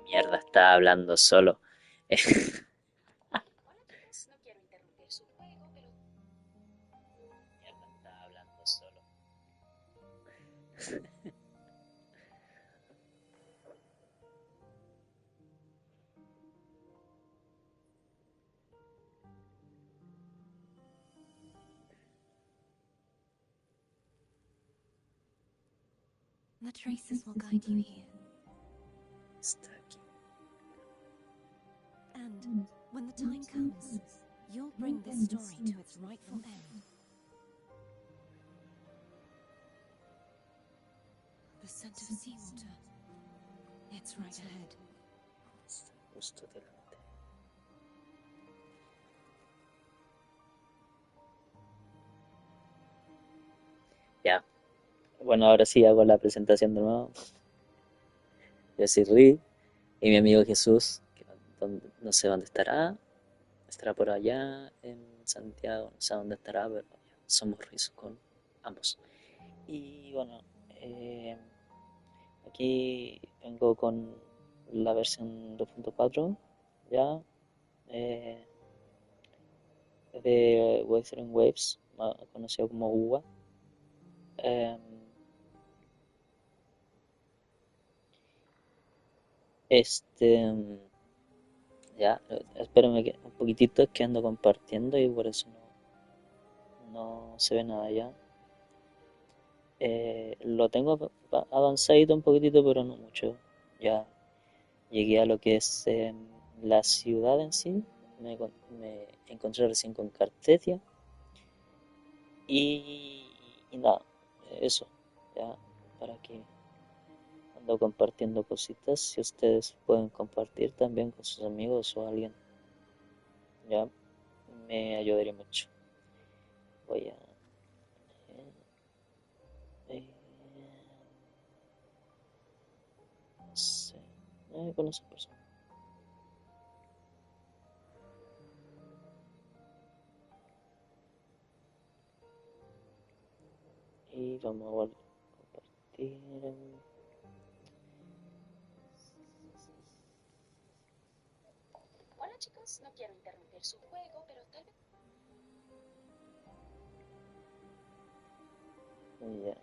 Mierda, estaba hablando solo. Mierda, estaba hablando solo. The traces will guide you here. Está aquí. And when the time comes, you'll bring this story to its rightful end. The scent of seawater. It's right ahead. Está justo delante. Ya. Bueno, ahora sí hago la presentación de nuevo. Yo soy Ri y mi amigo Jesús, que no sé dónde estará. Estará por allá en Santiago, no sé dónde estará, pero ya, somos RiSus-Kun, ambos. Y bueno, aquí vengo con la versión 2.4, ya, eh, de Wuthring Waves, conocido como UWA. Eh, este, ya, espérenme un poquitito, es que ando compartiendo y por eso no se ve nada ya. Lo tengo avanzadito un poquitito, pero no mucho. Ya llegué a lo que es la ciudad en sí. Me encontré recién con Cartesia. Y, y nada, eso. Ya, para que ando compartiendo cositas. Si ustedes pueden compartir también con sus amigos o alguien, ya me ayudaría mucho. Voy a. eh, no sé. Con esa persona. Y vamos a volver a compartir. Hola chicos, no quiero interrumpir su juego, pero tal vez... Y ya.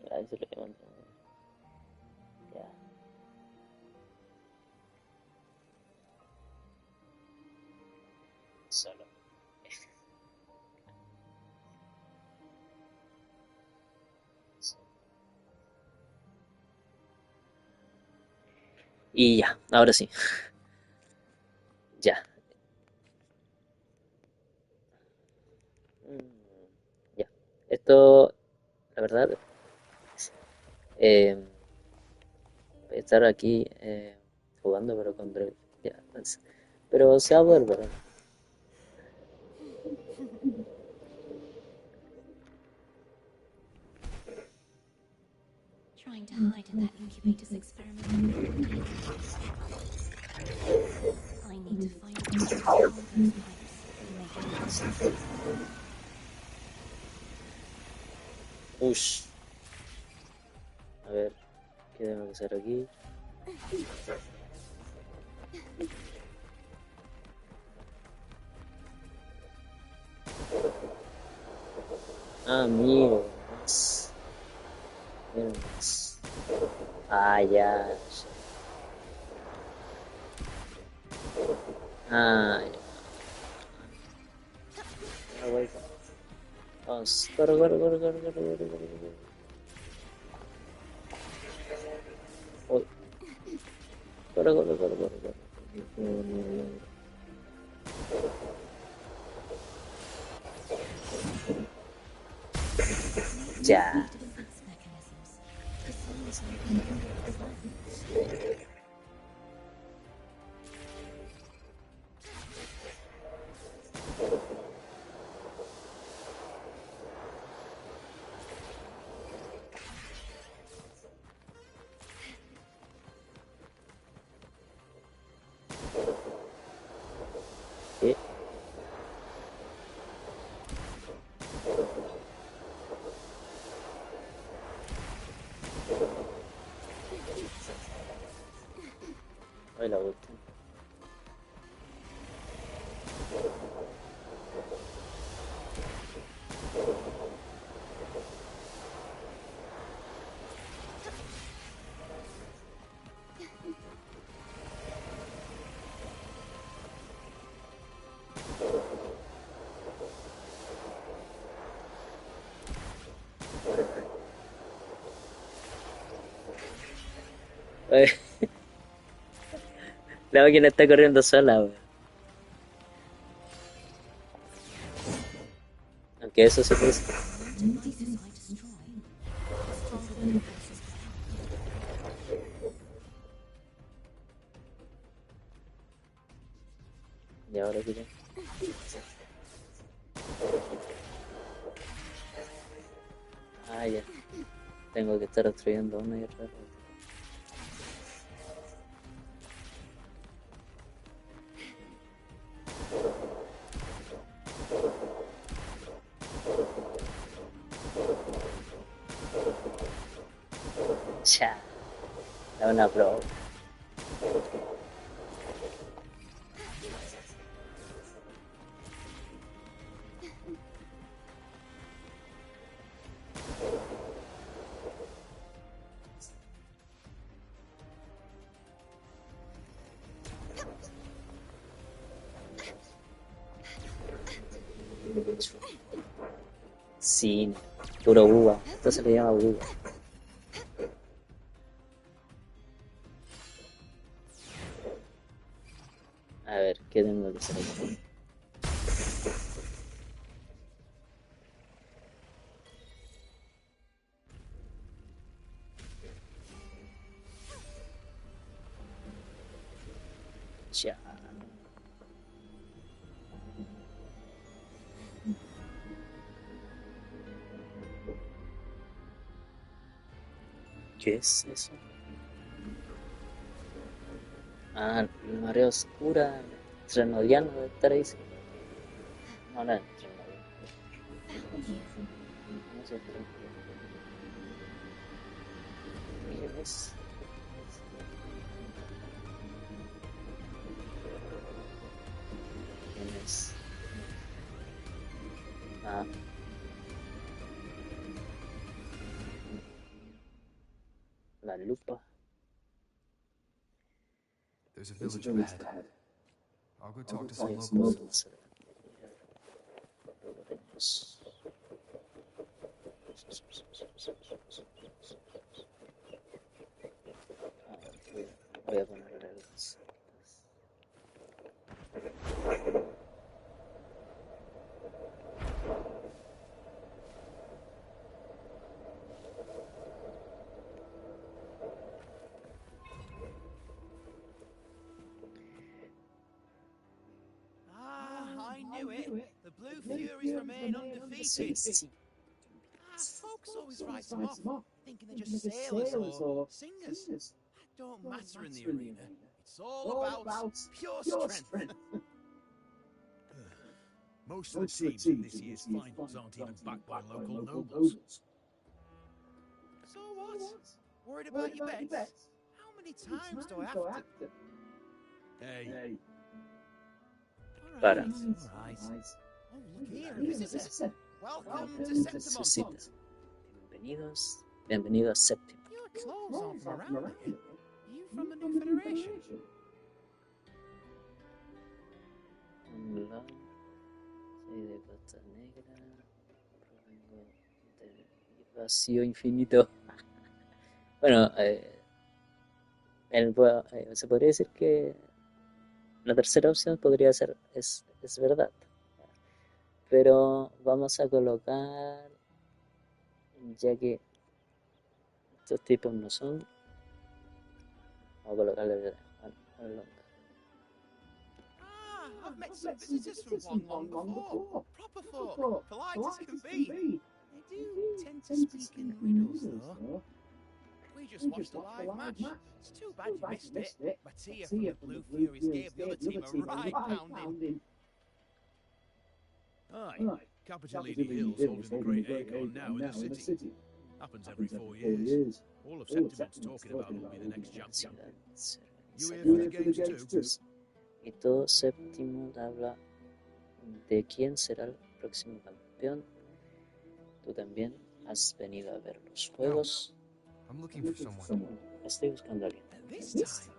Ahí se lo levanto. Ya. Solo. Y ya, ahora sí. Ya. Ya. Esto, la verdad, voy a estar aquí jugando, pero con Drake. Ya, pues, pero se va a poder ver, ¿no? Trying to hide in that incubator's experimental body. I need to find a way to control those pipes and make it happen. Ush. A ver, ¿qué tengo que hacer aquí? Ah, amigo. Miren más. Ah, ya. Ah, ya. Ah, güey. Vamos. Corre, corre, corre, corre, corre, corre, corre, corre. Uy, corre, corre, corre, corre, corre. Ya. Need defense mechanisms designed so we can break this land. ¿Qué? Hoy la última. La máquina está corriendo sola, weón. Aunque eso sí puede ser. Y ahora qué. Ah, ya. Tengo que estar destruyendo una y otra vez. Cha. Da una pro. Sí, puro uva. Esto se le llama uva. A ver, ¿qué tengo que hacer aquí? Ya. ¿Qué es eso? Ah, el marea oscura. Trenodiano debe estar ahí. Sí. No, no es Trenodiano. No sé, ¿qué es? ¿Quién es? Ah, la lupa. There's a village up ahead. I'll go talk to some Ahí locals. Voy a poner reglas. I knew it. The Blue Furies remain undefeated. Folks always write them off, thinking they're just sailors or singers. That don't matter in the arena. It's all about pure strength. Most of the teams in this year's finals aren't even backed by local nobles. So what? Worried about your bets? How many times do I have to... Hey, Para. All right. Oh, look here, a visitor. Welcome to Septimon. Bienvenidos. Bienvenido a Séptimo. Your clothes aren't from around here. Are you from the New Federation? Hola. Soy de Costa Negra. Provengo del vacío infinito. Bueno, se podría decir que la tercera opción podría ser, es verdad. Pero vamos a colocar, ya que estos tipos no son, vamos a colocarle al longa. I've met some visitors from Wong Long before. Proper folk, polite as can be. They do tend to speak in riddles, though. We just watched a live match. It's too bad you missed it. Mattia from the Blue Furies gave the other team a right pounding. aye. Capital Lady Hill's holding the Great Acorn now in the city. Happens every 4 years. All of Septimon's talking about who'll be the next champion. You here for the games too? Mito séptimo habla de quién será el próximo campeón. Tú también has venido a ver los juegos. I'm looking for someone. Estoy buscando a alguien. This time,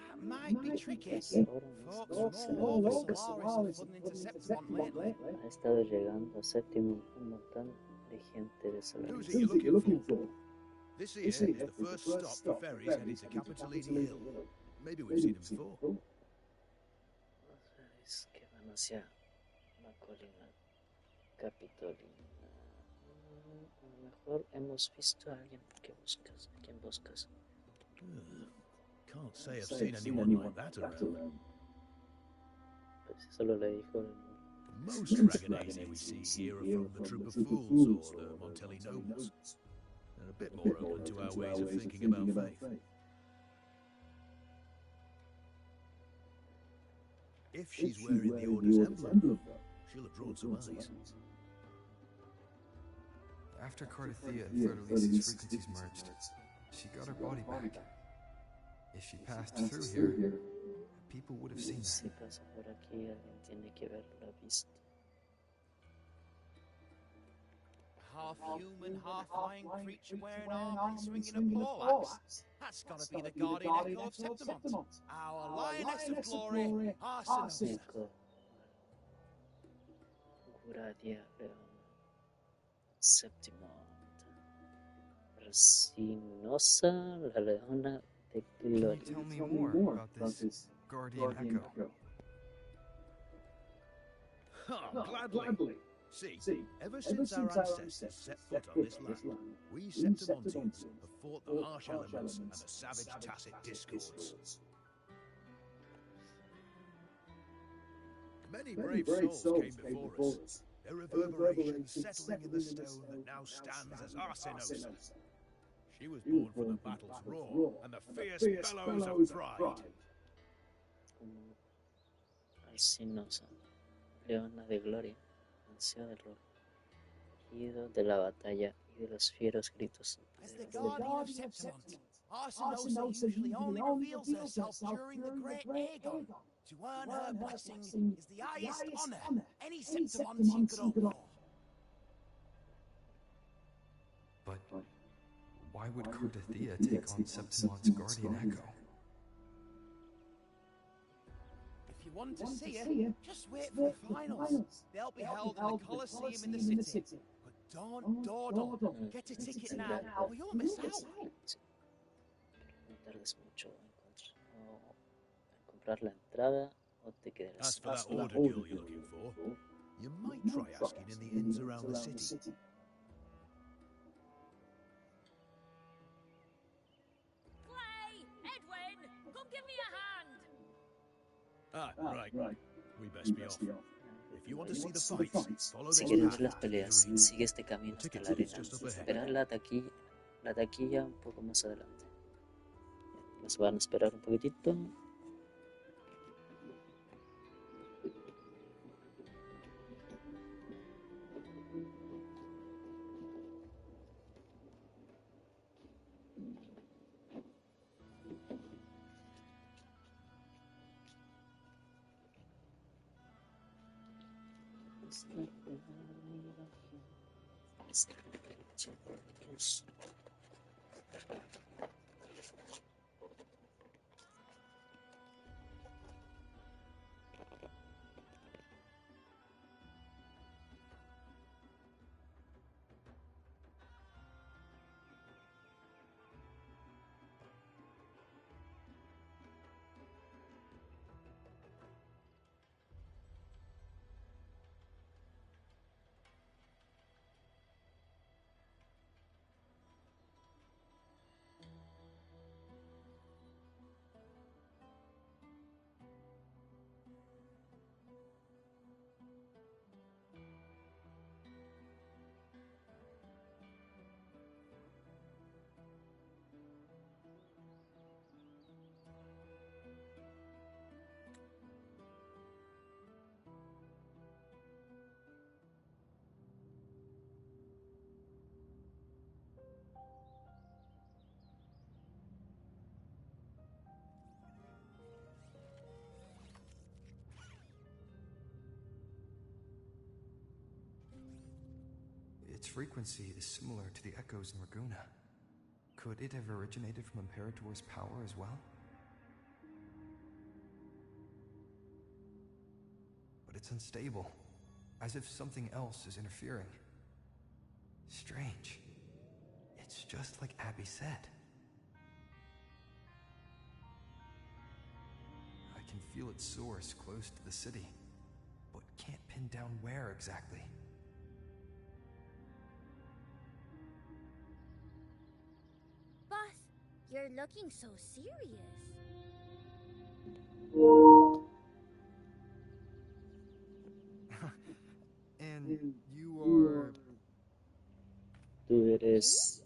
that might be tricky. Ahora Folks nos from all over Solaris are flooding into Septimont lately. ha estado llegando a séptimo un montón de gente de Who's Solaris. it you're looking for? This here is the first stop for ferries heading to Capitolini Hill. Maybe we've seen him before. Los ferries que van hacia la colina Capitolina. A lo mejor hemos visto a alguien que buscas. ¿A quién buscas? Can't say I've seen anyone like that around. Pues solo le dijo el... Most Dragonese we see here are from the Troop of Fools or the Montelli Nobles. They're a bit more open to our ways of thinking about faith. If she's wearing the Order's emblem, she'll have drawn some eyes. After Cardathia and Fleur-de-Lis's frequencies merged, she got her body back. If she passed through here, people would have seen Si her. pasa por aquí, alguien tiene que haberla visto. Half human, half flying creature wearing armor and swinging a pole axe. That's gotta be the guardian echo of Septimont. Our lioness of glory, Arsinosa. Eco. Curadia Leona. Séptimo. Resinosa, la leona de Can you gloria. tell me more about this guardian echo? Gladly. See, ever since our ancestors set foot on this land, we Septimontians have fought the harsh elements and the savage tacit discords. Many brave souls came before us, their reverberations settling in the stone that now stands as Arsinosa. She was born from the battle's roar and the fierce bellows of pride. Como Alcinosa, leona de gloria, ansia del rugido de la batalla y de los fieros gritos As the de guardian of Septimont, Arsinosa usually only reveals herself during the Great Aegon. To earn her blessing is the highest honor any Septimontian could hope for. But why would Cardathia take on Septimont's guardian echo? If you want to see her, just wait for the finals. They'll be held in the Colosseum in the city. But don't dawdle. Get a ticket now, or you'll miss out. no tardes mucho en comprar la entrada o te As quedarás. for that order girl you're looking for, you might try asking in the inns around the city. Clay! Edwin! Come give me a hand! Right. We best be off. If you want to see the fights, follow Si this quieres ver path las to the peleas, arena. sigue este camino hasta la arena. Esperar la taquilla un poco más adelante. Nos van a esperar un poquitito. Its frequency is similar to the echoes in Raguna. Could it have originated from Imperator's power as well? But it's unstable, as if something else is interfering. Strange. It's just like Abby said. I can feel its source close to the city, but can't pin down where exactly. Boss, you're looking so serious. And you are... Tú eres...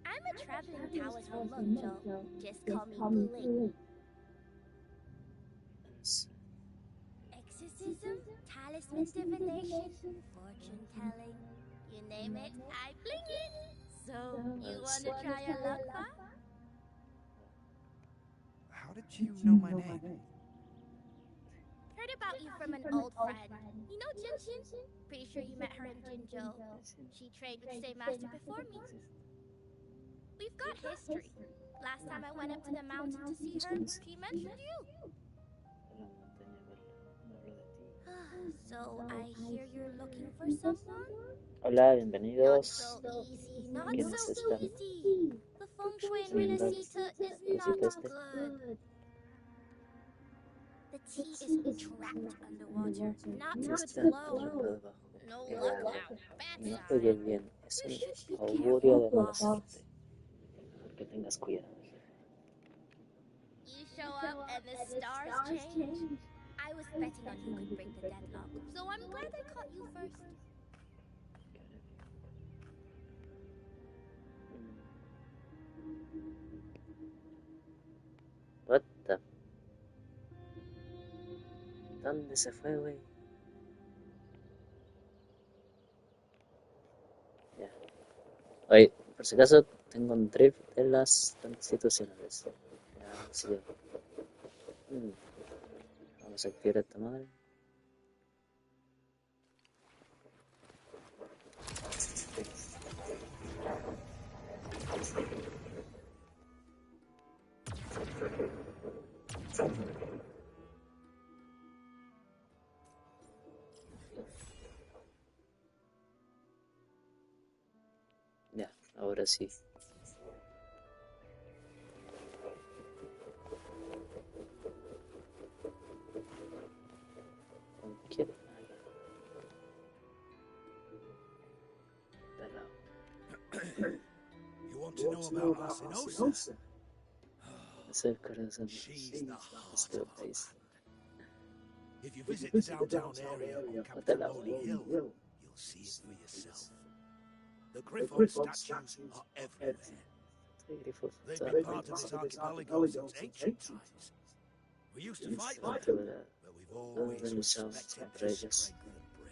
I'm a traveling Taoist from Mundo. Just call me Bling. Exorcism, talisman divination, fortune telling. You name it, I bling it. So, you wanna try a luck, huh? How did you know my name? Heard about you from an old friend. You know Jin? Pretty sure you met her in Jinzhou. She trained with the same master before me. We've got history. Last time I went up to the mountain to see her, she mentioned you. So I hear you're looking for someone? Hola, Not bienvenidos. so easy, not ¿Quiénes so están? easy. The feng shui in Viendo Renacita is not good. The tea is trapped underwater, not Ya good está flow. atrapado bajo No el luck agua. now, bad Y no sign. juegue bien. Es You un should be augurio de careful, mala boss. suerte. Que tengas cuidado. You show up and the stars change. I was betting on who could break the deadlock, so I'm glad I caught you first. What the... ¿Dónde se fue, güey? Ya. Oye, por si acaso, tengo un drift de las institucionales. Ya, sí. Vamos a activar esta madre. Ya, ahora sí. ¿Con quién? Pelao. You want to know about Arsinosa? Es el corazón She's the de heart este of our país. land. If you visit the downtown area on Capitoloni Hill, you'll see it for yourself. The Griffon statues are everywhere. They've been part of this archipelago since ancient times. We used to fight them, but we've always respected their strength and bravery.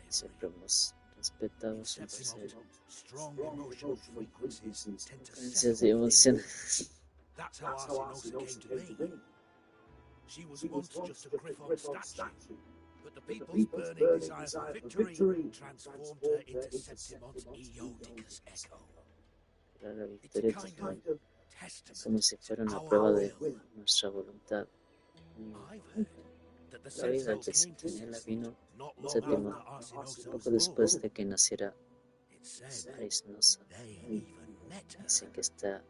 Siempre hemos respetado su Septimon's poder. strong emotional frequencies tend to Frecuencias y settle within. emociones. That's how Arsinosa came to be. She was once just a Griffon statue, but the people's burning desire for victory transformed her into Septimon's Eodicus echo. Para la It's a victoria kind total, of como testament si fuera to una our prueba de will. nuestra voluntad. I've heard that the La vida Sentinel que came to Sentinela Sixth vino not en long séptimo, after Arsinosa poco was después born. de que naciera It said RiSus-Kun. they even met her. Dicen que esta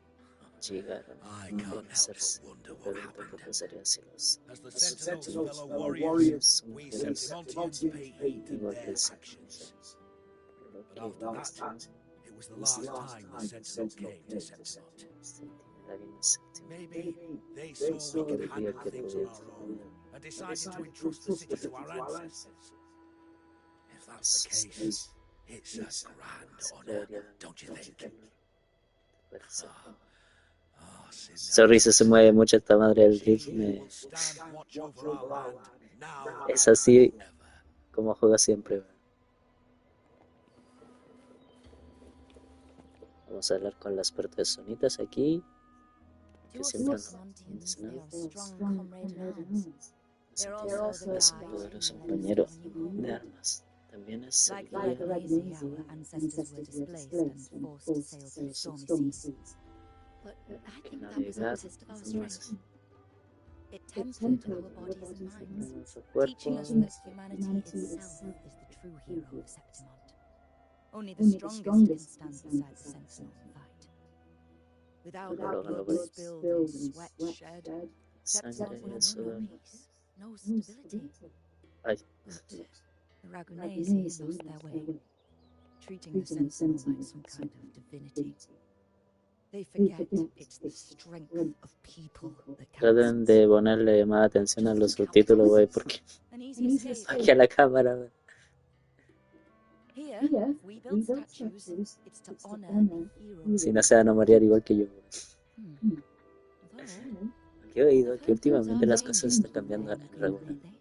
llegaron I a can't help conocerse. but wonder Me what pregunto qué happened. pasaría si los As the Sentinel's Sentinels, fellow warriors, son we mujeres, Septimontians pay heed to igual que their el actions. por lo But que after that, it was the last time the Sentinel came to Septimont. Sentinela vino a séptimo. Maybe they saw we could handle things on our own and decided to entrust the city to our ancestors. If that's the case, it's a grand honor, don't you think? Sorry, se mueve mucho esta madre del drift. Es así como juega siempre. Vamos a hablar con las personitas aquí, que siempre nos dicen algo. Es un poderoso compañero de armas. También es Like the sabiduría. Lazy, our ancestors were displaced and forced to sail through stormy seas. But I think that was a test of our strength. It tempered our bodies and minds, Nuestro teaching cuerpo. us that humanity itself is the true hero of Septimont. Only the strongest can stand beside the sentinel and fight. Without blood spilled and sweat shed, Septimont would have known no peace, no stability. Ay, But the Ragunesi lost their way, treating the sentinel like some kind of divinity. They forget it's the strength of people that traten counts. de ponerle más atención a los subtítulos, güey, porque An easy escape. aquí a la cámara, güey. Here, if we build statues, it's to honor the hero. Si no se van a marear igual que yo, güey. Although, Aquí he oído I've que heard últimamente things las are cosas changing están cambiando there en in regular. lately.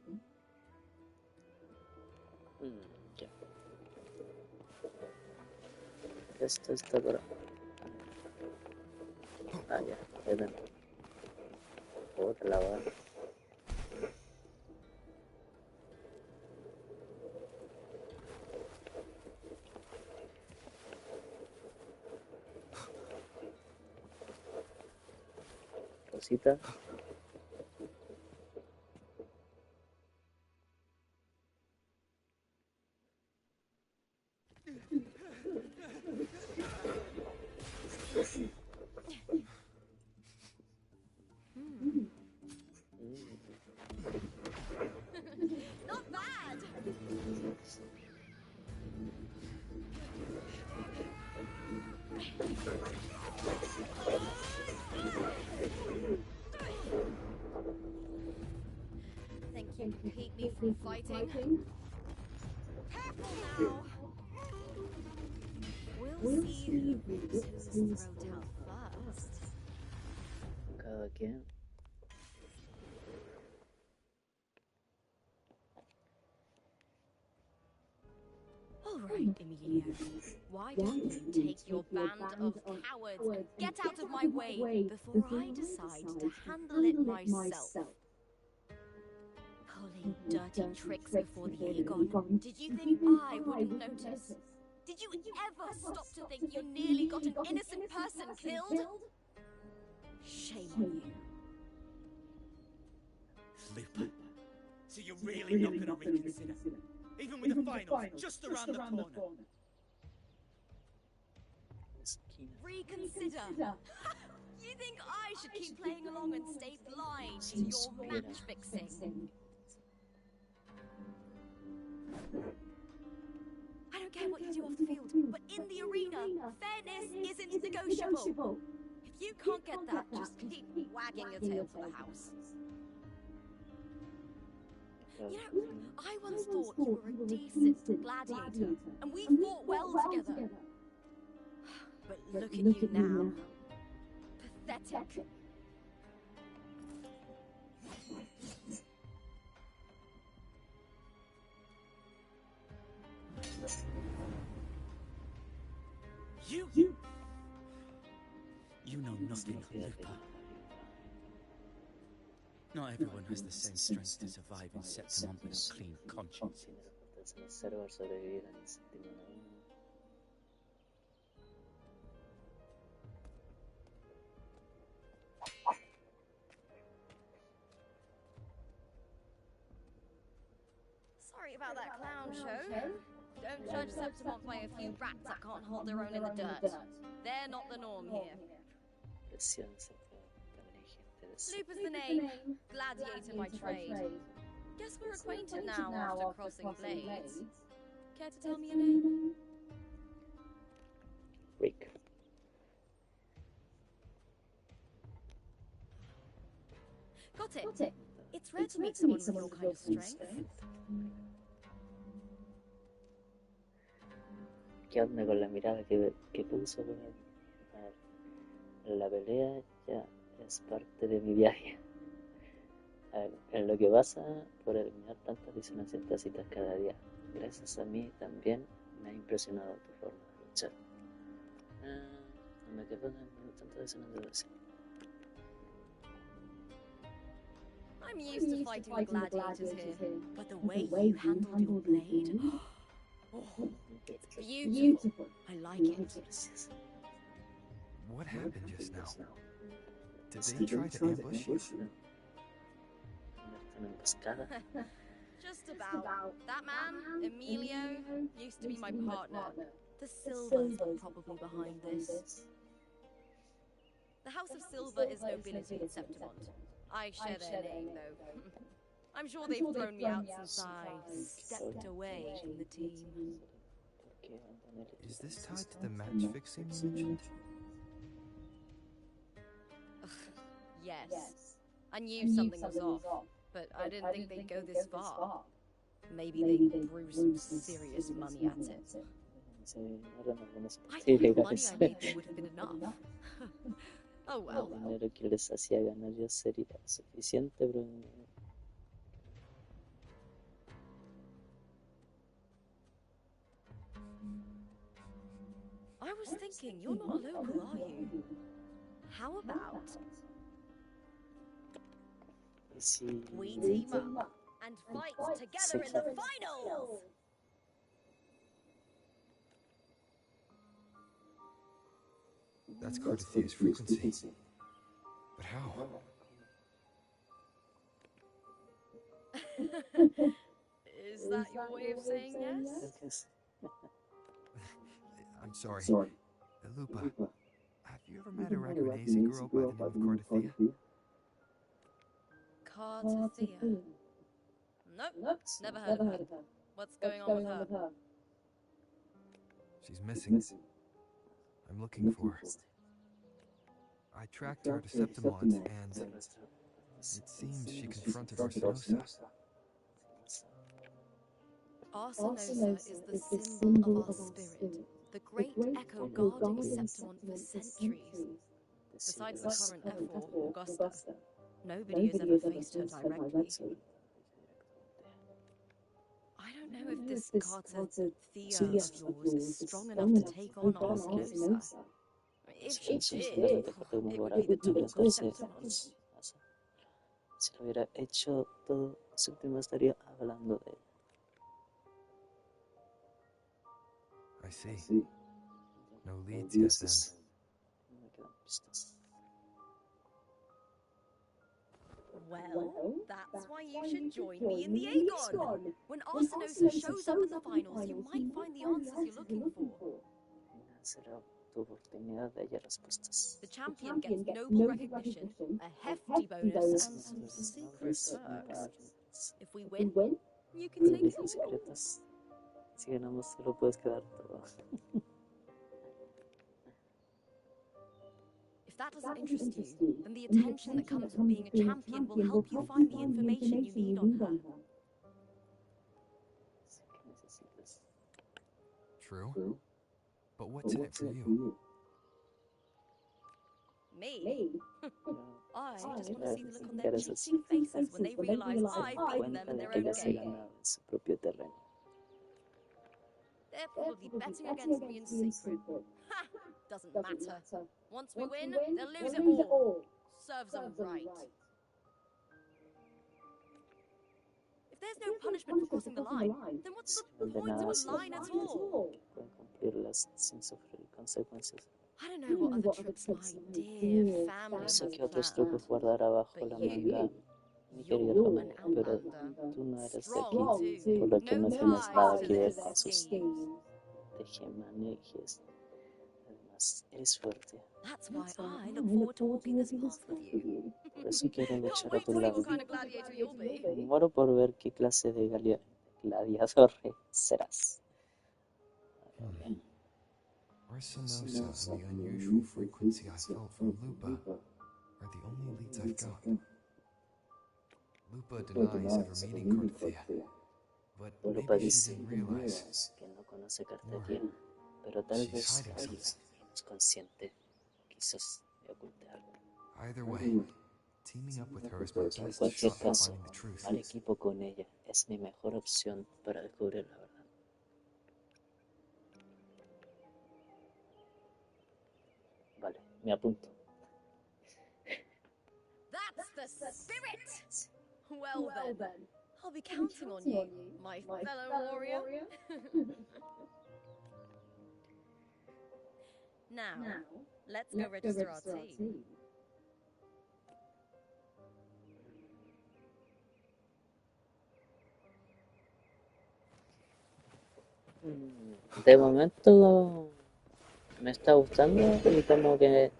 Ya. Esto está por... Ah, ya tengo. Otra la bala. Cosita. Not bad! Think you can keep me from fighting? Careful now! We'll see whose throat out first. Cada quien. All right, Emilio. Why don't you take your band of cowards and get out of my way before I decide to handle it myself? Pulling dirty tricks before the Aegon. Did you think I wouldn't notice? Did you ever stop to think you nearly got an innocent person killed? Shame on you. Lupin. So you're really not going to reconsider? Even with the finals just around the corner? Reconsider. You think I should keep playing along and stay blind to your match fixing? I don't care what you do off the field, but in the arena, fairness isn't negotiable. If you can't get that, just keep wagging your tail to the house. You know, I once thought you were a decent gladiator, and we fought well together. But look at you now. Pathetic. You know nothing, Lupa. Not everyone has the same strength to survive in Septimont with a clean conscience. Sorry about that clown show. Don't judge Septimont by a few rats that can't hold their own in the dirt. They're not the norm here. Lupa's the name, gladiator by trade. Guess we're acquainted now after crossing blades. Care to tell me your name? Rick. Got it. It's rare to meet someone with your kind of strength. ¿Qué onda con la mirada que puso por ahí? A ver, la pelea ya es parte de mi viaje. A ver, en lo que pasa por eliminar tantas disonancias tácitas cada día. Gracias a mí también me ha impresionado tu forma de luchar. Me quedo en tantas disonancias. I'm used to fighting gladiators here, but the way you handled your blade, Oh, it's beautiful. I like it. What happened just now? Did they try to ambush you? Una emboscada. Just about. That man, Emilio, used to be my partner. The Silvers are probably behind this. The House of Silver is nobility in Septimont. I share their name, though. I'm sure they've thrown me out since I stepped away from the team. Is this tied to the match fixing you mentioned? Yes. I knew something was off, but I didn't think they'd go this far. Maybe they threw some serious money at it. I thought the money I made them would have been enough. Oh well. El dinero que les hacía ganar ya sería suficiente, pero I was thinking, you're not a local, are you? How about si we team up and fight together in the finals? That's Carthethia's frequency. But how? Is that your way of saying yes? I'm sorry. Lupa, have you ever met a Raccoonese girl by the name of Cartethia? Cartethia? Nope, never heard of her. What's going on with her? She's missing. I'm looking for her. I tracked her to Septimont, and it seems she confronted Arsenosa. Arsenosa is the symbol of our spirit, the great echo guarding Septimont for centuries. Besides the current F4, Augusta, nobody has ever faced her directly. I don't know if this Cartethia of yours is strong enough to take on Arsenosa. If she did, it would be the talk of Septimont. Si lo hubiera hecho, todo Séptimo estaría hablando de él. I see. No leads yet then. No me quedan pistas. Well, that's why you should join me in the Aegon. When Arsenosa shows up in the finals, you might find the answers you're looking for. Será tu oportunidad de hallar respuestas. The champion gets noble recognition, a hefty bonus, and some secret perks. If we win, you can take it all. Secretas. Si ganamos, te lo puedes quedar todo. If that doesn't interest you, then the attention that comes with being a champion will help you find the information you need on her. True. But what's in it for you? Me? I just want to see the look on their cheating faces when they realize I've beaten them in their own game. Su propio terreno. They're probably betting against me in secret. Ha! Doesn't matter. Once we win, they'll lose it all. Serves them right. If there's no punishment for crossing the line, then what's the point of a line at all? Pueden cumplirlas sin sufrir consecuencias. I don't know what other tricks my dear family Yo has sé que otros planned, trucos guardará bajo but la manga mi querido you're Tommy, an pero outlander. tú no eres de Strong aquí, too. por lo que no No tienes nada ties que to ver their con sus schemes. tejemanejes. Además, eres fuerte. That's why I look forward to walking this path with you. Por eso quiero Can't luchar a wait tu to see lado. what kind of gladiator you'll be. Muero por ver qué clase de gladiador serás. Arsenosa and the unusual frequency I felt from Lupa are the only leads I've got. Lupa denies ever meeting Cartethia, but Lupa maybe she dice didn't realize. que no conoce Cartethia, pero tal vez ella es consciente, quizás me oculte algo. Either way, teaming up with her is my En best cualquier shot at caso, finding the truth. al equipo con ella es mi mejor opción para descubrir la verdad. Vale, me apunto. That's the spirit! Well then, I'll be counting on you, my fellow warrior. Now, let's go register our team. De momento me está gustando y como que...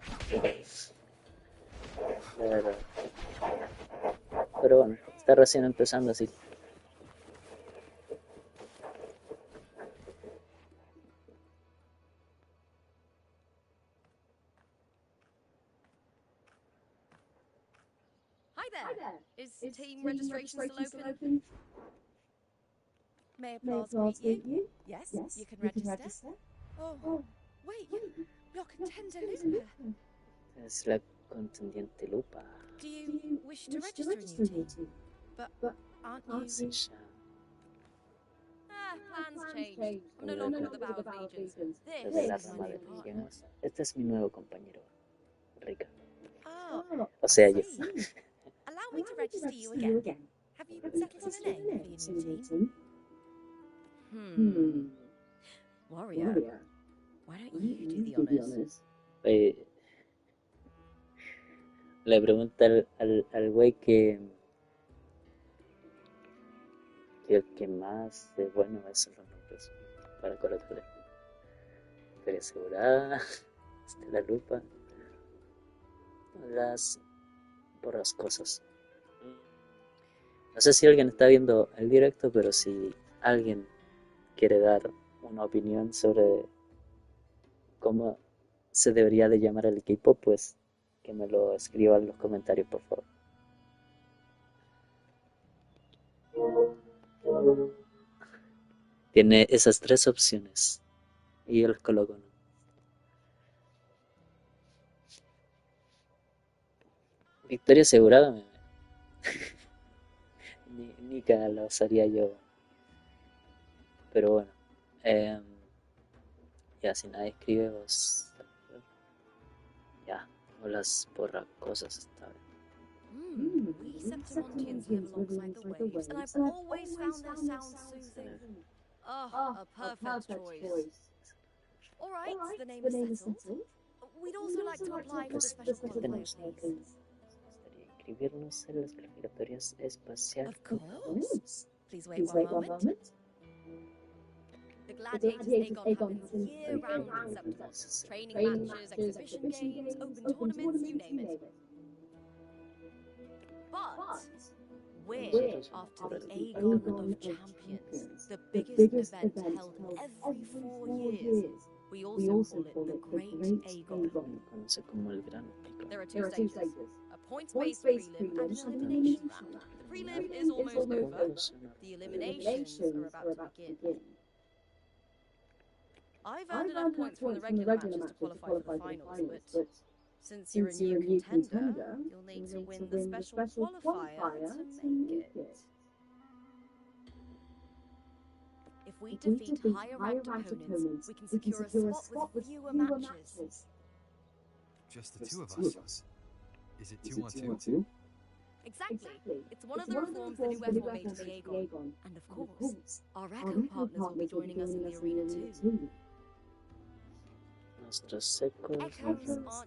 La verdad. Pero bueno, está recién empezando así. Hi there. Is team registration still open? May I please meet you? Yes, you can register. Oh, wait, you're contender Lupa. Es la contendiente Lupa. Do you wish to register a new team? But aren't you... Plans change. I'm no longer with the Bow of Legions. De This la is rama my de new partner. legiones. Este es mi nuevo compañero, Rika. Oh, O sea, I yo. see. Allow me to register you again. Have you settled on a name for your new team? Warrior, why don't you do the honors? Le pregunta al güey que el que más es bueno es los nombres para colocarle. Feria asegurada, la lupa, las borrascosas. No sé si alguien está viendo el directo, pero si alguien quiere dar una opinión sobre cómo se debería de llamar el equipo, pues que me lo escriba en los comentarios, por favor. Tiene esas tres opciones y yo las coloco, ¿no? Victoria asegurada, ni cada la usaría yo. Pero bueno, ya si nadie escribe, pues ya, no las borra cosas esta vez. We Septimontians live alongside the waves, and I've always found their sound soothing. Oh, a perfect choice. All right, the name is settled. We'd also like to apply for the special qualifier, please. Inscribirnos en las clasificatorias espaciales. Of course. Please wait one moment. The Gladiators Aegon happens year-round in Septimont. Training matches, exhibition games, open tournaments, you name it. But we're after the Aegon of Champions, the biggest event held every 4 years. We also call it the Great Aegon. Conoce como el gran. There are two stages, a points-based prelim and an elimination round. The prelim is almost over. The eliminations are about to begin. I've earned enough points from the regular matches to qualify for the finals, but since you're a new contender, you'll need to win the special qualifier to make it. If we defeat higher-ranked opponents, we can secure a spot with fewer matches. Just the two of us? Is it 2-on-2? Exactly. It's one of the reforms the new EFOR made to the Aegon. And of course, our Echo partners will be joining us in the arena too. Nuestros Echoes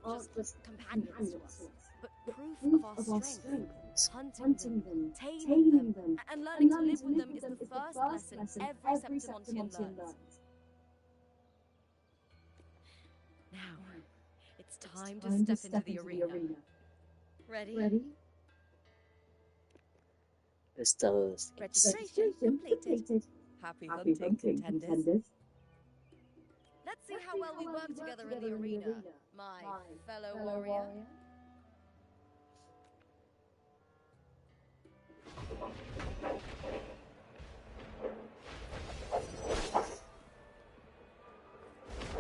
aren't just companions to us, but proof of our strength. Hunting them, taming them, and learning to live with them is the first lesson every Septimontian learns. Now, it's time to step into the arena. Ready? Estado de Registration completed. Happy hunting, contenders. Let's see how well we work together in the arena, my fellow warrior.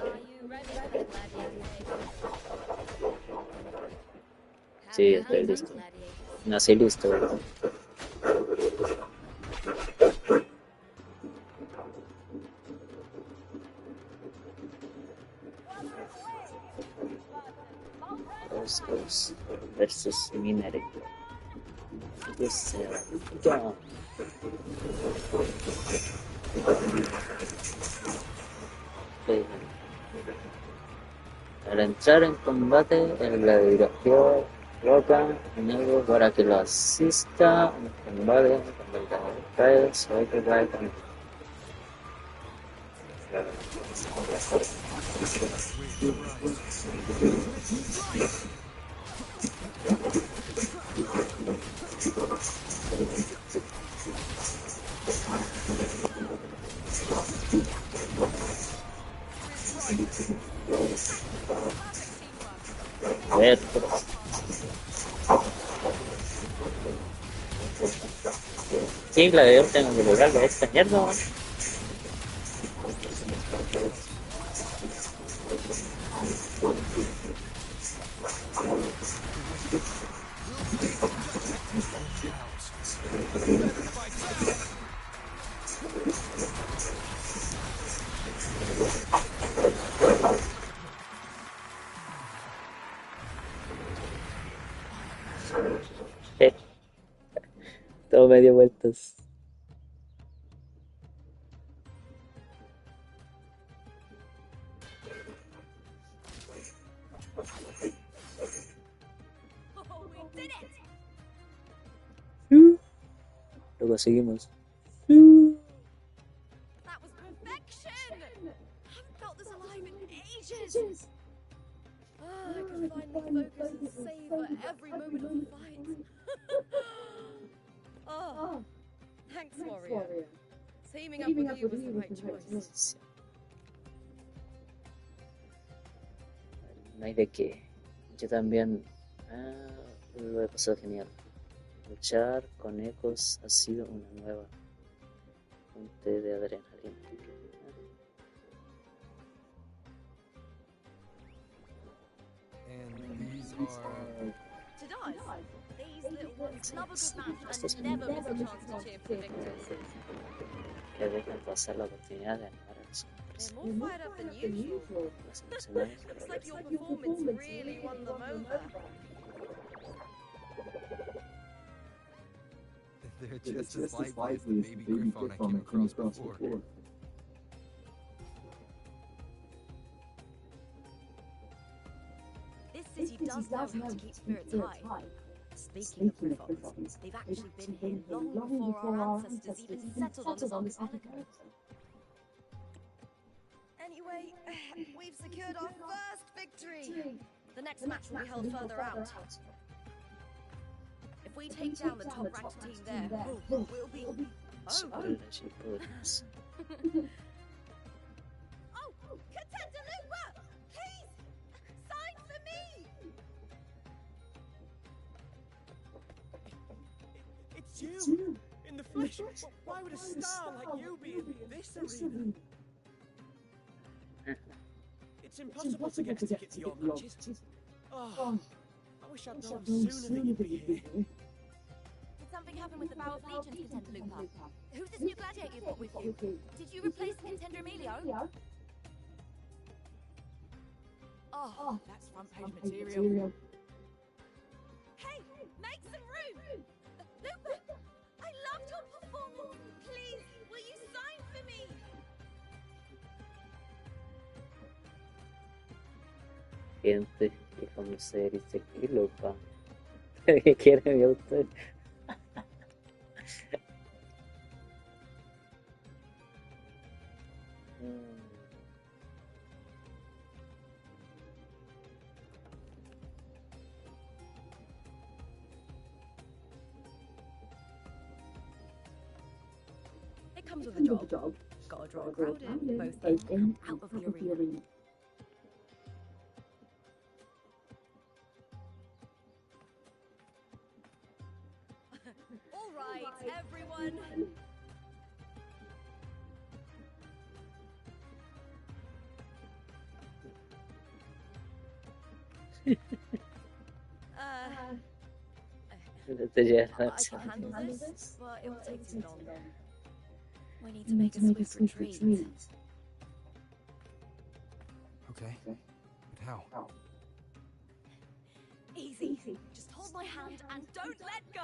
Are you ready for the gladiators? Sí, estoy listo. Nací listo. Versus minero. Yo sé. Ya. Ok. Para entrar en combate, el gladiador roca enemigo para que lo asista en el combate cuando el gladiador cae, se ve que cae con Directos. Sí, gladiador tengo que lograrlo, esta mierda. Todo medio vueltas. Oh, we did it! Lo conseguimos. That was perfection! I haven't felt this alive in ages! I can finally focus and savor every moment of the fight. Oh, thanks, warrior. Teaming up with you was the right choice. No hay de qué. Yo también lo he pasado genial. Luchar con ecos ha sido una nueva fuente de adrenalina. And these are... To us, these little ones love a good match and never miss a chance to cheer for the victors. Que dejan pasar la oportunidad de animar a los hombres. They're more fired up than usual. Las emocionales Looks like your performance really won them over. They're just as lively as the baby griffon I came across before. This city does know how to keep spirits high. Speaking of griffons, they've actually been here long before our ancestors even settled on this archipelago. Anyway, we've secured our first victory. The next match will be held further out. If we take down the top-ranked team there, we'll be... Oh, Contender Lupa! Please! Sign for me! It's you! In the flesh! Why would a star like you be in this arena? It's impossible to get a ticket to your matches. Oh, I wish I'd known sooner that you'd be here. Did something happen with the Bow of Legions, Contender Lupa? Who's this new gladiator you've got with you? Did you replace the Contender Emilio? Oh, that's front-page material. Hey, make some room! Lupa, I loved your performance. Please, will you sign for me? Gente, que como se dice que loca. ¿Qué quiere mi autor? It comes with a job. Gotta draw a crowd in, both in and out of the arena. All right, everyone. I can handle this, but it will take too long. We need to make a swift retreat. Okay, but how? Easy. Just hold hold my hand and don't let go.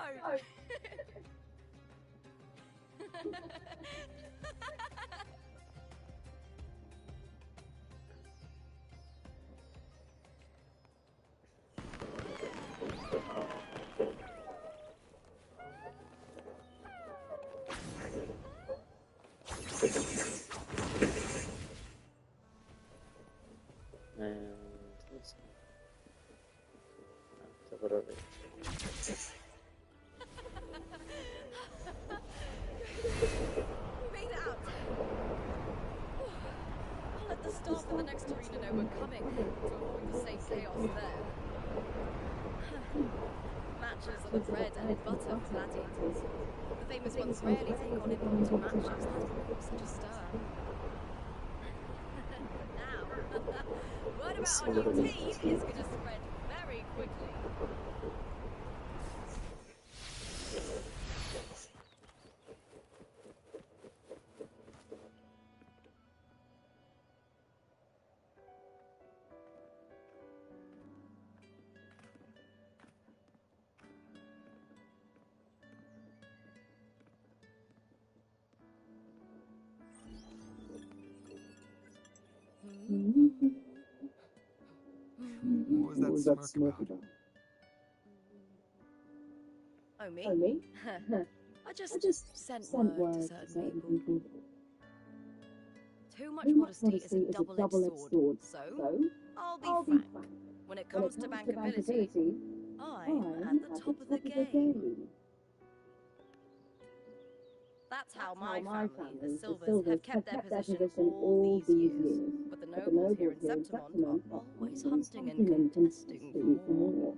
Staff in the next arena know we're coming to avoid the same chaos there. Matches are the bread and butter of gladiators. The famous ones rarely take on impromptu matches. That's what caused such a stir. But now, word about our new team is going to spread very quickly. What was that smirk about? Oh, me? I just sent word to certain people. Too much modesty is a double-edged sword, so I'll be frank. When it comes to bankability, I'm at the top of the game. That's how my family, the Silvers, have kept their position all these years. But the nobles here in Septimont are always hunting and contesting for more.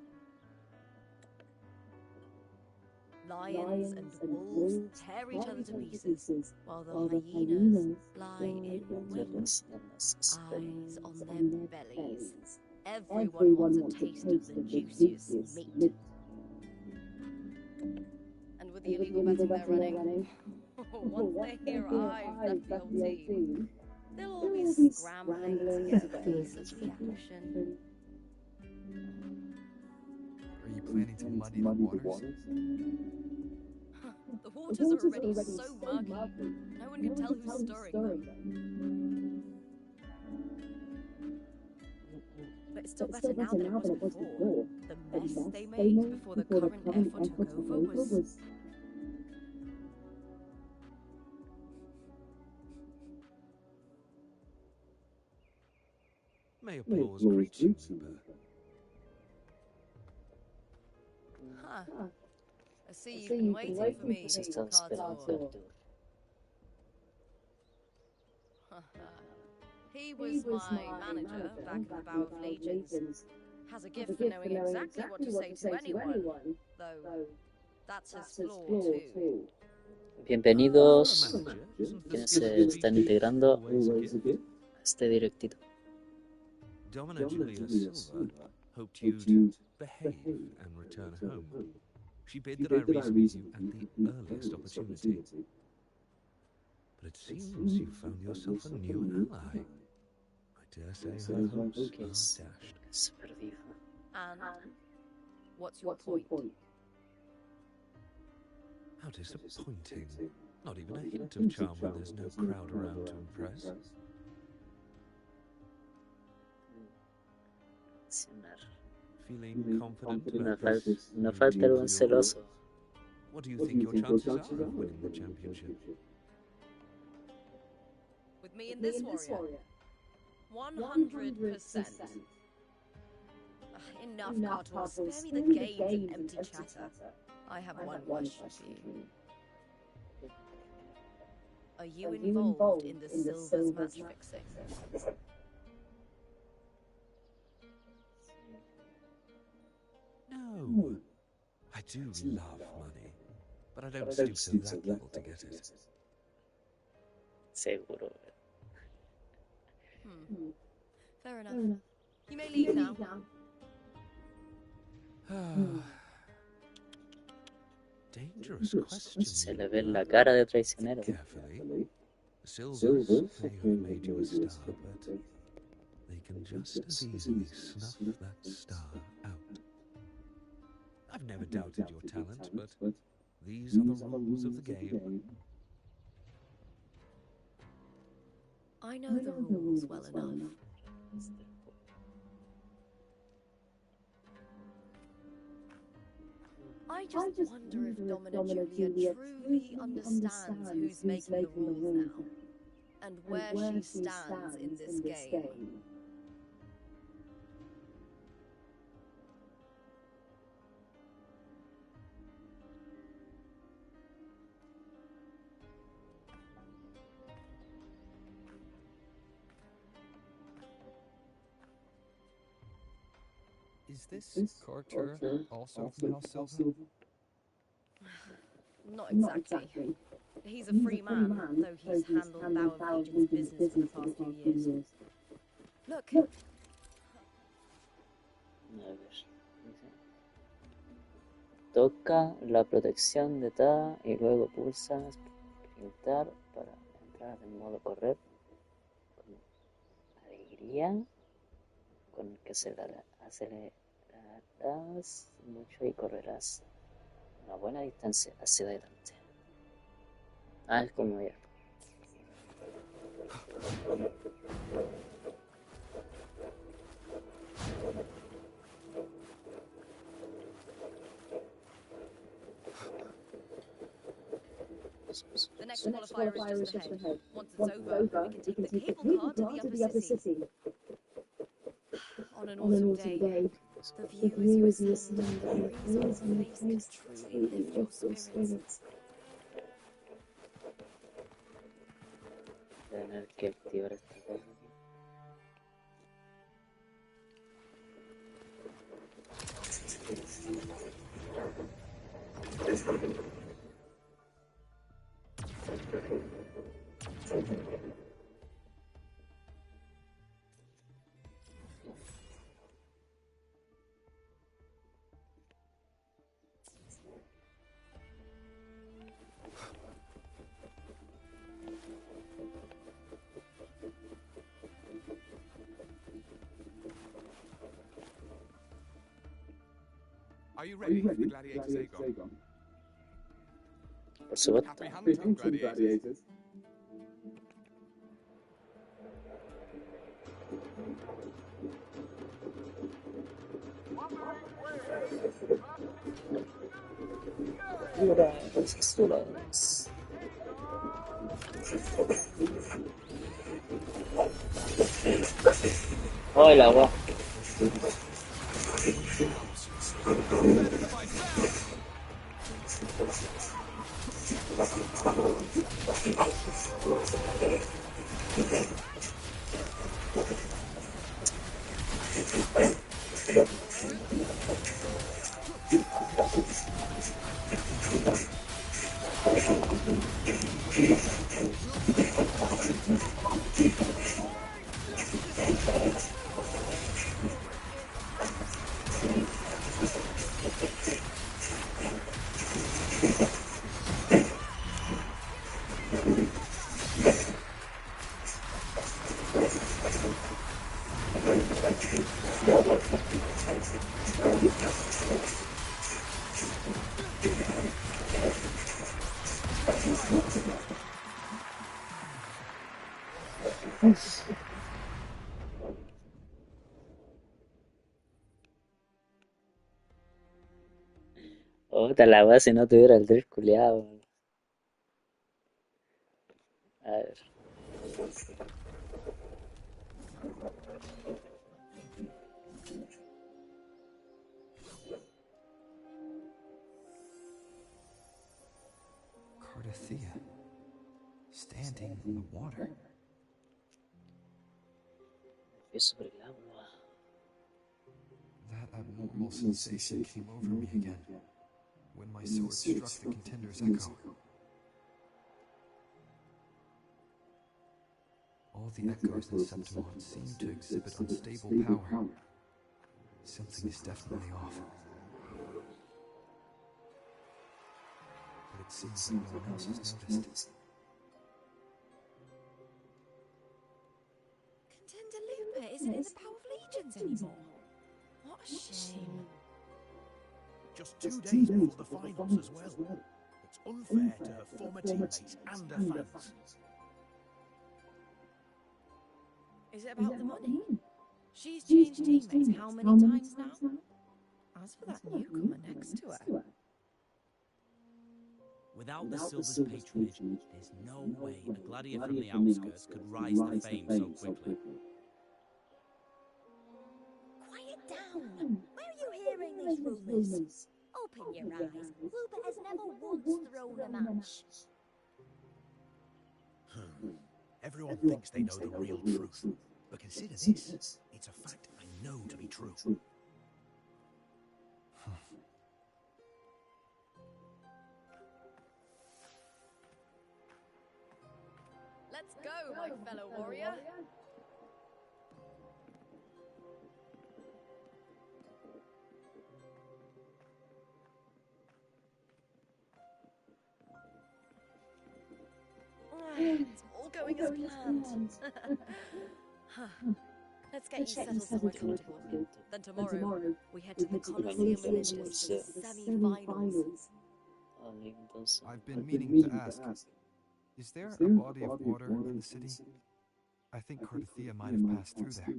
Lions and wolves tear each other to pieces, while the hyenas lie in wait, eyes on their bellies. Everyone wants a taste of the juiciest meat. And with the illegal betting they're running, once they hear I've left the old team, they'll all be scrambling to get a piece of the action. Are you planning to muddy the waters? The waters are already so murky, no one can tell who's stirring them. But it's still better now than it was before. The mess they made before the current effort took over was... May applause greet you, Uber. I see you've been waiting for me, Cardor. He was my manager back in the Bow of Legions. Has a gift for knowing exactly what to say to anyone, though that's his flaw too. Bienvenidos quienes se están integrando a este directito. Domina Julia Silva hoped you'd behave and return home. She bid that I reason with you at the earliest opportunity. But it seems you found yourself a new ally. I dare say her hopes are dashed. And what's your point? How disappointing. Not even a hint of charm when there's no crowd around to impress. Feeling confident about this? No falta algún celoso. What do you think your chances are of winning the championship? With me in this warrior, 100%. Enough, Cartor. Spare me the games and empty chatter. I have one question for you. Are you involved in the Silver's match fixing? No. I do love money, but I don't stoop to that level to get it. Seguro. Fair enough. You may leave now. Dangerous question. Se le ve la cara de traicionero. Carefully. The Silvers may have made you a star, but they can just as easily snuff that star out. I've never doubted your talent, but these are the rules of the game. I know the rules well enough. I just wonder if Domina Julia truly understands who's making the rules now, and where she stands in this game. Is this Carter also from House Silver? Not exactly. He's a free man, though he's handled Bow of Legion's business for the past few years. Look! A ver. Toca la protección de TA y luego pulsa pintar para entrar en modo correr con alegría, con el que acelerarás mucho y correrás una buena distancia hacia adelante. Ah, es como ya. The next qualifier is just ahead. Once it's over, we can take the cable car to the upper city. On an autumn day, the view is listened and the breeze on your face can truly lift your spirits. Tener que activar esta cosa aquí. Are you ready for the Gladiators Aegon? Por supuesto. Happy hunting, gladiators. Hola, agua. Puta la weá si no tuviera el drift culiado. A ver. Cardathea, standing in the water. Es sobre el agua. That abnormal sensation came over me again when my sword struck the contender's echo. All the echoes in Septimon seem to exhibit unstable power. Something is definitely off. But it seems like no one else has noticed. Contender Lupa isn't in the Power of Legions anymore. What a shame. just 2 days before the finals as well. It's unfair to her former teammates and her fans. Is it about the money? She's changed teammates how many times now? As for that newcomer next to her, Without the Silver's patronage, there's no way a gladiator from the outskirts could rise to fame so quickly. Quiet down! Where are you hearing these rumours? Open your eyes. Rupert has never once thrown a match. Everyone thinks they know the real truth. But consider this. It's a fact I know to be true. let's go, my fellow warrior. It's all going as planned. Let's get you settled somewhere comfortable. Then tomorrow, we head to the Colosseum in London for the semi-finals. I've been meaning to ask, is there a body of water in the city? I think Carthia might have passed through there.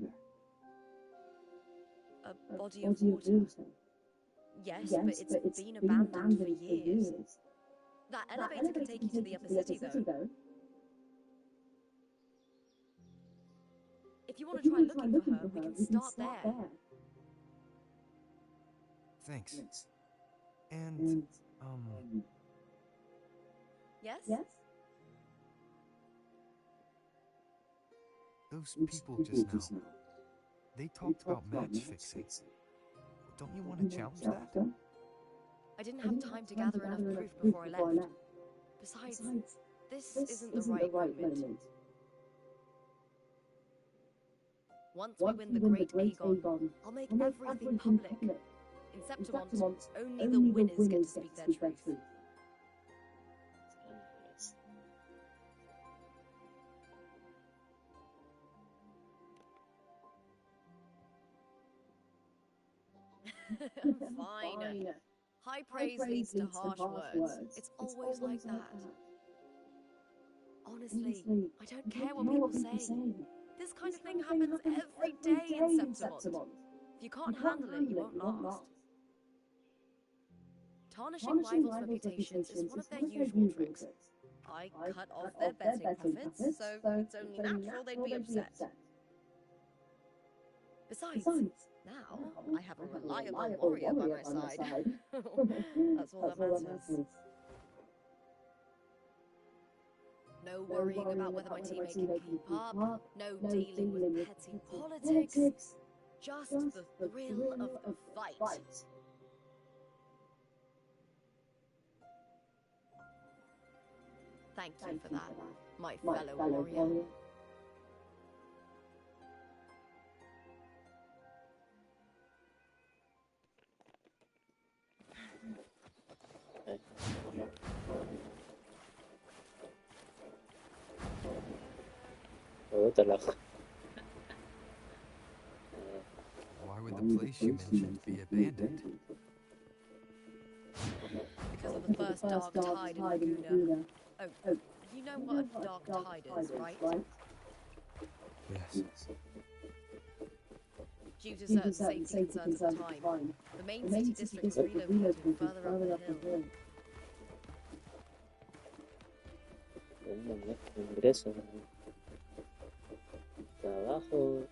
A body of water? Yes, but it's been abandoned for years. That elevator can take you to the upper city, though. If you want to try looking for her, we can start there. Thanks. And, Yes? those people just now, they talked about match fixing. Don't you want to challenge that? I didn't have time to gather enough proof before I left. Besides, this isn't the right moment. Once we win the Great Aegon, I'll make everything public. In Septimont, only the winners get to speak their truth. Fine. High praise leads to harsh words. It's always like that. Honestly, I don't care what people say. This kind of thing happens every day in Septimont. If you can't handle it, you won't last. Tarnishing rivals' reputations is one of their usual tricks. I cut off their betting profits, so it's only natural they'd be upset. Besides, now I have a reliable warrior by my side. That's all that matters. No worrying about whether my teammate can keep up, no dealing with petty politics, just the thrill of the fight. Thank you for that, my fellow warrior. Why would the place you mentioned be abandoned? Because of the first dark tide in Laguna. Oh, you know what a dark tide is, right? Yes. Due to certain safety concerns at the time, the main city district was relocated further up the hill. Ingreso. Trabajo.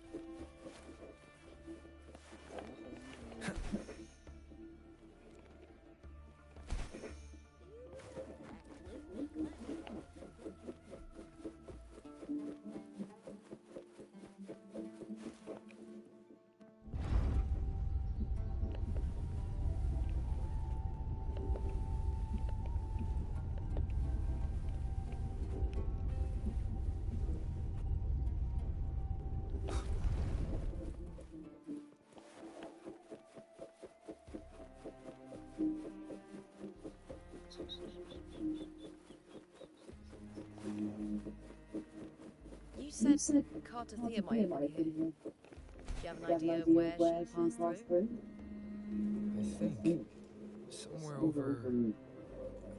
You said Carthia might have been here. Do you have an idea of where she passed through? I think somewhere over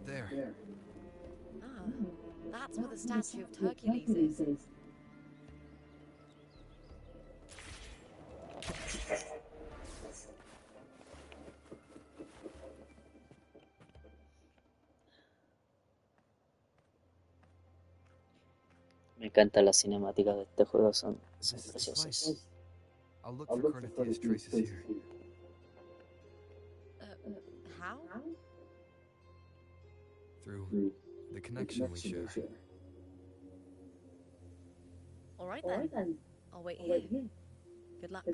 there. Ah, that's where the statue of Hercules is. Me encantan las cinemáticas de este juego, son This is the preciosas. place. I'll look for Carnithia's traces here. How? Through the connection we share. All right then. I'll wait here. Good luck.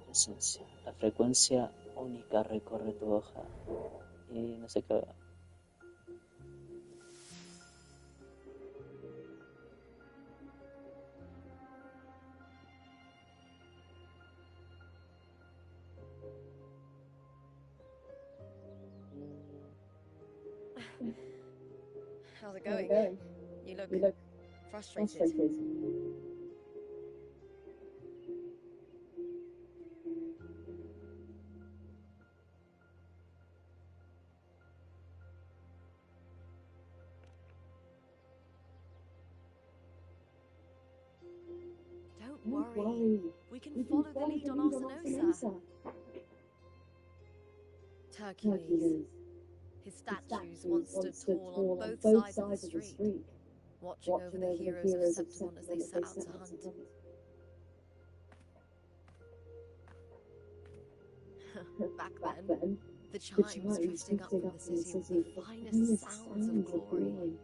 Presencia. La frecuencia única recorre tu hoja y no sé qué. How's it going? You look frustrated. Don't worry. We can follow the lead on Arsinosa. Hercules. His statues once stood tall on both sides of the street, watching over the heroes of Septimon as they set out to hunt. Back then, the chimes drifting up from the city were the finest sounds of glory.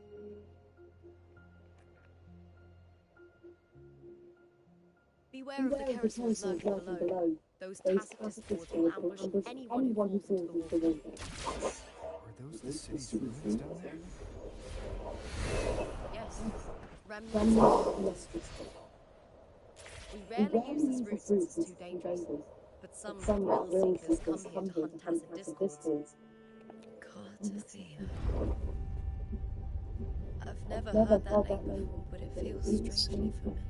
Beware of the Kerators lurking below. Those Tacitus boards will ambush anyone who falls into the water. Are those the city's ruins down there? Yes, remnants of the lustrous. We rarely use this route since it's too dangerous, but some thrill seekers come here to hunt Tacit discords. Cardathia. I've never heard that name before, but it feels strangely familiar.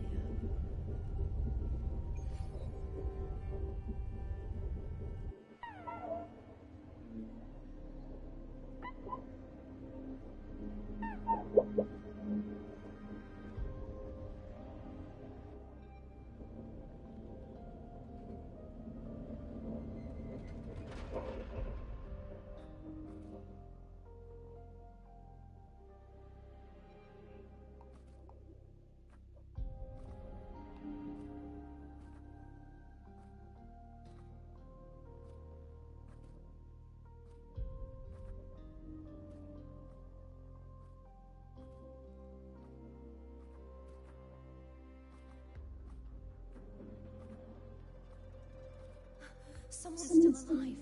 Someone's still alive.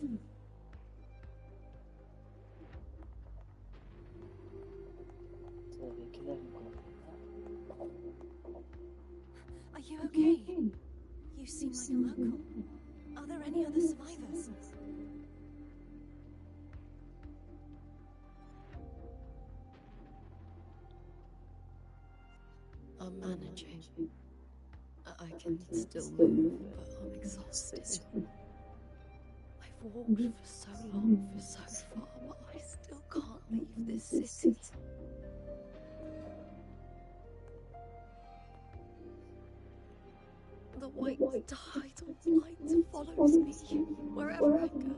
Are you okay? You seem like a local. Are there any other survivors? I'm managing. I can still move, but I'm exhausted. I've walked for so long, for so far, but I still can't leave this city. The white tide of light follows me wherever I go.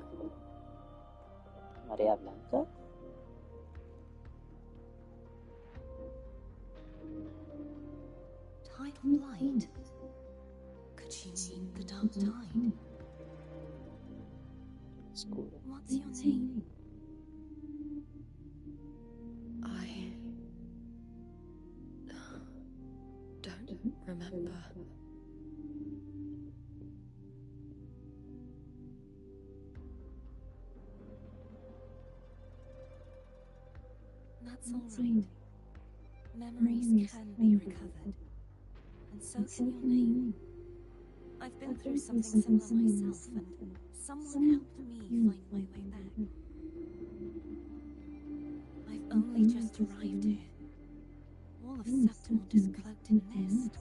Marea Blanca. Tide of light? Could she mean the dark tide? Oscuro. What's your name? I don't remember. That's all right. Memories can be recovered. And so can your name. I've been through something similar myself, and someone helped me find my way back. I've only just arrived here. All of Septimont is cloaked in mist.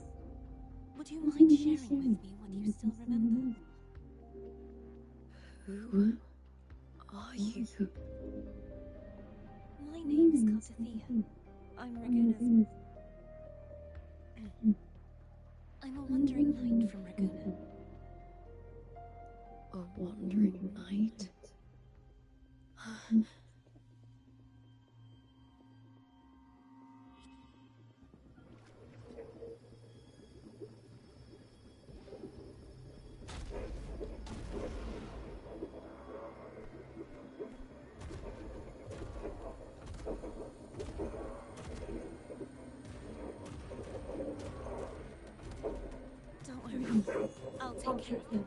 Would you mind sharing with me what you still remember? Who are you? My name is Kartathea. I'm Raguna's... I'm a wandering knight from Raguna. A wandering knight? Don't worry, I'll take care of him.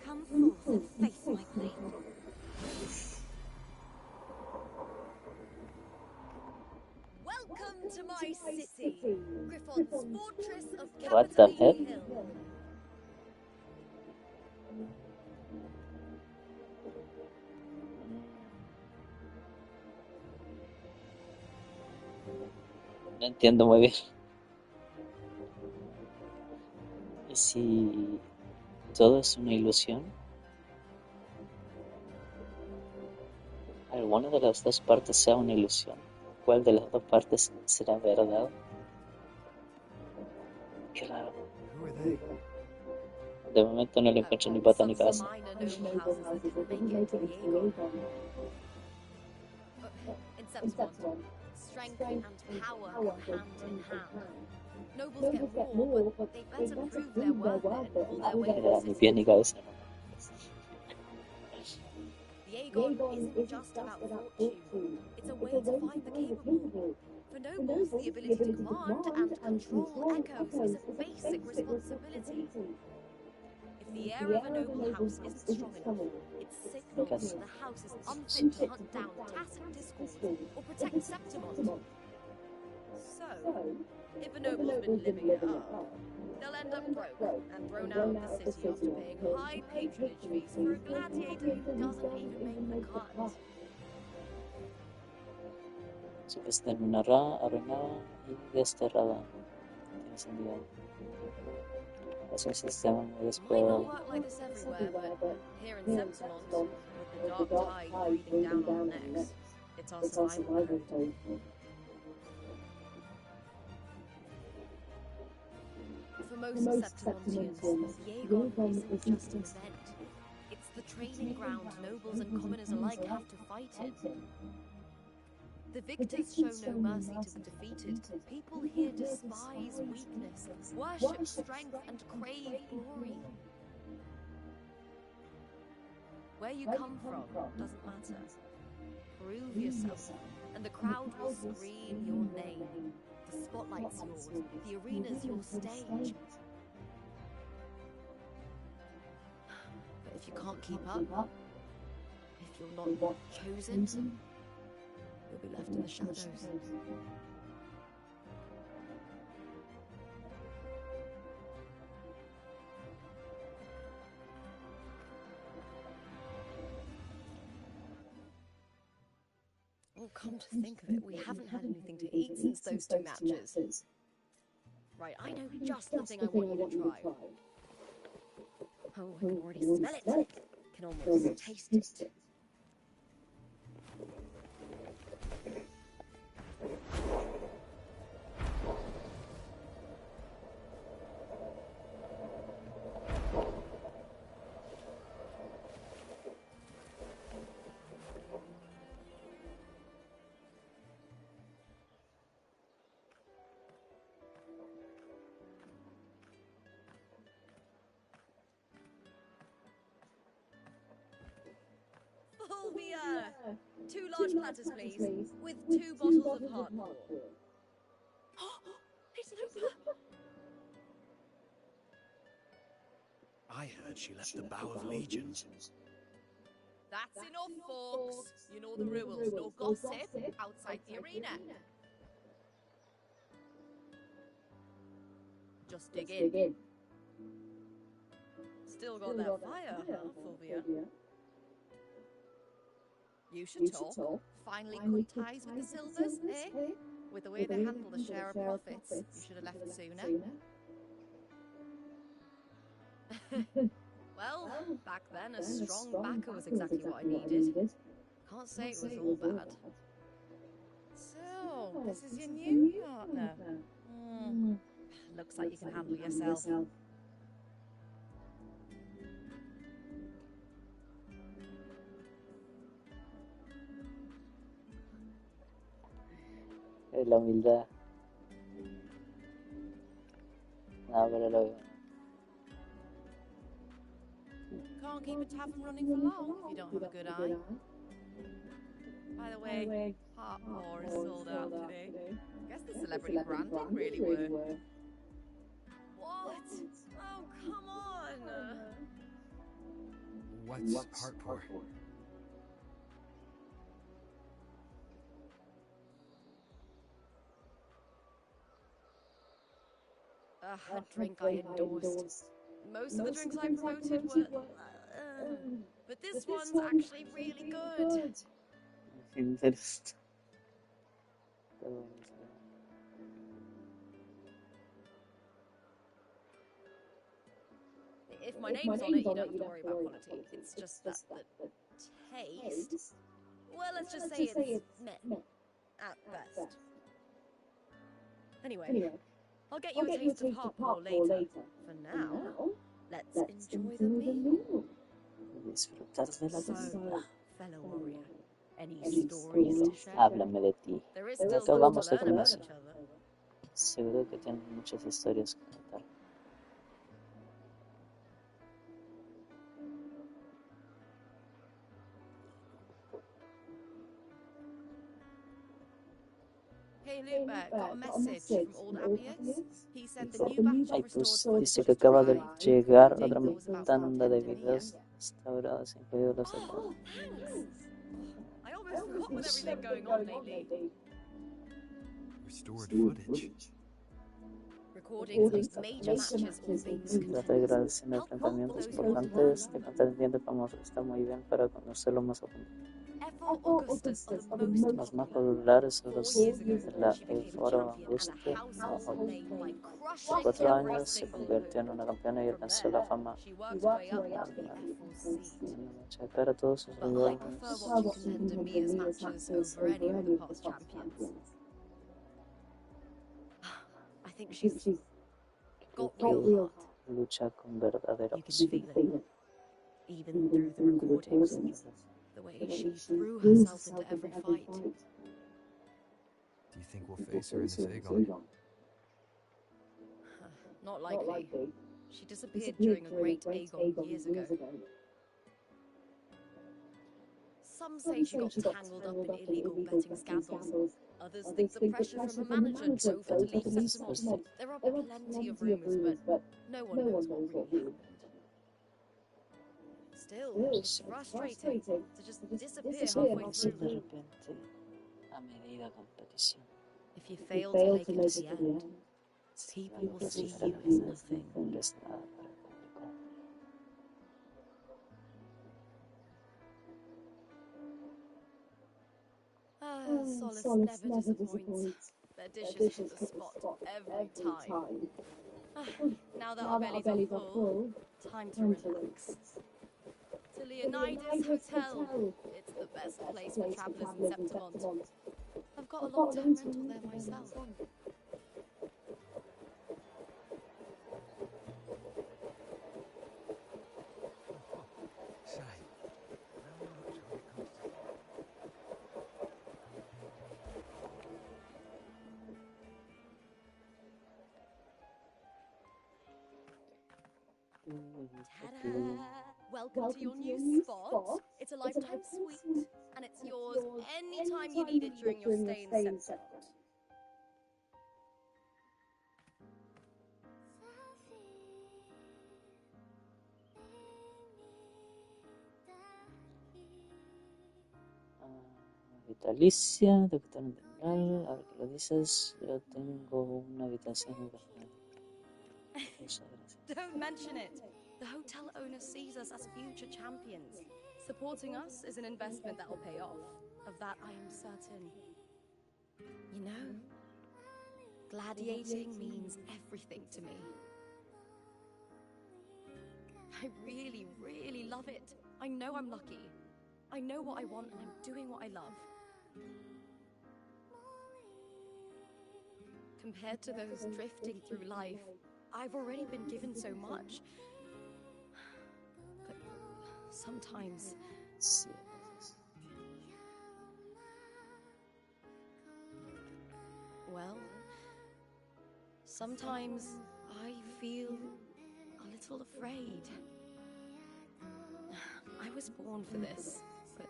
Come forth and face my blade. Welcome to my city, Griffon's fortress of What the Capital heck? Hill. No entiendo muy bien. ¿Y si todo es una ilusión? ¿Alguna de las dos partes sea una ilusión? ¿Cuál de las dos partes será verdad? Qué raro. Who are they? De momento no le encuentro ni pata ni cabeza. Minor noble houses that didn't make it to Diego. In Septimont, strength and power go hand in hand. Nobles get war, but they better prove their worth and pull their weight in Era the ni city. pie ni cabeza. Diego isn't just about fortune, it's a way to find the capable. For nobles, the ability to command and control echoes is a basic responsibility. If the heir of a noble house isn't strong enough, it signals that the house is unfit to hunt down tacit discord or protect Septimont. So, if a noble's been living it up, they'll end up broke and thrown out of the city after paying high patronage fees for a gladiator who doesn't even make the cut. Su está arruinada y desterrada. Tiene sentido. Es un sistema muy Might not descuidado. work like this everywhere, but here in Septimont, with the dark tide breathing down on necks, it's our survival code. For most Septimontians, Diego isn't just an event. It's the training ground nobles and commoners alike have to fight in. The victors show no mercy to the defeated. People here despise weakness, worship strength, and crave glory. Where you come from doesn't matter. Prove yourself, and the crowd will scream your name. The spotlight's yours, the arena's your stage. But if you can't keep up, if you're not chosen, you'll be left in the shadows. Oh, come to think of it, we haven't had anything to eat since those two matches. Right, I know just the thing I want you to try. Oh, I can already smell it. Can almost taste it. Fulvia! 2 large platters, please, with 2 bottles of hardcore. It's Lola! I heard she left the Bow of Legions. That's enough, folks. You know the rules. No gossip outside the arena. Just dig in. Still got that fire, huh, Fulvia? You should talk. Finally cut ties with the Silvers, eh? With the way they handle the share of profits, you should have left sooner. Well, back then, a strong backer was exactly what I needed. Can't say it was all bad. So, this is your new partner. Looks like you can handle yourself. La humildad. No, pero lo veo. Can't keep a tavern running for long if you don't have a good eye. By the way, Heart Pour is sold out today. Guess the celebrity branding really worked. What? Oh, come on! What's Heart Pour? A drink I endorsed. Most of the drinks I promoted were... but this one's actually really good. Interesting. If my name's on it, you don't have to worry about quality. It's just that the taste... Well, let's just say it's meh. At best. Anyway, I'll get you a taste of Heart Pour later. For now, let's enjoy the meal. Disfrutar de la So, cena. fellow warrior, any stories to share? Háblame de ti. There is Creo still que much vamos to a learn about conocer. each other. Seguro que tienes muchas historias que contar. Hey Luke, got a message from old Ambius. He said the new batch Ay, of pues restored dice footage que is acaba de dry. llegar Update otra was about tanda de 10 to me, videos restaurados, incluidos los Oh, otros. thanks! I almost forgot with everything going on lately. Restored footage. Recordings of major matches all being Trata de grabar escenas de enfrentamientos importantes, te conteniendo famoso, está muy bien para conocerlo más a fondo. Augustus are the most Los más popular. populares son 4 los years ago, de la she became a Foro champion and Augusto. a household name by Hace crushing 4 every años se single convirtió en hurdle. una campeona y From alcanzó la there, fama. she worked her way up into the F4 seat. Checar a todos sus But I rivales. prefer watching contender Mia's matches over any of the past champions. I think she's got real heart. Lucha con verdadera You can feel it, even through the recordings. The way she threw herself into every fight. Do you think we'll face her in this Aegon? Not likely. She disappeared during a great Aegon years ago. Some say she got tangled up in illegal betting scandals. Others think the pressure from her manager drove her to leave Septimont. There are plenty of rumours, but no one knows what really happened. Still, it's frustrating to just disappear halfway De through. repente, a medida competición. If you fail to make it to the end, people will see you as nothing. No eres nada para el público. Solace never disappoints. Their dishes hit the spot every time. Now that our bellies are full, time to relax. To Leonidas Hotel. It's the best place for travellers in Septimont. I've got a long-term rental there myself. Ta-da! Welcome to your new spot. It's a lifetime suite, and it's yours anytime you need it during your stay in September. Vitalicia, doctor en general, a ver qué lo dices. Yo tengo una habitación en general. Muchas gracias. Don't mention it. The hotel owner sees us as future champions. Supporting us is an investment that will pay off. Of that I am certain. You know, gladiating means everything to me. I really, really love it. I know I'm lucky. I know what I want and I'm doing what I love. Compared to those drifting through life, I've already been given so much. But sometimes... Sí, gracias. Well, sometimes I feel a little afraid. I was born for this, but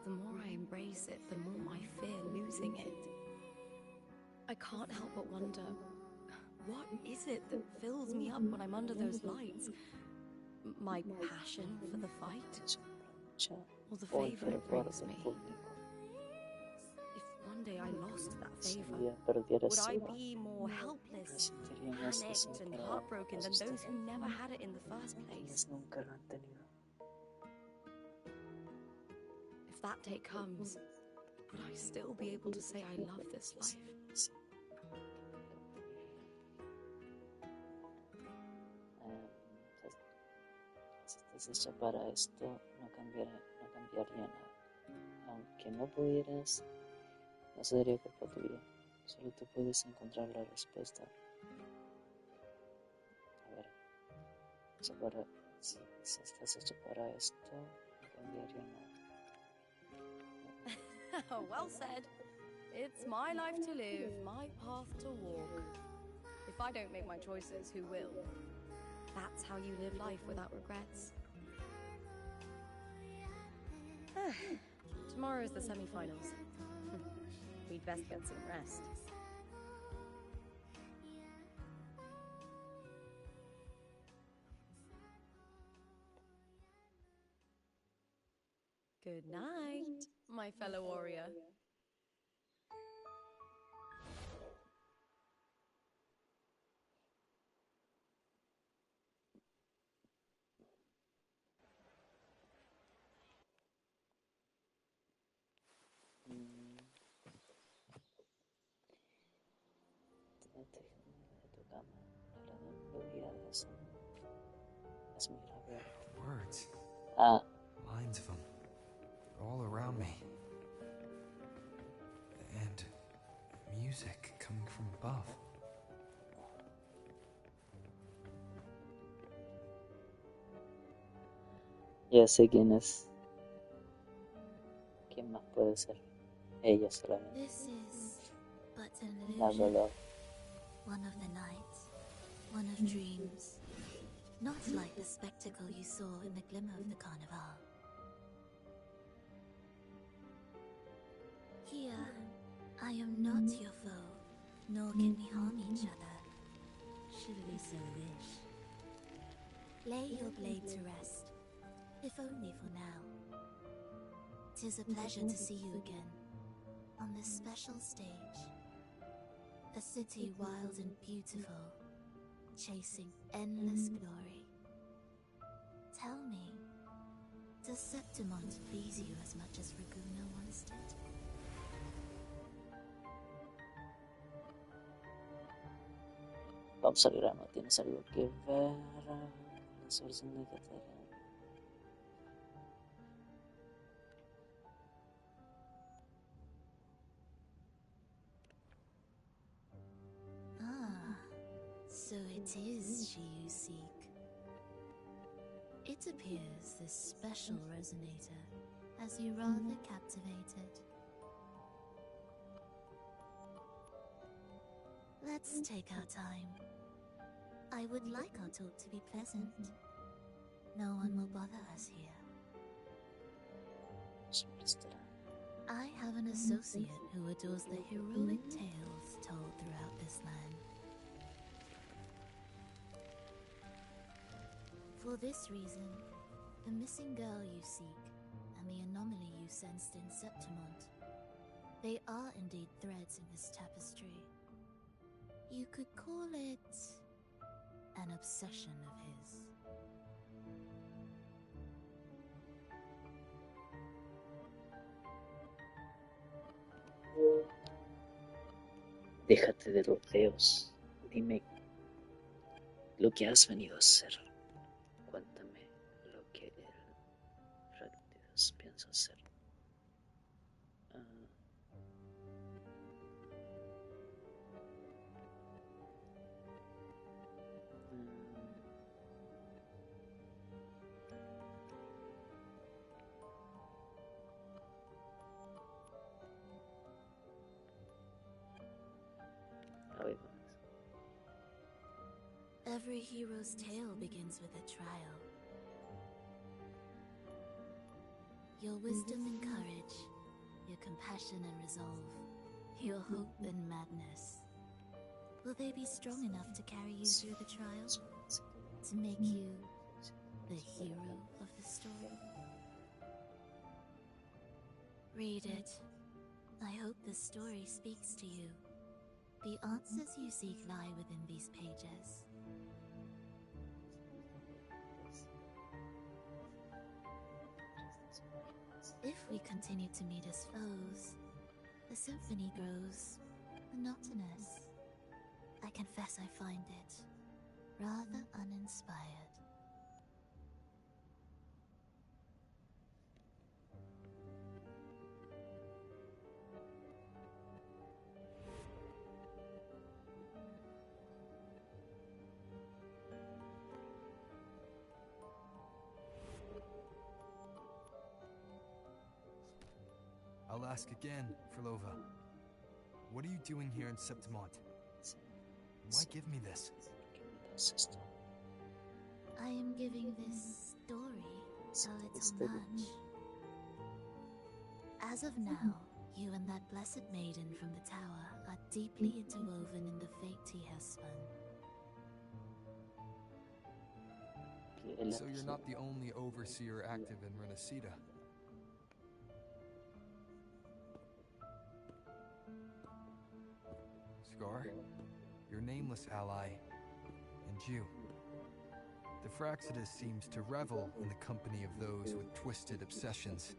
the more I embrace it, the more I fear losing it. I can't help but wonder, what is it that fills me up when I'm under those lights? My passion for the fight? Or the favor it brings me? If one day I lost that favor, would I be more helpless, panicked and heartbroken than those who never had it in the first place? If that day comes, would I still be able to say I love this life? Si estás hecha para esto, no cambiaría nada. Aunque no pudieras, no sería culpa tuya. Solo tú puedes encontrar la respuesta. A ver, si estás hecha para esto, no cambiaría nada. Well said. It's my life to live, my path to walk. If I don't make my choices, who will? That's how you live life without regrets. Tomorrow's the semi-finals. We'd best get some rest. Good night, my fellow warrior. De tu cama, la melodía de eso es muy grave. Words. Ah, Lines of them. All around me. And music coming from above. ya sé quién es. ¿Quién más puede ser? Ella solamente. This is but an La illusion. dolor. One of the nights, one of dreams. Not like the spectacle you saw in the glimmer of the carnival. Here, I am not your foe, nor can we harm each other, should we so wish. Lay your blade to rest, if only for now. 'Tis a pleasure to see you again, on this special stage. A city wild and beautiful, chasing endless glory. Tell me, does Septimont please you as much as Raguna once did? Vamos al grano. ¿Tienes algo que ver? La solución de Catarina. So it is she you seek. It appears this special resonator has you rather captivated. Let's take our time. I would like our talk to be pleasant. No one will bother us here. I have an associate who adores the heroic tales told throughout this land. For this reason, the missing girl you seek and the anomaly you sensed in Septimont, they are indeed threads in this tapestry. You could call it an obsession of his. Déjate de rodeos. Dime lo que has venido a hacer. Cuéntame lo que el Directos piensa hacer. Every hero's tale begins with a trial. Your wisdom and courage, your compassion and resolve, your hope and madness. Will they be strong enough to carry you through the trial? To make you the hero of the story? Read it. I hope the story speaks to you. The answers you seek lie within these pages. If we continue to meet as foes, the symphony grows monotonous. I confess I find it rather uninspired. I'll ask again, Frolova. What are you doing here in Septimont? Why give me this? I am giving this story a little nudge. As of now, you and that blessed maiden from the tower are deeply interwoven in the fate he has spun. So you're not the only overseer active in Renacida. Scar, your nameless ally, and you. The Fraxidus seems to revel in the company of those with twisted obsessions.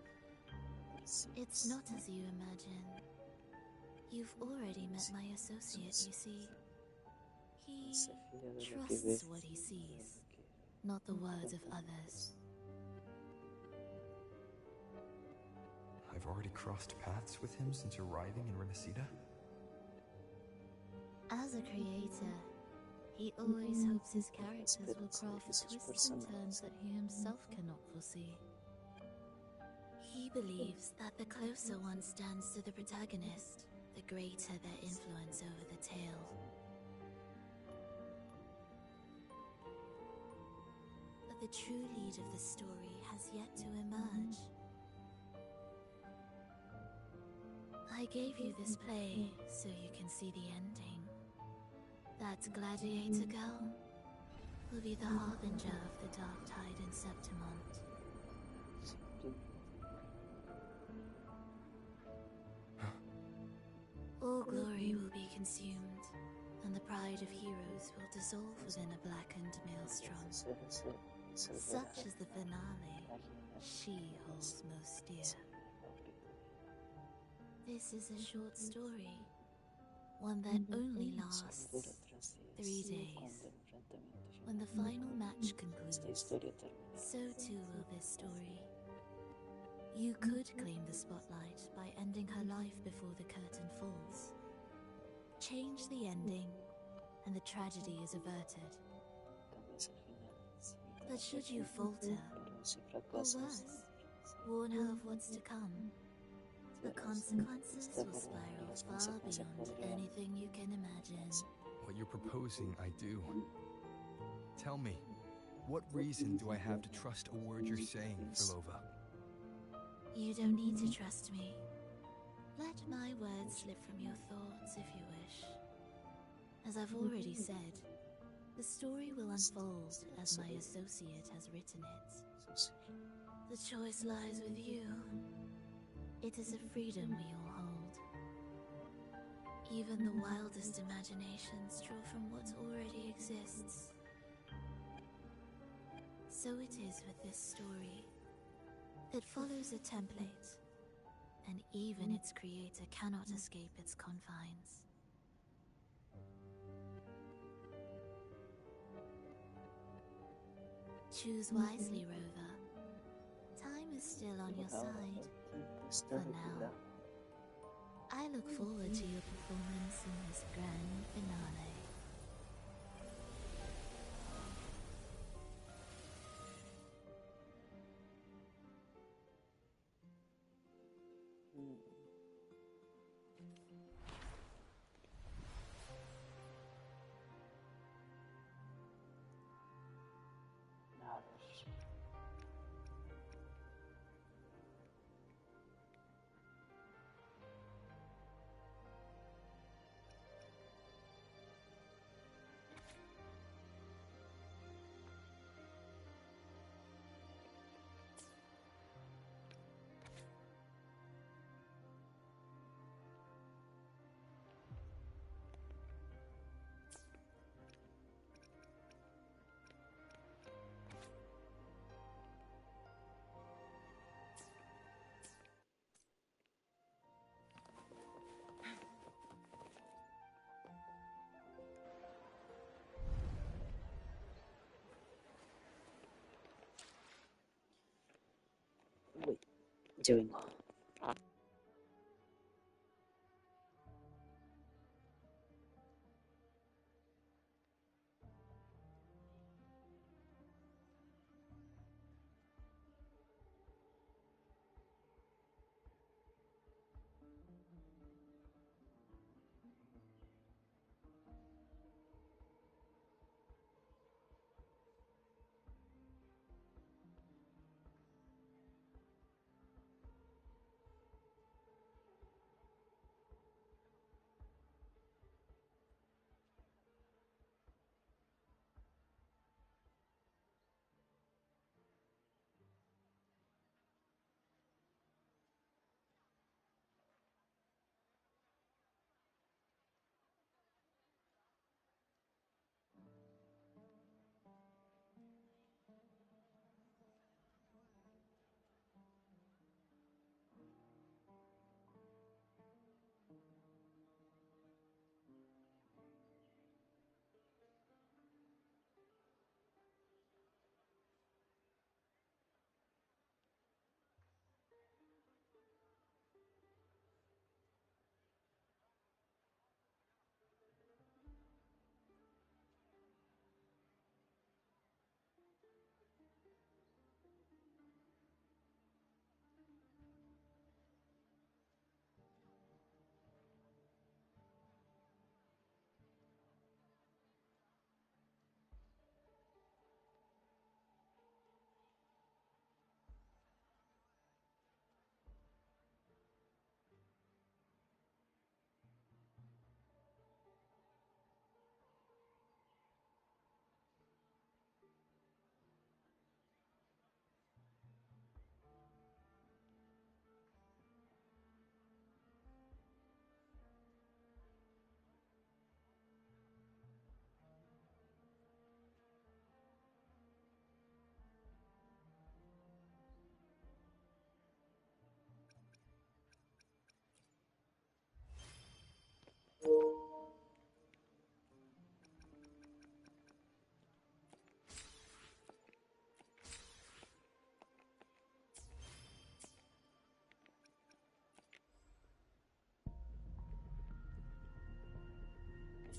It's not as you imagine. You've already met my associate, you see. He trusts what he sees, not the words of others. I've already crossed paths with him since arriving in Renacida. As a creator, he always hopes his characters will craft twists and turns that he himself cannot foresee. He believes that the closer one stands to the protagonist, the greater their influence over the tale. But the true lead of the story has yet to emerge. I gave you this play so you can see the ending. That gladiator girl will be the harbinger of the dark tide in Septimont. All glory will be consumed, and the pride of heroes will dissolve within a blackened maelstrom. Such is the finale she holds most dear. This is a short story, one that only lasts 3 days. When the final match concludes, so too will this story. You could claim the spotlight by ending her life before the curtain falls. Change the ending, and the tragedy is averted. But should you falter, or worse, warn her of what's to come, the consequences will spiral far beyond anything you can imagine. What you're proposing, I do. Tell me, what reason do I have to trust a word you're saying, Frolova? You don't need to trust me. Let my words slip from your thoughts if you wish. As I've already said, the story will unfold as my associate has written it. The choice lies with you. It is a freedom we all hold. Even the wildest imaginations draw from what already exists. So it is with this story. It follows a template, and even its creator cannot escape its confines. Choose wisely, Rover. Time is still on your side. For now. I look forward to your performance in this grand finale. A ver. Uy, yo vengo.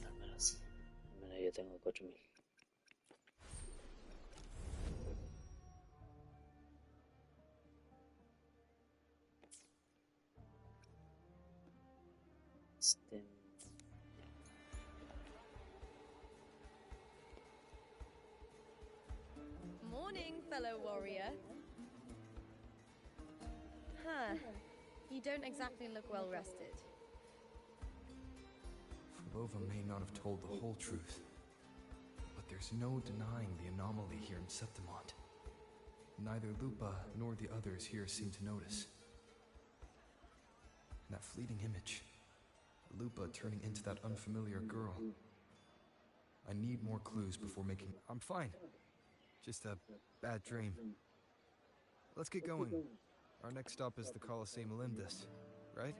Al menos yo tengo 4000. Este... Morning, fellow warrior. Huh. You don't exactly look well rested. Frolova may not have told the whole truth, but there's no denying the anomaly here in Septimont. Neither Lupa nor the others here seem to notice. And that fleeting image, Lupa turning into that unfamiliar girl. I need more clues before making... I'm fine. Just a bad dream. Let's get going. Our next stop is the Colosseum Olympus, right?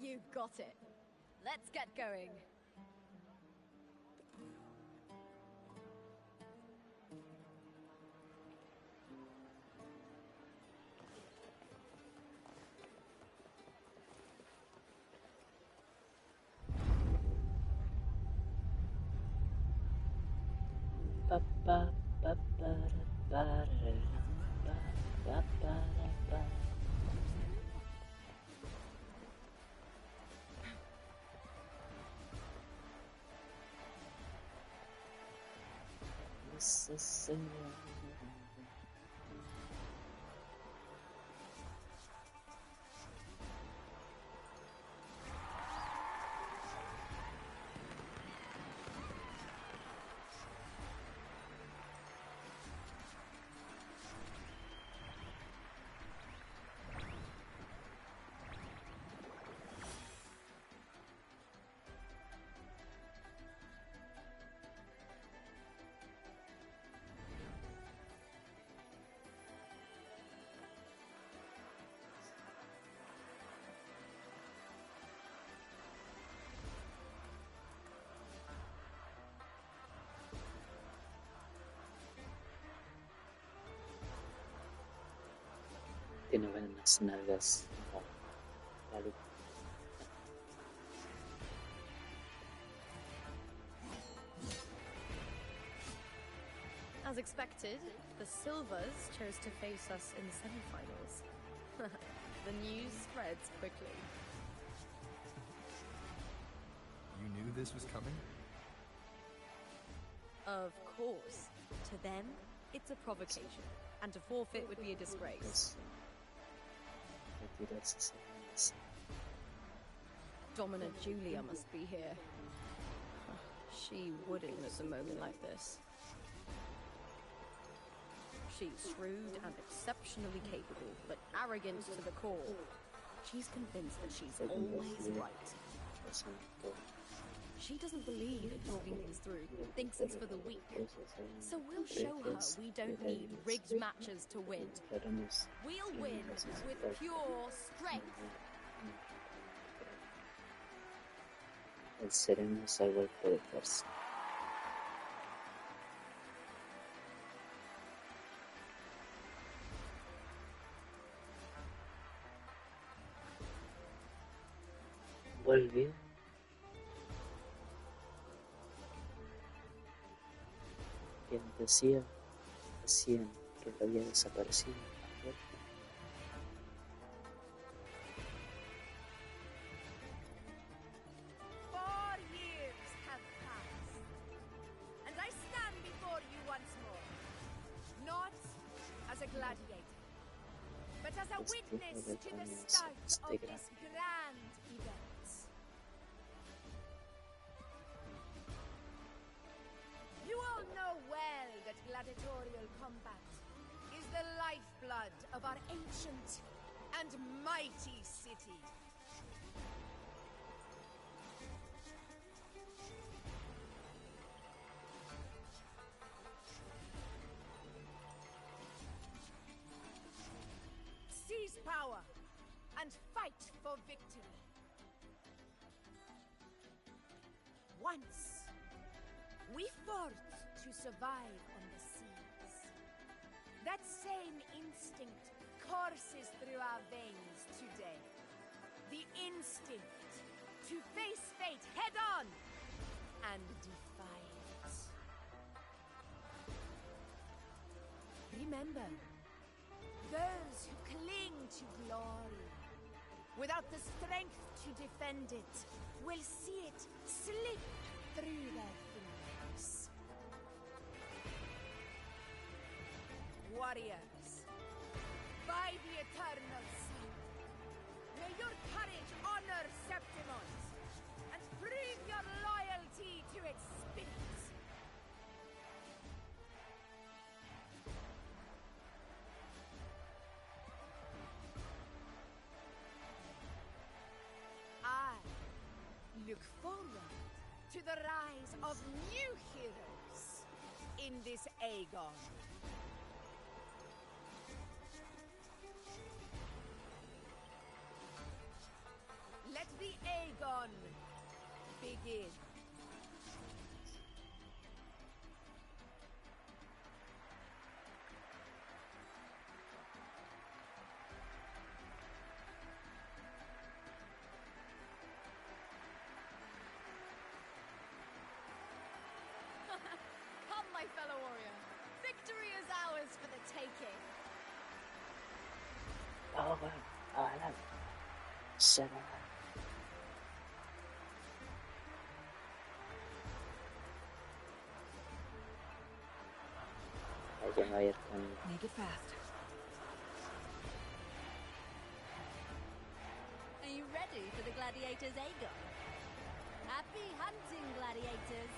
You got it. Let's get going. Tiene buenas nalgas. Vale. As expected, the Silvers chose to face us in the semi-finals. The news spreads quickly. You knew this was coming? Of course. To them, it's a provocation, and to forfeit would be a disgrace. Dominant Julia must be here. She wouldn't miss a moment like this. She's shrewd and exceptionally capable, but arrogant to the core. She's convinced that she's always right. She doesn't believe in talking things through, thinks it's for the weak. So we'll show her we don't need rigged matches to win. We'll win with pure strength. El sereno es algo de fuerza. Volvió. Quien decían que había desaparecido. But as a witness to the start of this grand event. You all know well that gladiatorial combat is the lifeblood of our ancient and mighty city. Seize power and fight for victory. Once, we fought to survive on the seas. That same instinct courses through our veins today. The instinct to face fate head on and defy it. Remember, those who cling to glory without the strength to defend it will see it slip through their fingers. Warriors, by the eternal sun, may your courage honor Septimont and prove your loyalty to its spirit. I look forward to the rise of new heroes in this Aegon. Let the Aegon begin. Come, my fellow warrior. Victory is ours for the taking. Over, Hola, serán. Vayan a ver con... Make it fast. Are you ready for the gladiators, Aegon? Happy hunting, gladiators!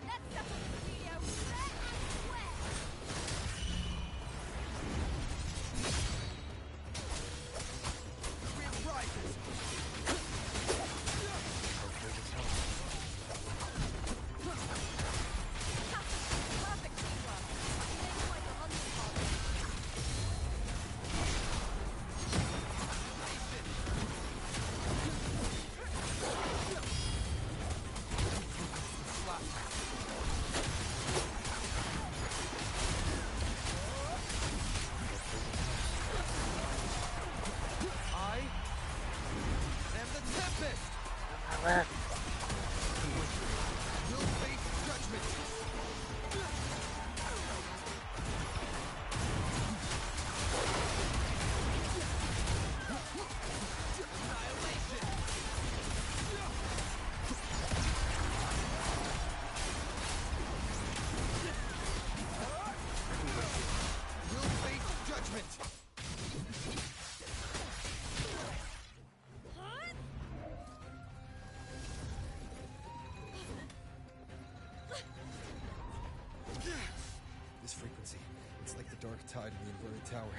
Let's settle this video fair and square. Perfect teamwork. You made quite a hunting party. I am the Tempest! Hola. Will face judgment! Annihilation! Will face judgment! This frequency, it's like the dark tide in the inverted tower.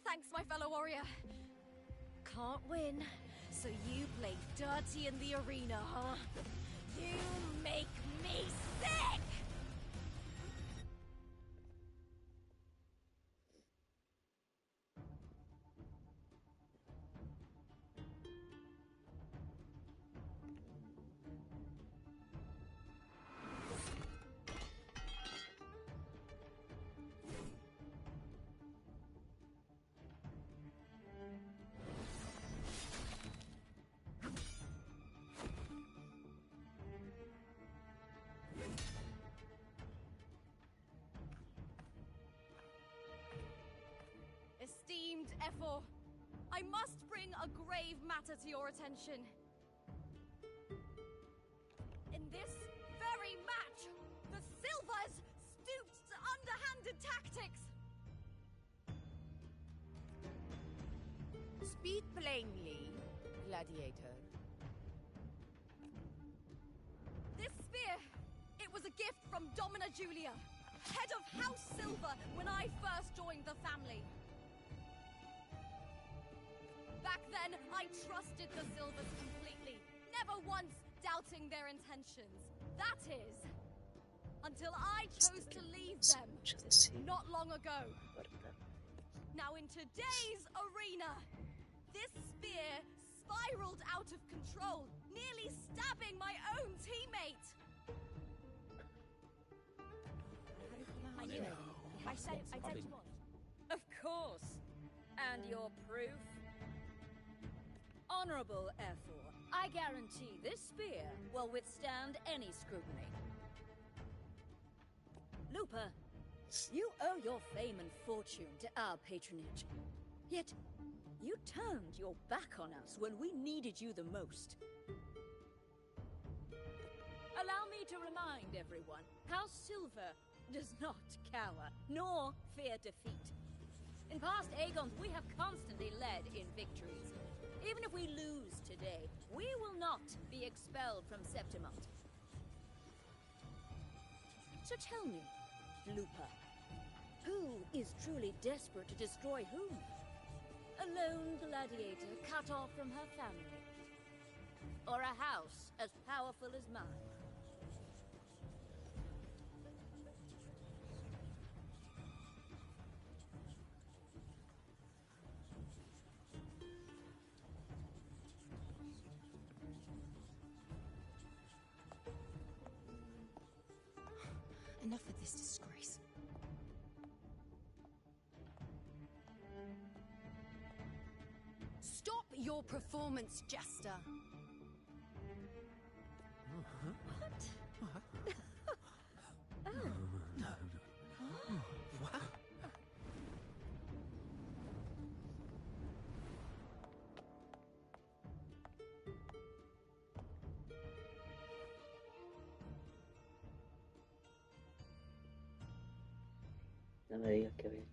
Thanks, my fellow warrior. Can't win, so you play dirty in the arena, huh? You make me sick! Esteemed Ephor, I must bring a grave matter to your attention. In this very match, the Silvers stooped to underhanded tactics. Speak plainly, gladiator. This spear, it was a gift from Domina Julia, head of House Silver when I first joined the family. Back then, I trusted the Silvers completely, never once doubting their intentions. That is, until I chose to leave them, not long ago. Now in today's arena, this spear spiraled out of control, nearly stabbing my own teammate. I knew it. I said you would. Of course. And your proof? Honorable Ephor, I guarantee this spear will withstand any scrutiny. Lupa, you owe your fame and fortune to our patronage. Yet, you turned your back on us when we needed you the most. Allow me to remind everyone, House Silver does not cower, nor fear defeat. In past Aegons, we have constantly led in victories. Even if we lose today, we will not be expelled from Septimont. So tell me, Lupa, who is truly desperate to destroy whom? A lone gladiator cut off from her family? Or a house as powerful as mine? Enough of this disgrace. Stop your performance, Jester. No me digas que voy.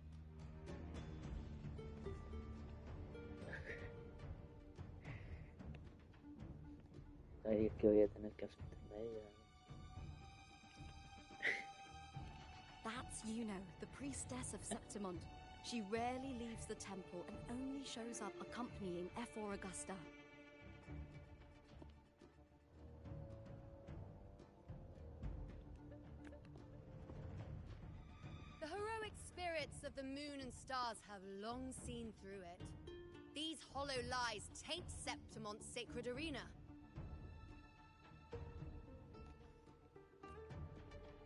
No me digas que voy a tener que enfrentarme a ella. That's Yuno, the priestess of Septimont. She rarely leaves the temple and only shows up accompanying F4 Augusta. The heroic spirits of the moon and stars have long seen through it. These hollow lies taint Septimont's sacred arena.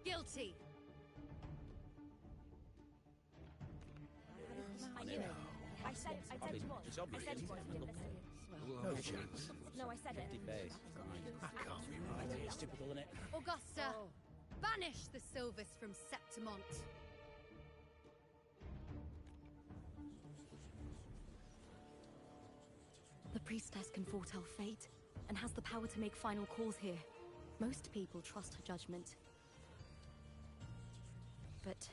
Guilty. I knew it. I said was. It's I obvious. said was. No chance. No, I said it. That can't be right. It's typical, isn't it? Augusta, banish the Silvers from Septimont. The priestess can foretell fate and has the power to make final calls here. Most people trust her judgment. But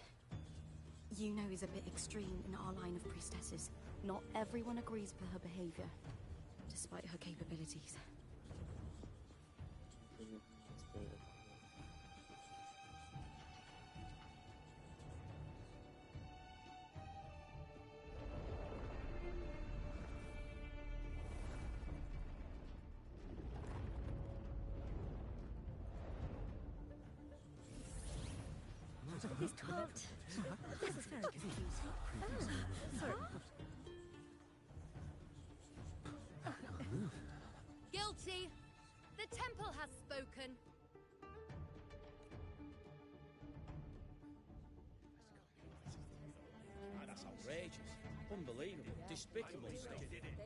Yuno is a bit extreme in our line of priestesses. Not everyone agrees with her behavior, despite her capabilities. This can't. This is very confusing. Guilty. The temple has spoken. That's outrageous. Unbelievable. Despicable stuff.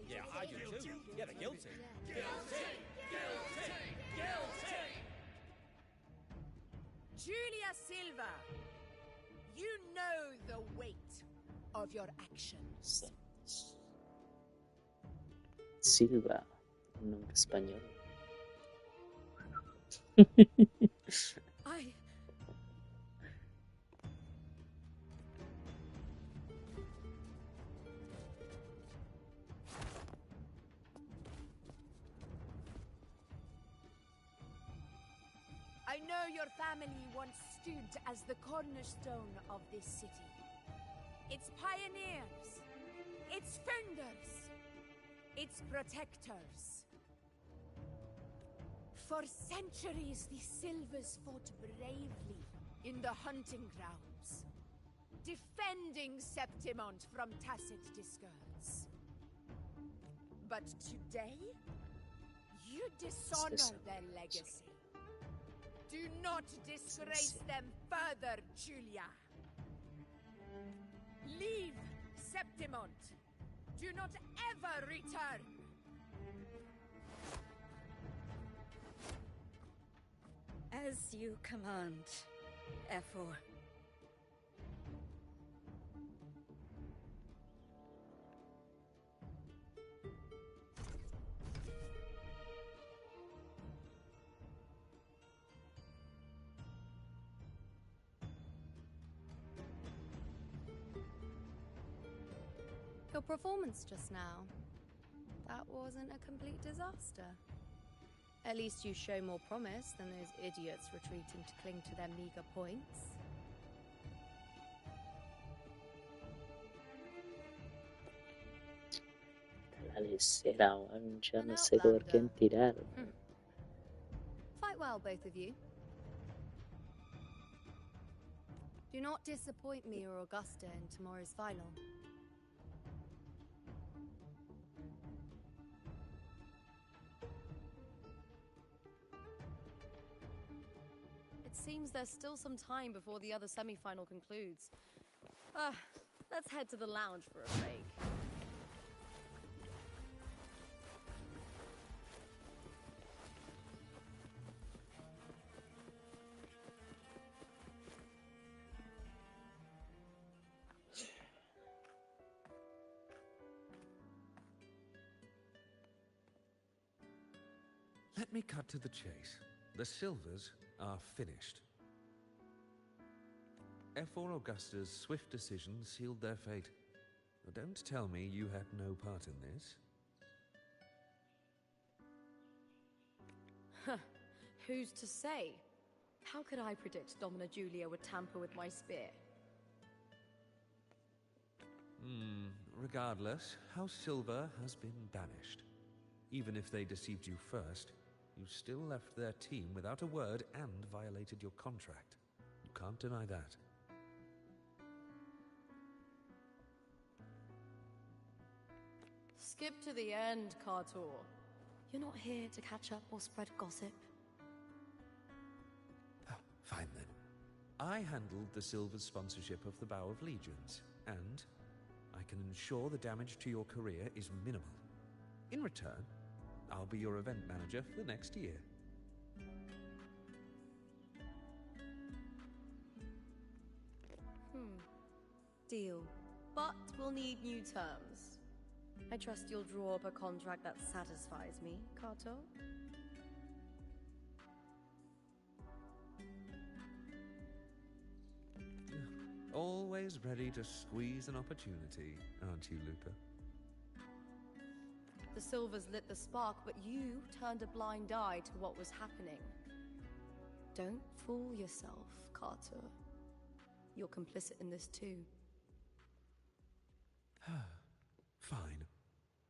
Yeah, I do too. Yeah, they're guilty. Guilty! Guilty! Guilty! Julia Silva, you know the weight of your actions. Silva, un nombre español. I know your family once stood as the cornerstone of this city. Its pioneers, its founders, its protectors. For centuries, the Silvers fought bravely in the hunting grounds, defending Septimont from tacit discards. But today, you dishonor their legacy. Do not disgrace them further, Julia. Leave Septimont. Do not ever return. As you command, F4. Your performance just now, that that wasn't a complete disaster. At least you show more promise than those idiots retreating to cling to their meager points. La lesera, weón. Yo no sé por quién tirar. Fight well, both of you. Do not disappoint me or Augusta in tomorrow's final. It seems there's still some time before the other semi-final concludes. Let's head to the lounge for a break. Let me cut to the chase. The Silvers are finished. F4 Augusta's swift decision sealed their fate. Don't tell me you had no part in this. Who's to say? How could I predict Domina Julia would tamper with my spear? Regardless, House Silver has been banished. Even if they deceived you first, you still left their team without a word and violated your contract. You can't deny that. Skip to the end, Cartor. You're not here to catch up or spread gossip. Fine then. I handled the Silver's sponsorship of the Bow of Legions, and I can ensure the damage to your career is minimal. In return, I'll be your event manager for the next year. Deal. But we'll need new terms. I trust you'll draw up a contract that satisfies me, Kato. Always ready to squeeze an opportunity, aren't you, Lupa? The Silvers lit the spark, but you turned a blind eye to what was happening. Don't fool yourself, Carter. You're complicit in this too. Fine.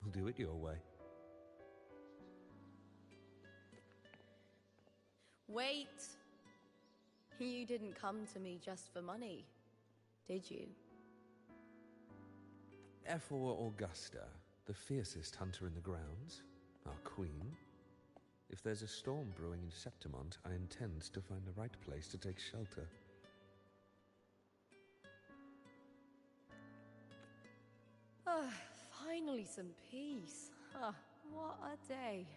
We'll do it your way. Wait! You didn't come to me just for money, did you? F4 Augusta, the fiercest hunter in the grounds, our queen. If there's a storm brewing in Septimont, I intend to find the right place to take shelter. Finally some peace. What a day.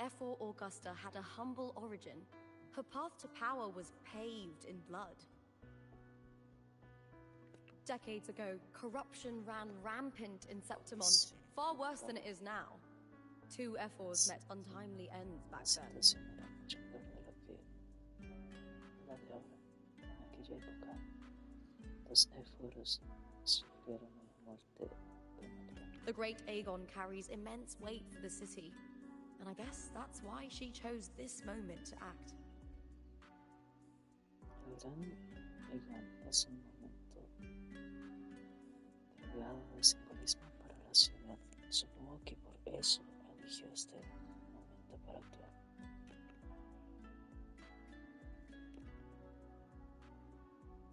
F4 Augusta had a humble origin. Her path to power was paved in blood. Decades ago, corruption ran rampant in Septimont, far worse than it is now. Two F4s met untimely ends back then. The great Aegon carries immense weight for the city, and I guess that's why she chose this moment to act. De simbolismo para la ciudad. Supongo que por eso eligió este momento para actuar.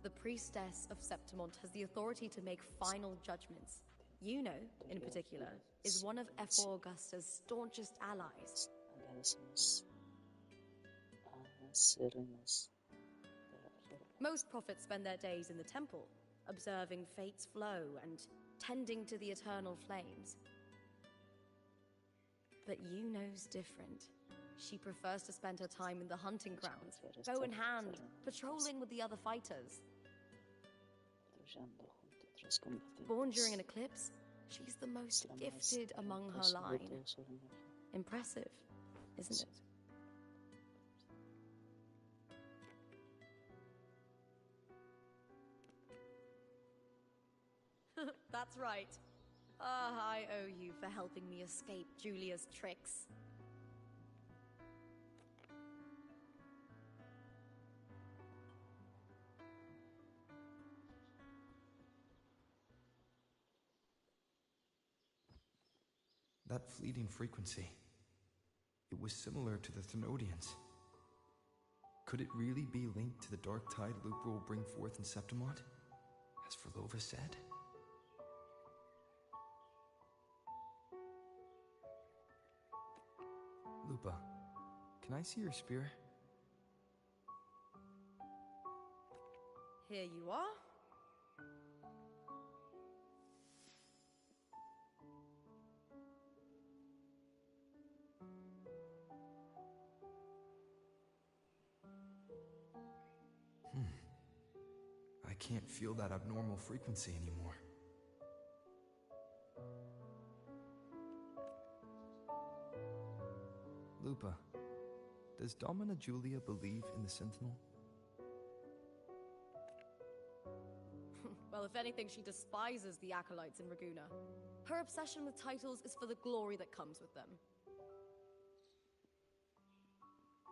The priestess of Septimont has the authority to make final judgments. You know, in particular, is one of F4 Augusta's staunchest allies. Most prophets spend their days in the temple, observing fate's flow and tending to the eternal flames. But Yuno's different. She prefers to spend her time in the hunting grounds, bow in hand, patrolling with the other fighters. Born during an eclipse, She's the most gifted among her line. Impressive, isn't it? That's right. I owe you for helping me escape Julia's tricks. That fleeting frequency, it was similar to the Thenodians. Could it really be linked to the dark tide Lupa will bring forth in Septimont, as Verlova said? Lupa, can I see your spear? Here you are. I can't feel that abnormal frequency anymore. Lupa, does Domina Julia believe in the Sentinel? Well, if anything, she despises the acolytes in Raguna. Her obsession with titles is for the glory that comes with them.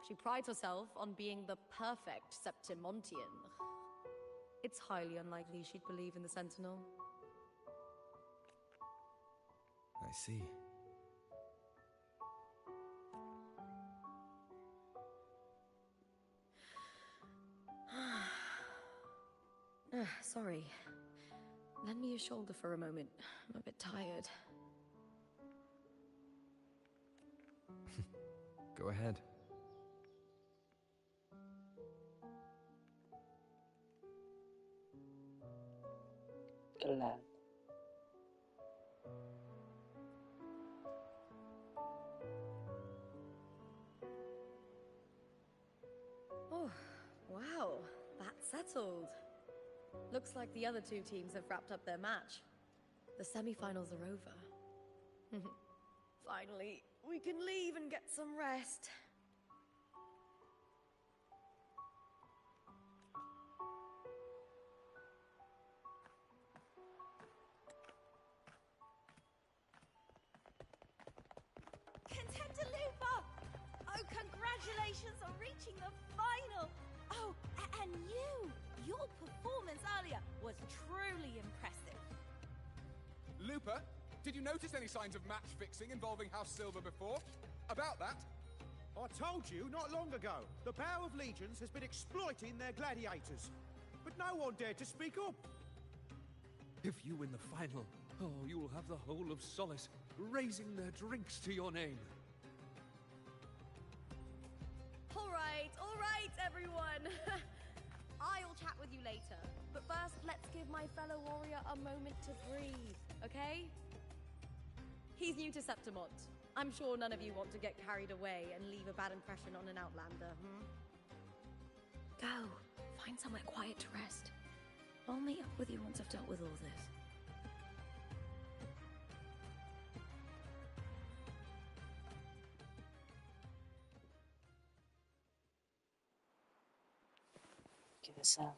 She prides herself on being the perfect Septimontian. It's highly unlikely she'd believe in the Sentinel. I see. Sorry. Lend me your shoulder for a moment. I'm a bit tired. Go ahead. Glad. Oh, wow. That's settled. Looks like the other two teams have wrapped up their match. The semi-finals are over. Finally, we can leave and get some rest. Contender Lupa! Oh, congratulations on reaching the final! Oh, and your performance earlier was truly impressive. Lupa, did you notice any signs of match fixing involving House Silver before? About that? I told you not long ago, the Bow of Legions has been exploiting their gladiators. But no one dared to speak up. If you win the final, you will have the whole of Solace raising their drinks to your name. All right, everyone. I'll chat with you later. But first, let's give my fellow warrior a moment to breathe, okay? He's new to Septimont. I'm sure none of you want to get carried away and leave a bad impression on an Outlander, Go. Find somewhere quiet to rest. I'll meet up with you once I've dealt with all this. Qué pesado.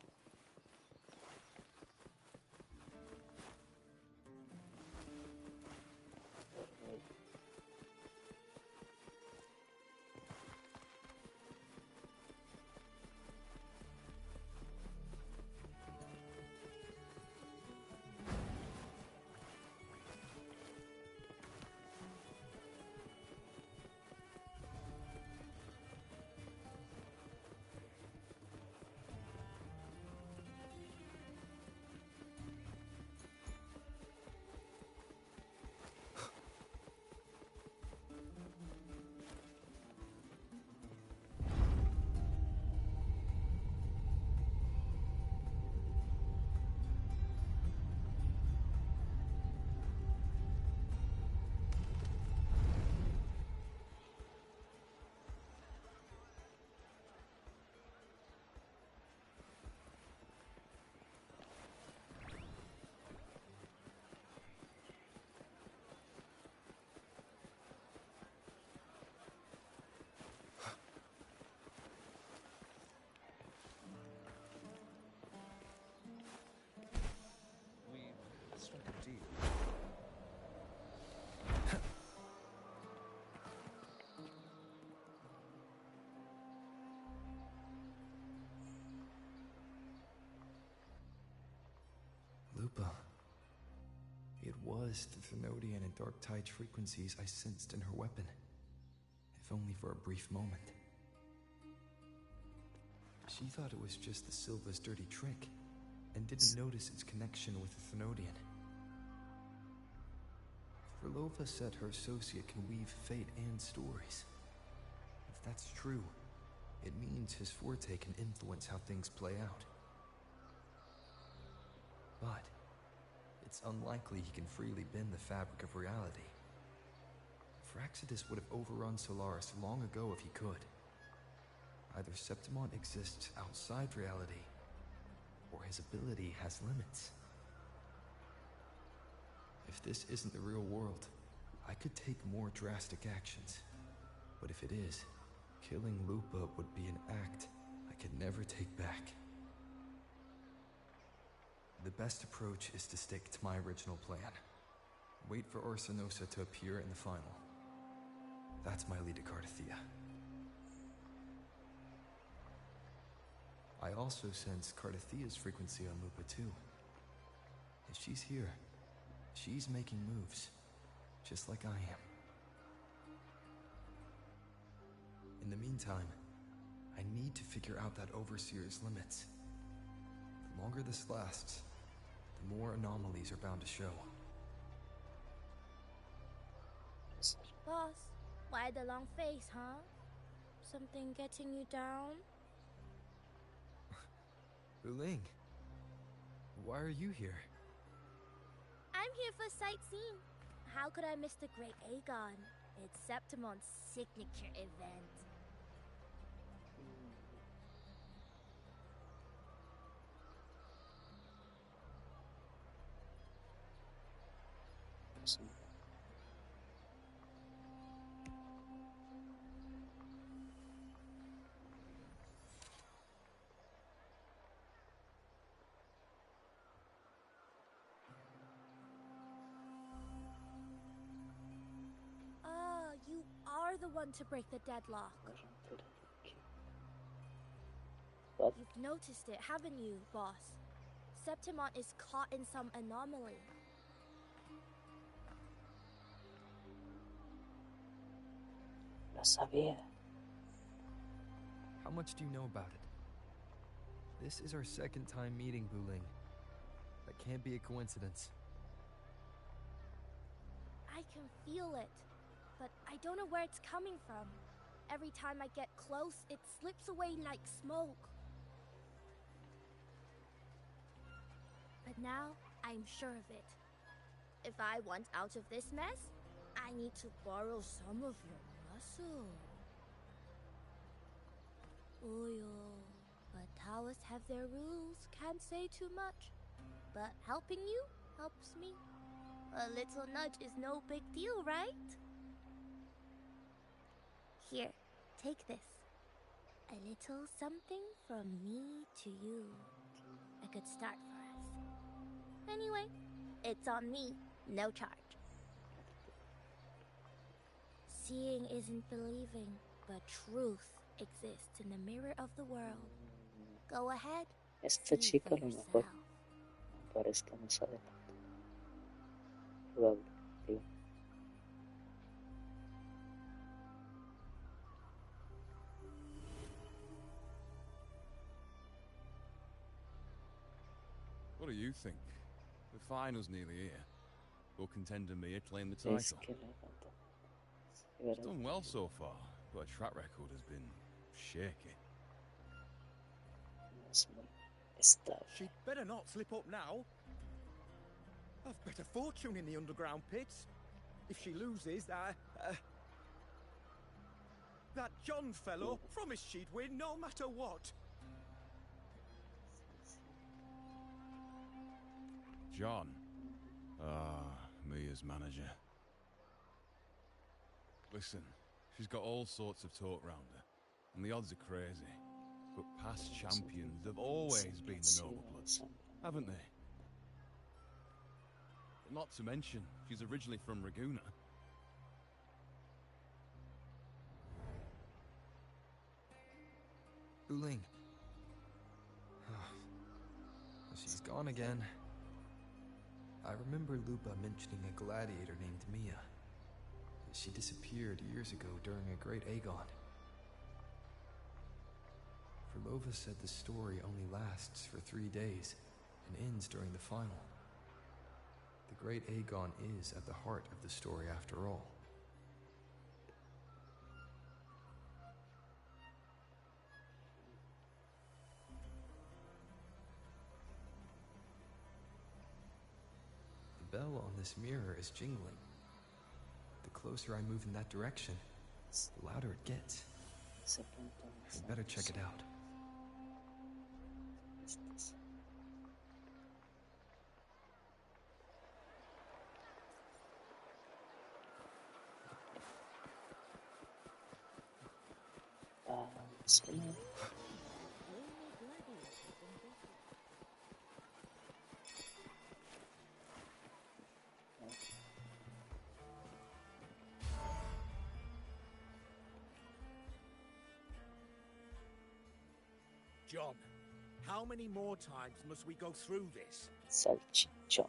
struck a deal. Lupa. It was the Thenodian and Dark Tide frequencies I sensed in her weapon, if only for a brief moment. She thought it was just the Silva's dirty trick, and didn't notice its connection with the Thenodian. Frolova said her associate can weave fate and stories. If that's true, it means his forte can influence how things play out. But it's unlikely he can freely bend the fabric of reality. Fraxidus would have overrun Solaris long ago if he could. Either Septimon exists outside reality, or his ability has limits. If this isn't the real world, I could take more drastic actions. But if it is, killing Lupa would be an act I could never take back. The best approach is to stick to my original plan. Wait for Orsinosa to appear in the final. That's my lead to Cardathea. I also sense Cardathea's frequency on Lupa too. If she's here, she's making moves, just like I am. In the meantime, I need to figure out that Overseer's limits. The longer this lasts, the more anomalies are bound to show. Boss, why the long face, huh? Something getting you down? Wuling, why are you here? I'm here for sightseeing. How could I miss the Great Aegon? It's Septimon's signature event. You are the one to break the deadlock. What? You've noticed it, haven't you, boss? Septimon is caught in some anomaly. Lo sabía. How much do you know about it? This is our second time meeting, Wuling. That can't be a coincidence. I can feel it, but I don't know where it's coming from. Every time I get close, it slips away like smoke. But now, I'm sure of it. If I want out of this mess, I need to borrow some of your muscle. Oyo, but Taoists have their rules, can't say too much. But helping you helps me. A little nudge is no big deal, right? Here, take this. A little something from me to you. A good start for us. Anyway, it's on me, no charge. Seeing isn't believing, but truth exists in the mirror of the world. Go ahead. Esta chica a lo mejor aparezca más adelante. Probable, digo. What do you think? The final's nearly here. Will contender Mia claim the title? Es que la She's done well so far, but her track record has been shaky. She'd better not slip up now. I've bet a fortune in the underground pits. If she loses, that John fellow promised she'd win no matter what. John? Mia's manager. Listen, she's got all sorts of talk round her, and the odds are crazy. But past champions have always been the noble bloods, haven't they? Not to mention, she's originally from Raguna. Uling. She's gone again. I remember Lupa mentioning a gladiator named Mia. She disappeared years ago during a great Aegon. Verlova said the story only lasts for 3 days and ends during the final. The great Aegon is at the heart of the story after all. The bell on this mirror is jingling. The closer I move in that direction, the louder it gets. I'd better check it out. John, how many more times must we go through this? Salchicha.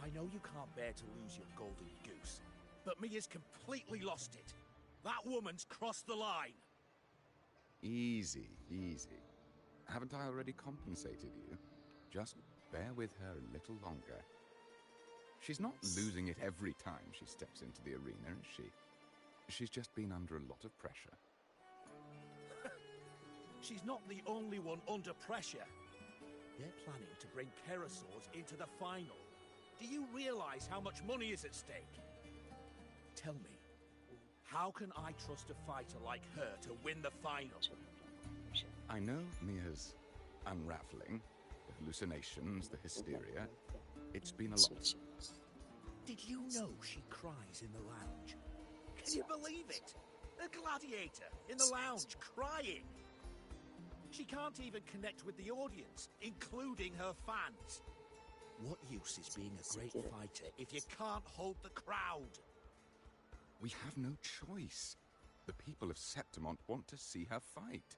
I know you can't bear to lose your golden goose, but Mia's completely lost it. That woman's crossed the line. Easy, easy. Haven't I already compensated you? Just bear with her a little longer. She's not losing it every time she steps into the arena, is she? She's just been under a lot of pressure. She's not the only one under pressure. They're planning to bring pterosaurs into the final. Do you realize how much money is at stake? Tell me, how can I trust a fighter like her to win the final? I know Mia's unraveling, the hallucinations, the hysteria. It's been a lot. Did you know she cries in the lounge? Can you believe it? A gladiator in the lounge crying. She can't even connect with the audience, including her fans. What use is being a great fighter if you can't hold the crowd? We have no choice. The people of Septimont want to see her fight.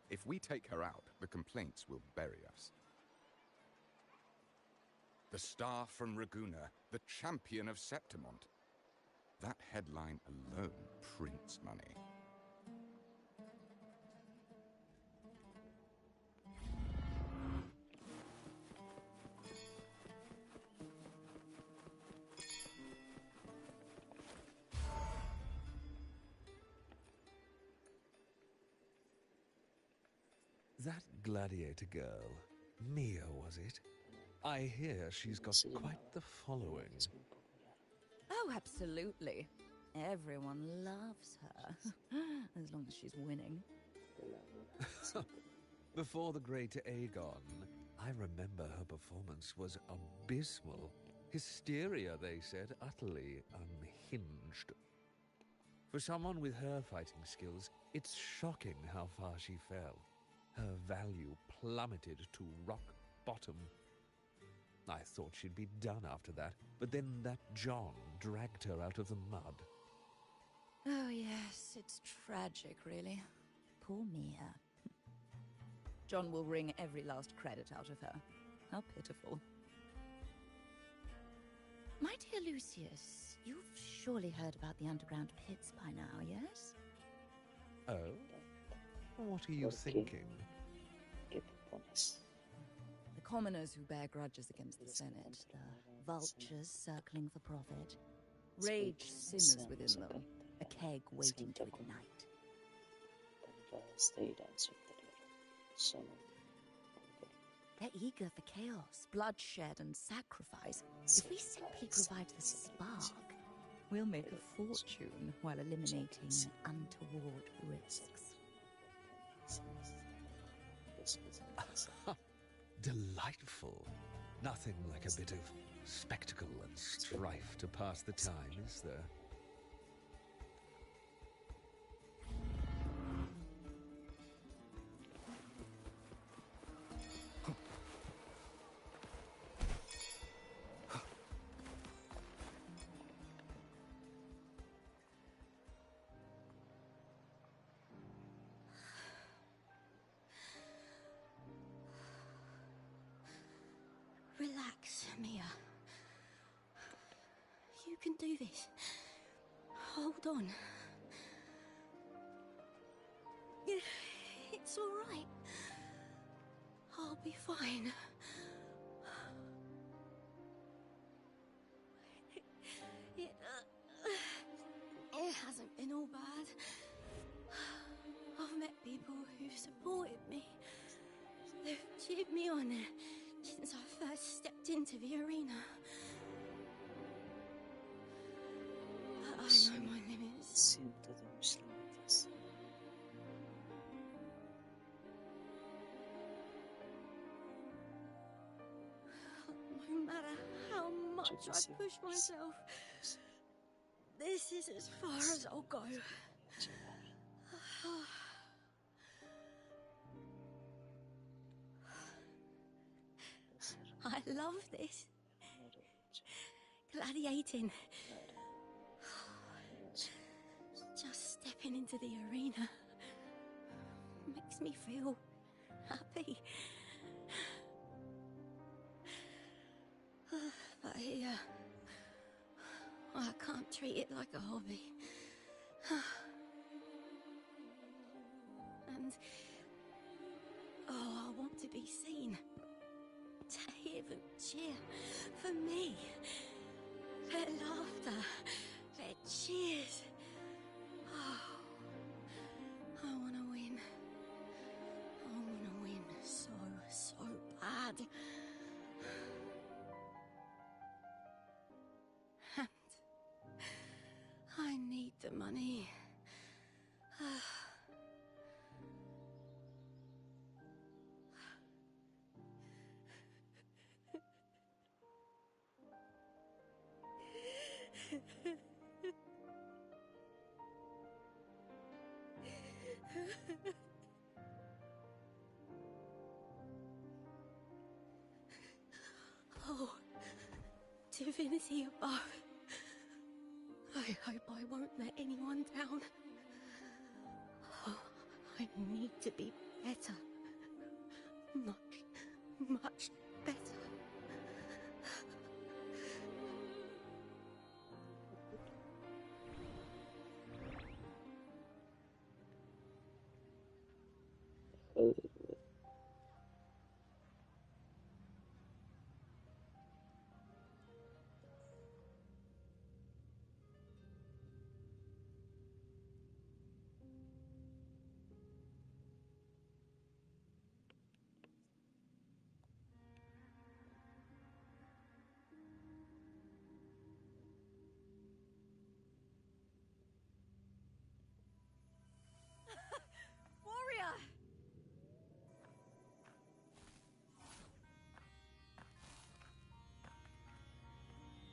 If we take her out, the complaints will bury us. The star from Raguna, the champion of Septimont. That headline alone prints money. That gladiator girl, Mia, was it? I hear she's got quite the following. Oh, absolutely. Everyone loves her, as long as she's winning. Before the great Aegon, I remember her performance was abysmal. Hysteria, they said, utterly unhinged. For someone with her fighting skills, it's shocking how far she fell. Her value plummeted to rock bottom. I thought she'd be done after that, but then that John dragged her out of the mud. Oh, yes, it's tragic, really. Poor Mia. John will wring every last credit out of her. How pitiful. My dear Lucius, you've surely heard about the underground pits by now, yes? Oh? What are you thinking? The commoners who bear grudges against the Senate, the vultures circling for profit. Rage simmers within them, a keg waiting to ignite. They're eager for chaos, bloodshed, and sacrifice. If we simply provide the spark, we'll make a fortune while eliminating untoward risks. Delightful. Nothing like a bit of spectacle and strife to pass the time, is there? can do this. Hold on. It's all right. I'll be fine. It hasn't been all bad. I've met people who've supported me. They've cheered me on since I first stepped into the arena. But I know my limits. No matter how much I push myself, this is as far as I'll go. I love this. Gladiating. Just stepping into the arena makes me feel happy. But here, I can't treat it like a hobby. And I want to be seen, to hear them cheer for me. Their laughter, their cheers. I want to win. I want to win so bad. And I need the money. Oh, divinity above. I hope I won't let anyone down. Oh, I need to be better. Much better. Warrior!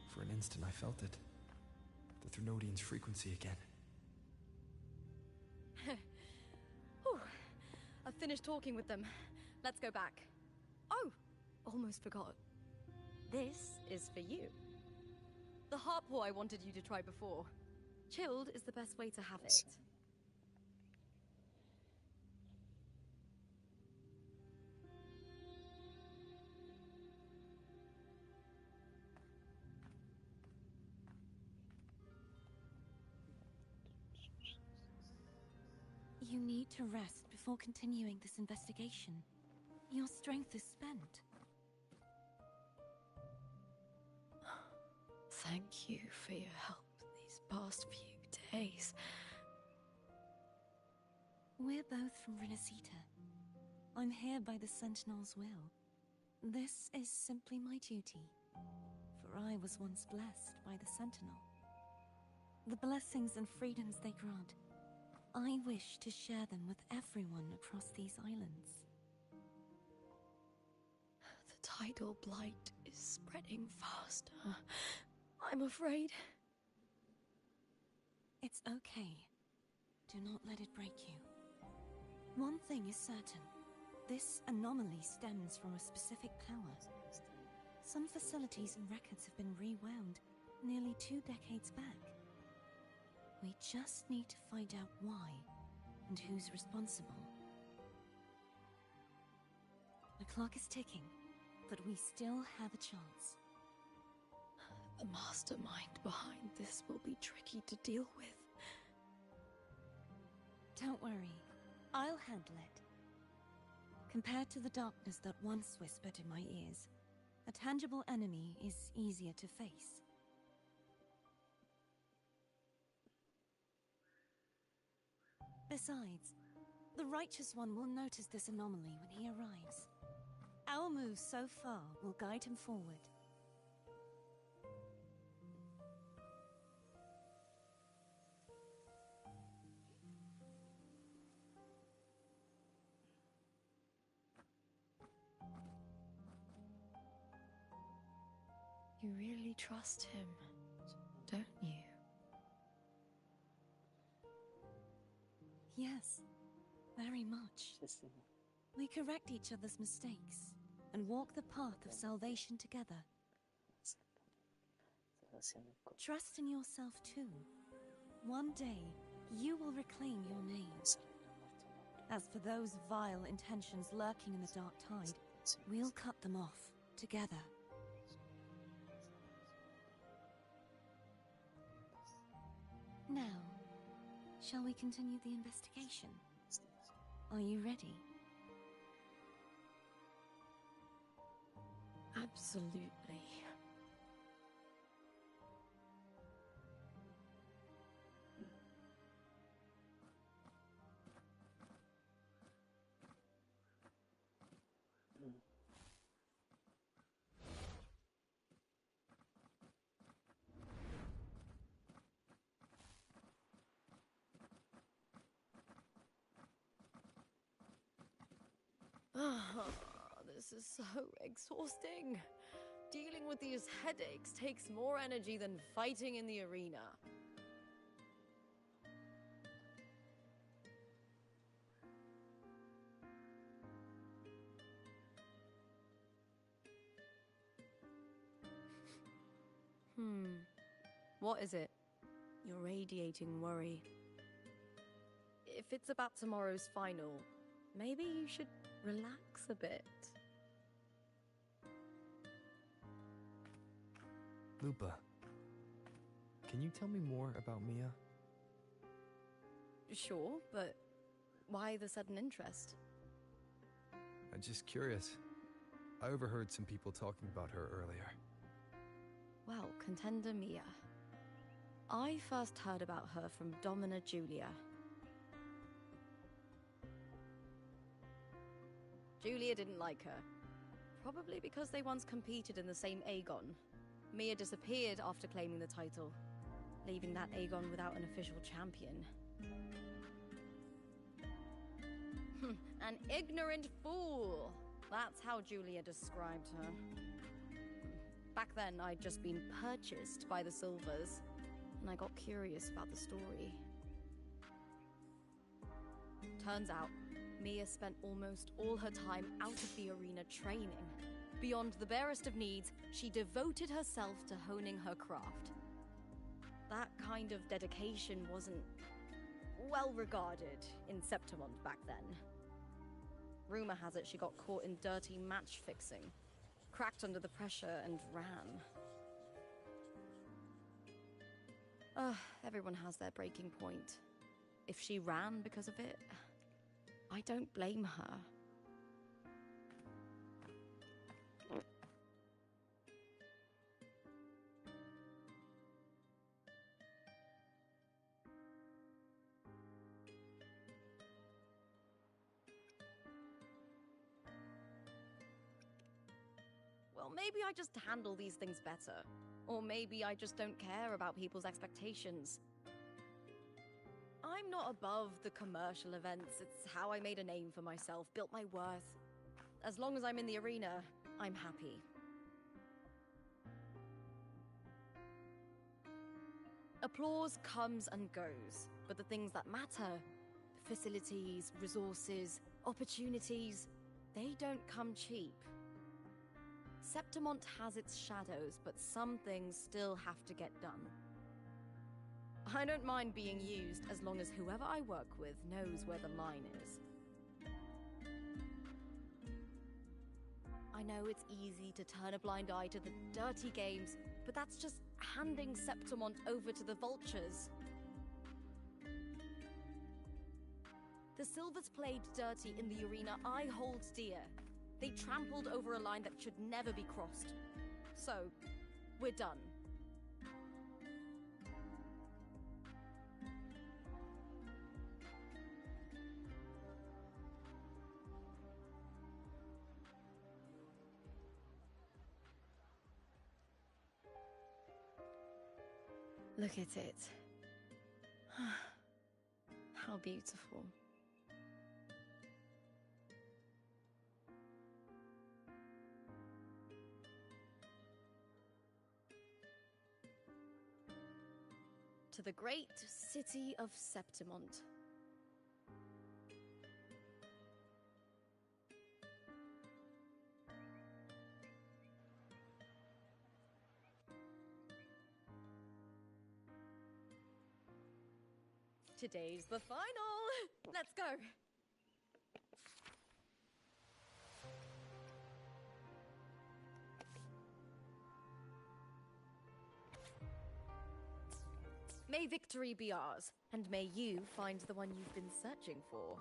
For an instant, I felt it. The Thrunodian's frequency again. Whew. I've finished talking with them. Let's go back. Oh, almost forgot. This is for you. The harpor I wanted you to try before. Chilled is the best way to have it. You need to rest before continuing this investigation. Your strength is spent. Thank you for your help these past few days. We're both from Renacita. I'm here by the Sentinel's will. This is simply my duty, for I was once blessed by the Sentinel. The blessings and freedoms they grant, I wish to share them with everyone across these islands. The tidal blight is spreading faster. I'm afraid. It's okay. Do not let it break you. One thing is certain. This anomaly stems from a specific power. Some facilities and records have been rewound nearly 2 decades back. We just need to find out why and who's responsible. The clock is ticking, but we still have a chance. The mastermind behind this will be tricky to deal with. Don't worry. I'll handle it. Compared to the darkness that once whispered in my ears, a tangible enemy is easier to face. Besides, the Righteous One will notice this anomaly when he arrives. Our moves so far will guide him forward. You really trust him, don't you? Yes, very much. We correct each other's mistakes and walk the path of salvation together. Trust in yourself too. One day, you will reclaim your name. As for those vile intentions lurking in the dark tide, we'll cut them off together. Now, shall we continue the investigation? Are you ready? Absolutely. This is so exhausting. Dealing with these headaches takes more energy than fighting in the arena. What is it? You're radiating worry. If it's about tomorrow's final, maybe you should relax a bit. Lupa, can you tell me more about Mia? Sure, but why the sudden interest? I'm just curious. I overheard some people talking about her earlier. Well, contender Mia. I first heard about her from Domina Julia. Julia didn't like her. Probably because they once competed in the same Aegon. Mia disappeared after claiming the title, leaving that Aegon without an official champion. An ignorant fool! That's how Julia described her. Back then, I'd just been purchased by the Silvers, and I got curious about the story. Turns out, Mia spent almost all her time out of the arena training. Beyond the barest of needs, she devoted herself to honing her craft. That kind of dedication wasn't well regarded in Septimont back then. Rumor has it she got caught in dirty match fixing, cracked under the pressure and ran. Everyone has their breaking point. If she ran because of it, I don't blame her. Well, maybe I just handle these things better. Or maybe I just don't care about people's expectations. I'm not above the commercial events. It's how I made a name for myself, built my worth. As long as I'm in the arena, I'm happy. Applause comes and goes, but the things that matter, facilities, resources, opportunities, they don't come cheap. Septimont has its shadows, but some things still have to get done. I don't mind being used as long as whoever I work with knows where the line is. I know it's easy to turn a blind eye to the dirty games, but that's just handing Septimont over to the vultures. The Silvers played dirty in the arena I hold dear. They trampled over a line that should never be crossed. So, we're done. Look at it. How beautiful. To the great city of Septimont. Today's the final! Let's go! May victory be ours, and may you find the one you've been searching for.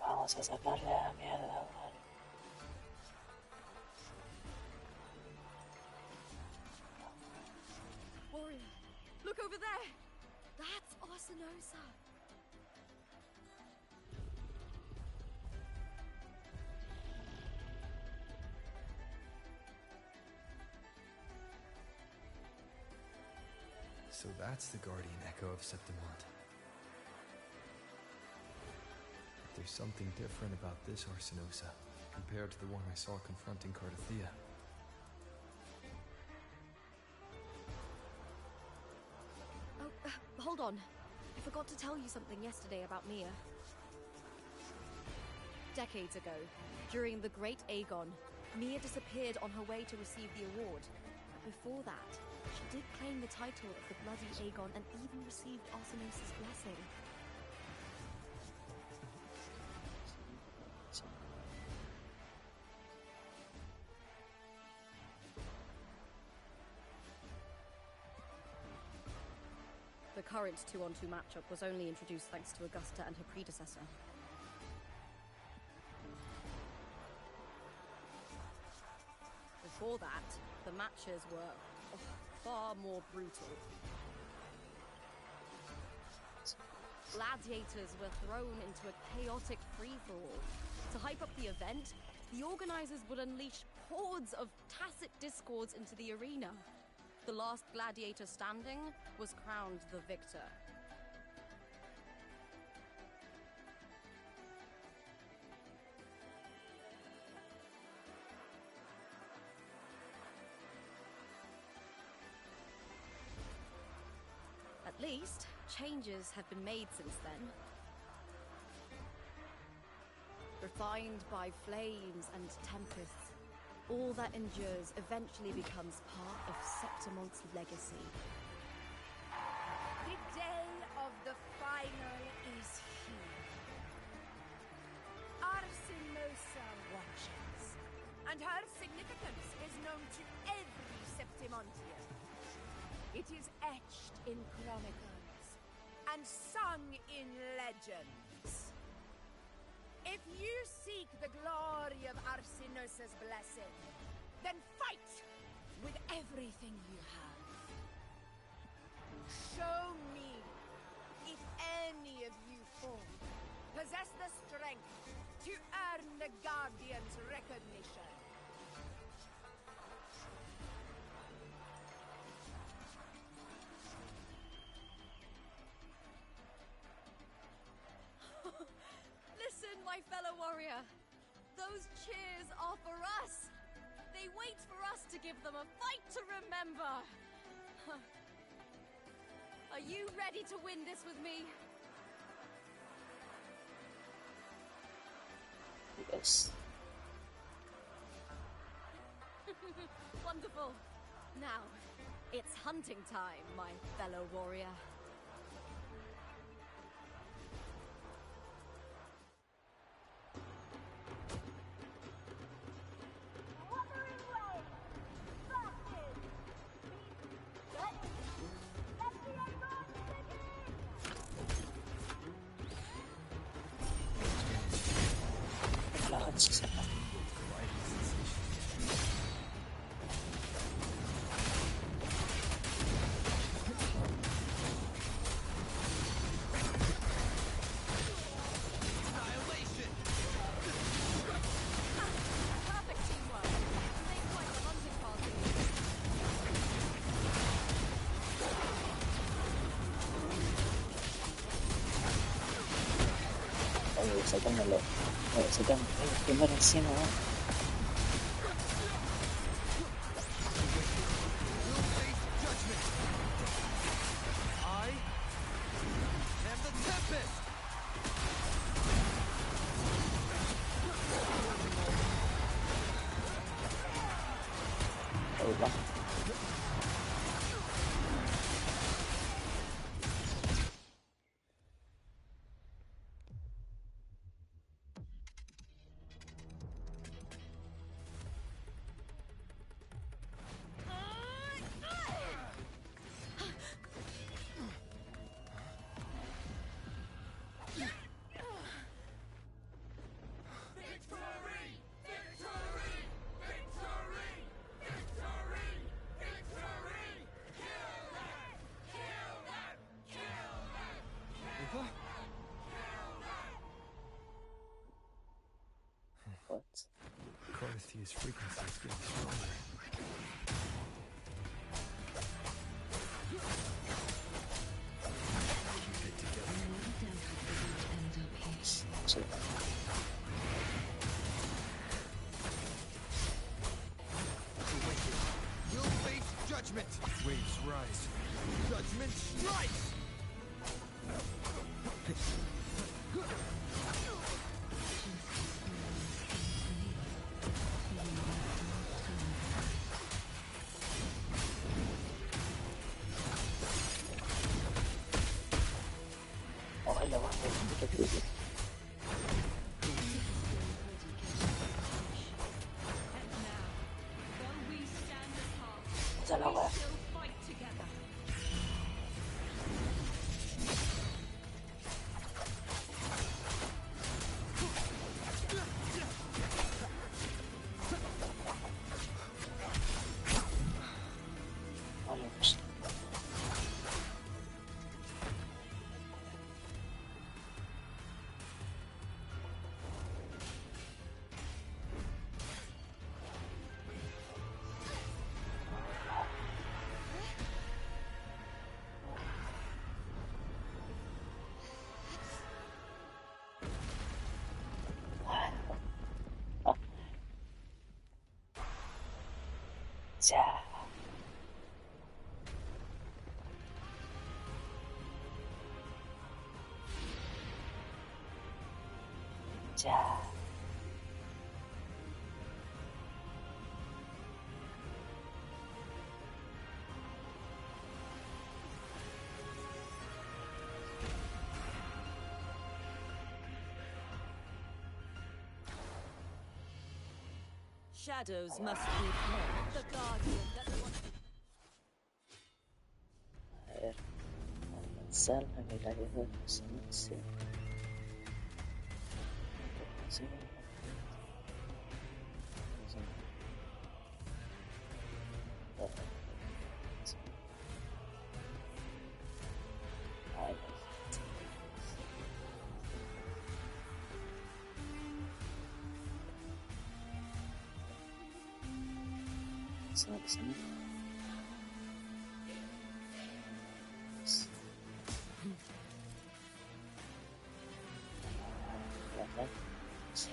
Vamos a sacarle a la mierda, man. Warrior, look over there! That's Arsinosa! So that's the guardian echo of Septimont. There's something different about this Arsinosa compared to the one I saw confronting Cardathea. Oh, hold on. I forgot to tell you something yesterday about Mia. Decades ago, during the Great Aegon, Mia disappeared on her way to receive the award. But before that, she did claim the title of the Bloody Aegon and even received Arsinosa's blessing. The current 2-on-2 matchup was only introduced thanks to Augusta and her predecessor. Before that, the matches were far more brutal. Gladiators were thrown into a chaotic free-for-all. To hype up the event, the organizers would unleash hordes of tacit discords into the arena. The last gladiator standing was crowned the victor. At least, changes have been made since then. Refined by flames and tempests, all that endures eventually becomes part of Septimont's legacy. The day of the final is here. Arsinosa watches, and her significance is known to every Septimontian. It is etched in chronicles and sung in legends. If you seek the glory of Arsinosa's blessing, then fight with everything you have. Show me if any of you four possess the strength to earn the Guardian's recognition. fellow warrior. Those cheers are for us. They wait for us to give them a fight to remember. Are you ready to win this with me? Yes. Wonderful. Now, it's hunting time, my fellow warrior. Wuthring Waves! Busted! Let the acorns begin! Relax. Perfect teamwork. Make quite the hunting party. Oye, sácamelo. Oye, sácame. Primero encima. I am the Tempest! Ahí va. What? Choristhia's frequency is getting stronger. Keep it together. Sí. You'll face judgment! Waves rise. Judgment strikes! Ojalá va. Ya la wea. Vamos. Ya. Ya. Shadows must be purged. The guardian doesn't want to... A ver. Avanzar a que la guerra de los anuncios. Sí.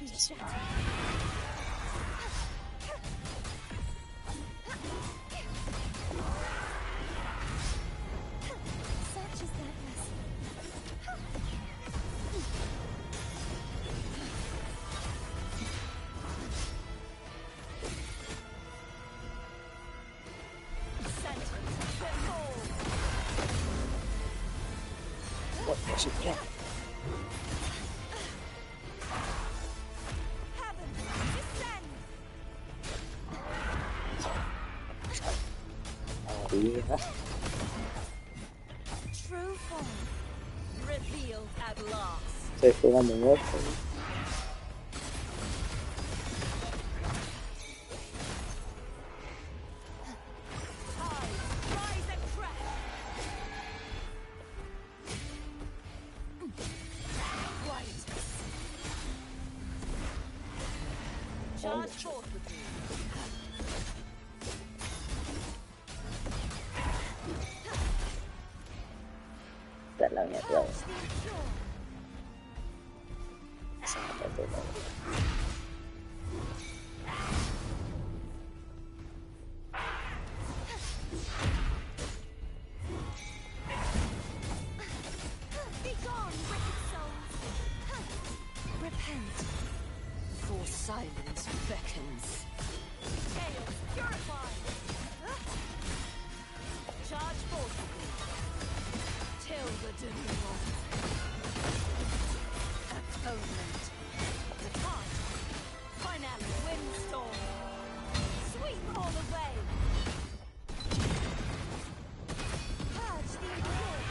be shattered. Such is that lesson. What was it? Yeah. Yeah. True form revealed at last. Estoy jugando muerto. Charge forth with me. Está la mierda. Se mata todo. Begone, wicked souls. Repent, for silence beckons. Chaos purified. Charge forth with me. Till the denouement. Atonement. The time. Finale. Windstorm. Sweep all away. Purge the impure.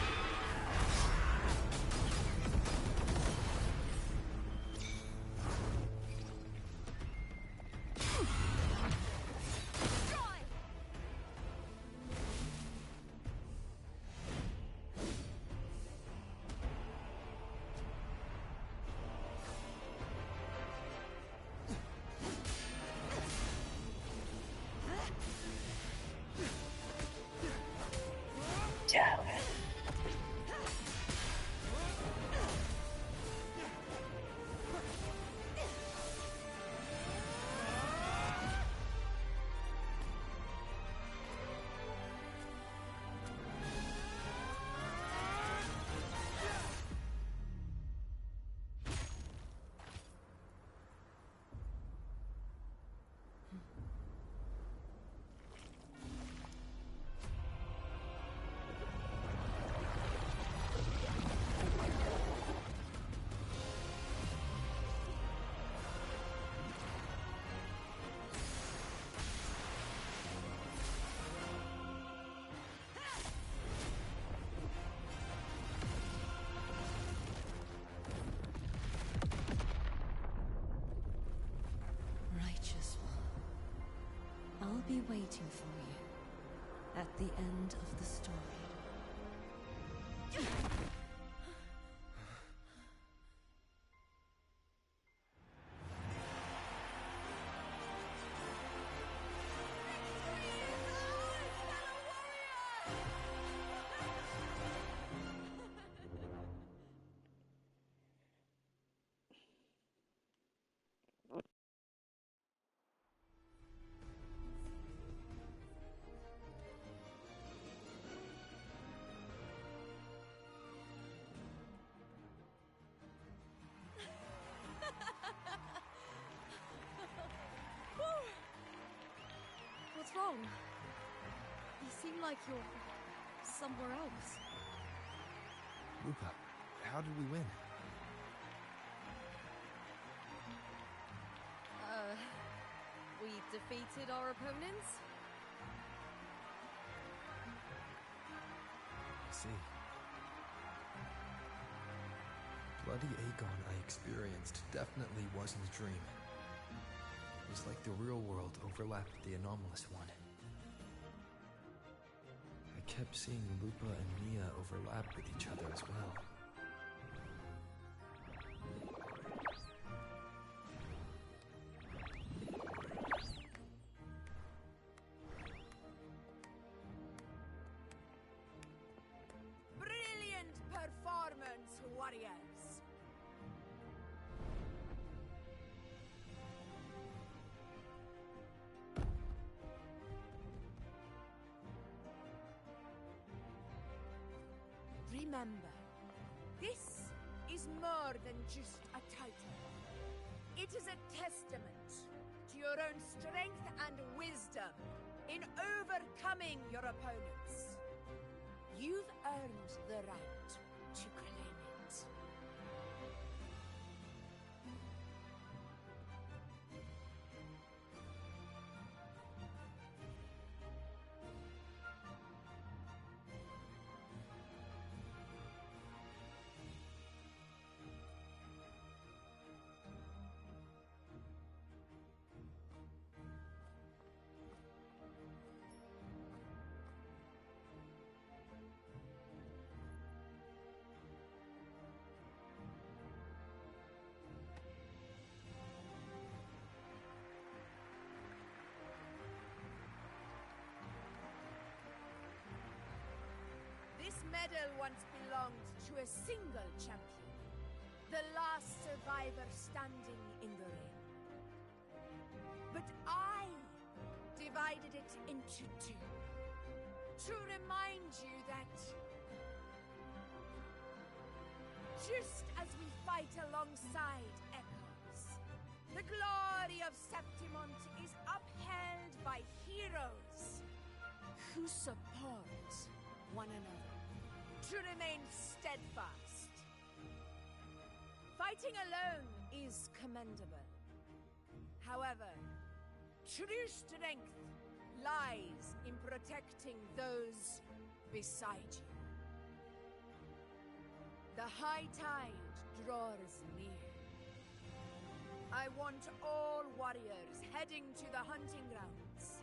Ya, güey. Righteous one, I'll be waiting for you at the end of the story. What's wrong? You seem like you're somewhere else. Lupa, how did we win? We defeated our opponents? I see. Bloody Aegon I experienced definitely wasn't a dream. It was like the real world overlapped the anomalous one. I kept seeing Lupa and Mia overlap with each other as well. Brilliant performance, warriors! Remember, this is more than just a title. It is a testament to your own strength and wisdom in overcoming your opponents. You've earned the right to claim it. This medal once belonged to a single champion, the last survivor standing in the ring. But I divided it into two, to remind you that just as we fight alongside echoes, the glory of Septimont is upheld by heroes who support one another, to remain steadfast. Fighting alone is commendable. However, true strength lies in protecting those beside you. The high tide draws near. I want all warriors heading to the hunting grounds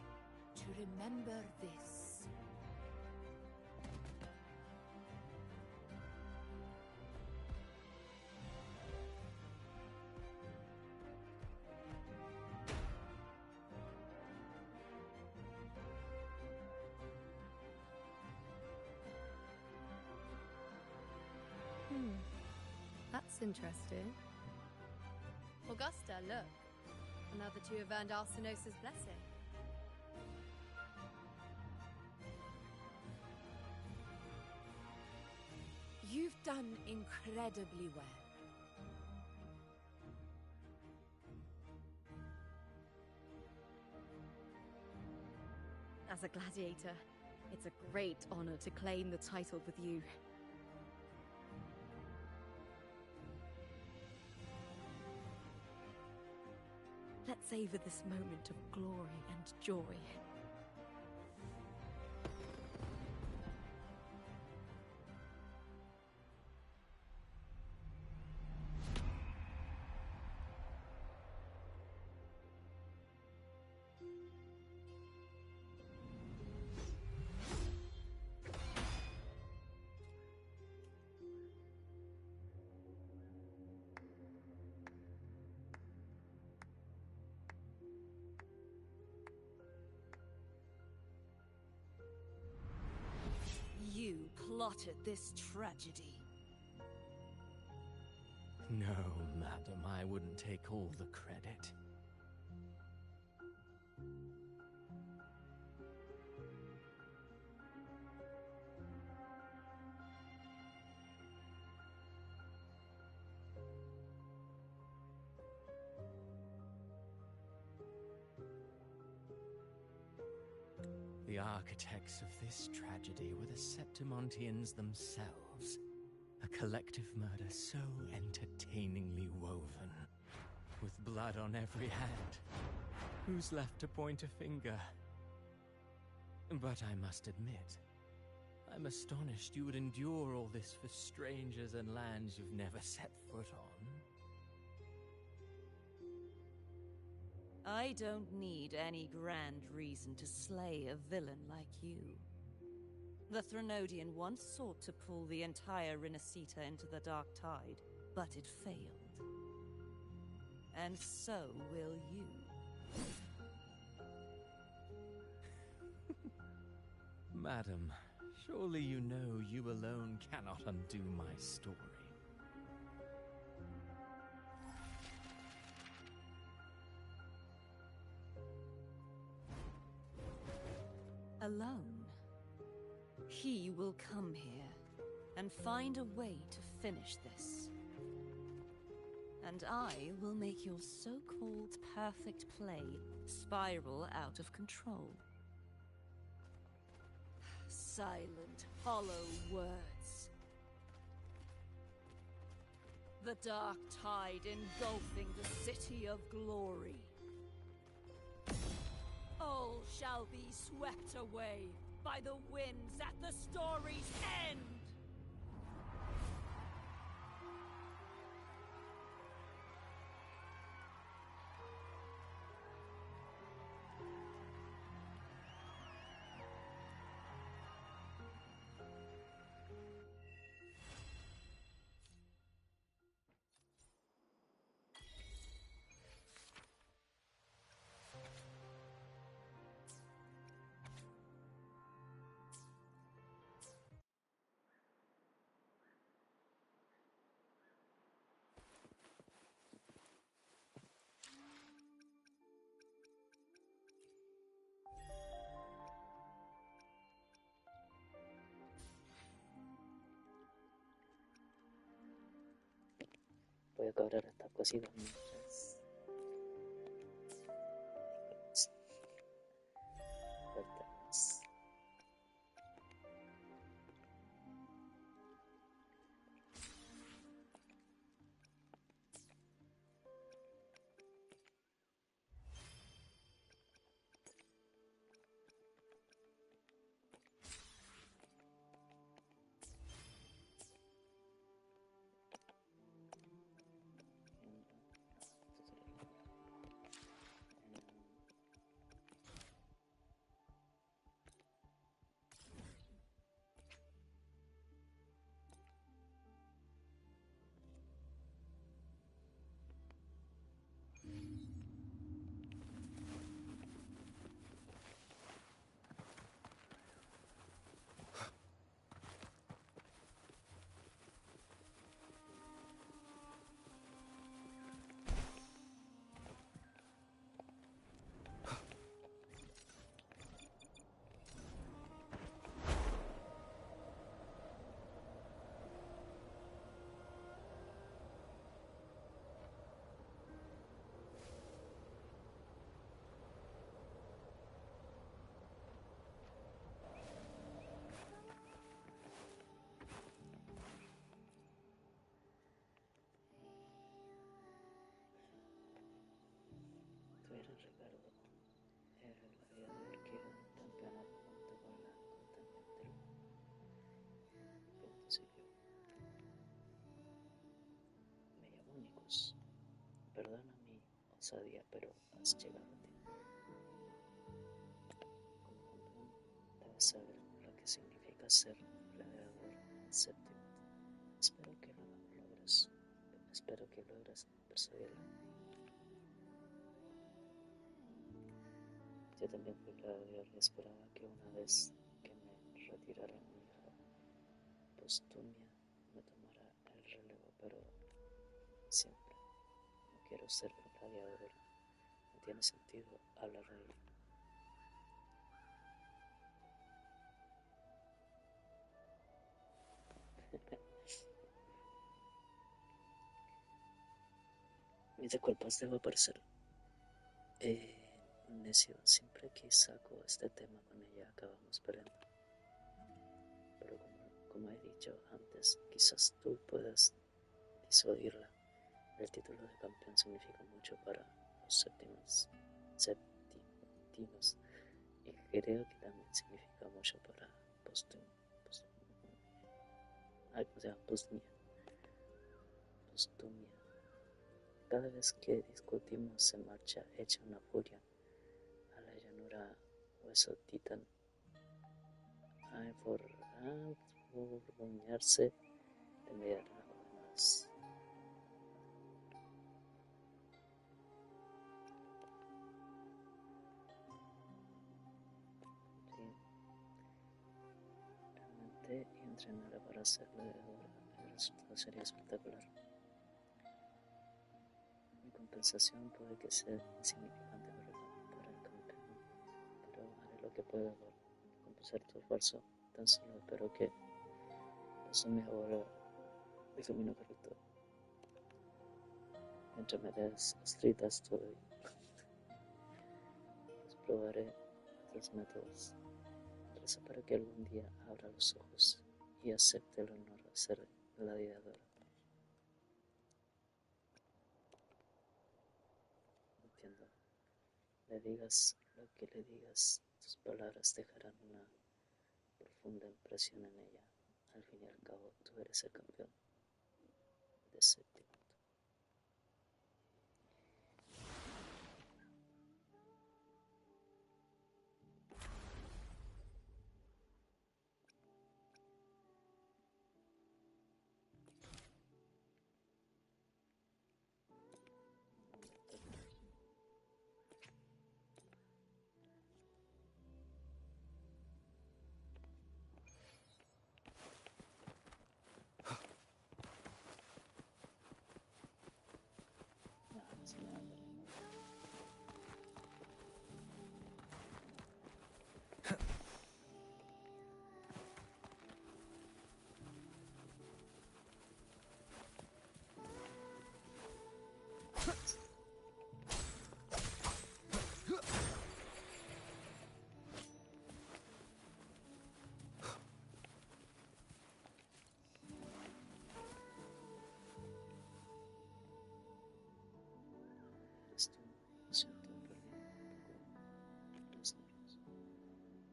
to remember this. That's interesting. Augusta, look. Another two have earned Arsenos's blessing. You've done incredibly well. As a gladiator, it's a great honor to claim the title with you. Let's savor this moment of glory and joy. You plotted this tragedy. No, madam, I wouldn't take all the credit. The architects of this tragedy were the Septimontians themselves. A collective murder so entertainingly woven, with blood on every hand. Who's left to point a finger? But I must admit, I'm astonished you would endure all this for strangers and lands you've never set foot on. I don't need any grand reason to slay a villain like you. The Threnodian once sought to pull the entire Renacita into the Dark Tide, but it failed. And so will you. Madam, surely you know you alone cannot undo my story. Alone. He will come here, and find a way to finish this. And I will make your so-called perfect play spiral out of control. Silent, hollow words. The dark tide engulfing the city of glory. All shall be swept away by the winds at the story's end! Voy a cobrar estas cositas mientras. Cortamos. Tuvieron Ricardo, el gladiador que ganó el campeonato junto con la contendiente principio. Me llamo Nicus. Perdona mi osadía, pero has llegado a tiempo. Como campeón, debes saber lo que significa ser gladiador en séptimo. Espero que logres persuadirla. Yo también fui gladiador y esperaba que una vez que me retirara mi hija postumia me tomara el relevo, pero siempre no quiero ser gladiadora. No tiene sentido hablar de ello. Mis disculpas, debo aparecer. Necio, siempre que saco este tema con ella acabamos perdiendo. Pero como he dicho antes, quizás tú puedas disuadirla. El título de campeón significa mucho para los séptimos y creo que también significa mucho para postumia. Cada vez que discutimos se marcha hecha una furia a la llanura hueso titán a borboñarse de media más. Realmente y entrenara para ser gladiadora, el resultado sería espectacular. Mi compensación puede que sea insignificante para el campeón, pero haré lo que pueda por compensar tu esfuerzo. Tan solo espero que Asume ahora el camino correcto. Mientras me des estrictas estoy. Probaré otros métodos. Reza para que algún día abra los ojos y acepte el honor de ser gladiadora. No entiendo. Le digas lo que le digas, tus palabras dejarán una profunda impresión en ella. Al fin y al cabo, tú eres el campeón de séptimo.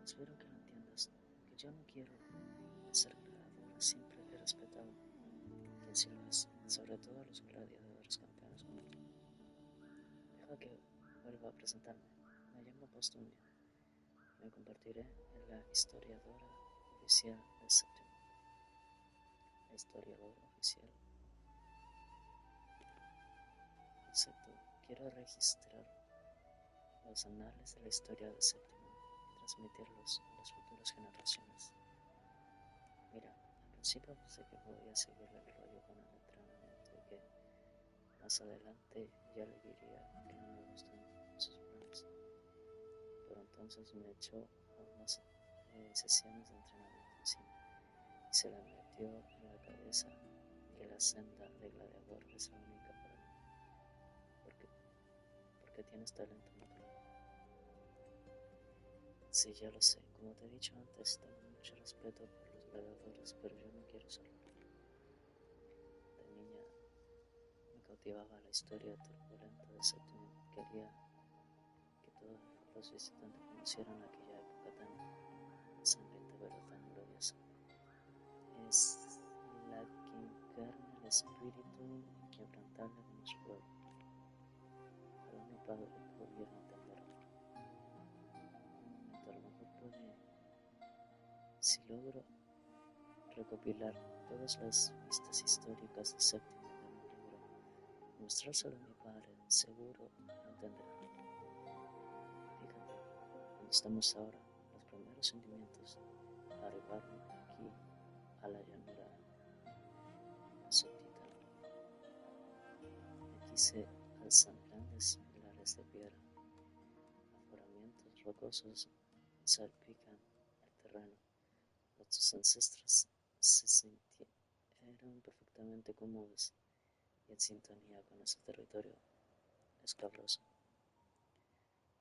Espero que lo entiendas, que yo no quiero ser gladiadora, siempre he respetado quien sí lo es, sobre todo a los gladiadores campeones como tú. Deja que vuelva a presentarme. Me llamo Postumia. Me convertiré en la historiadora oficial de séptimo. La historiadora oficial. Exacto. Quiero registrar los anales de la historia de séptimo y transmitirlos a las futuras generaciones. Mira, al principio pensé que podía seguir el rollo con el entrenamiento y que más adelante ya le diría que no me gustan sus planes. Pero entonces me echó a unas sesiones de entrenamiento encima y se le metió en la cabeza que la senda de gladiador es la única para mí. Porque tienes talento natural. Sí, ya lo sé. Como te he dicho antes, tengo mucho respeto por los gladiadores, pero yo no quiero serlo. De niña me cautivaba la historia turbulenta de séptimo. Quería que todos los visitantes conocieran aquella época tan sangrienta pero tan gloriosa. Es la que encarna el espíritu inquebrantable de nuestro pueblo. Ojalá mi padre pudiera entenderlo. Un momento, a lo mejor puede, si logro recopilar todas las vistas históricas de séptimo en un libro y mostrárselo a mi padre, seguro lo entenderá. Fíjate, donde estamos ahora, los primeros sentimientos arribaron aquí a la llanura sotita. Aquí se alzan grandes pilares de piedra, aforamientos rocosos salpican el terreno. Nuestros ancestros se sintieron perfectamente cómodos y en sintonía con ese territorio escabroso.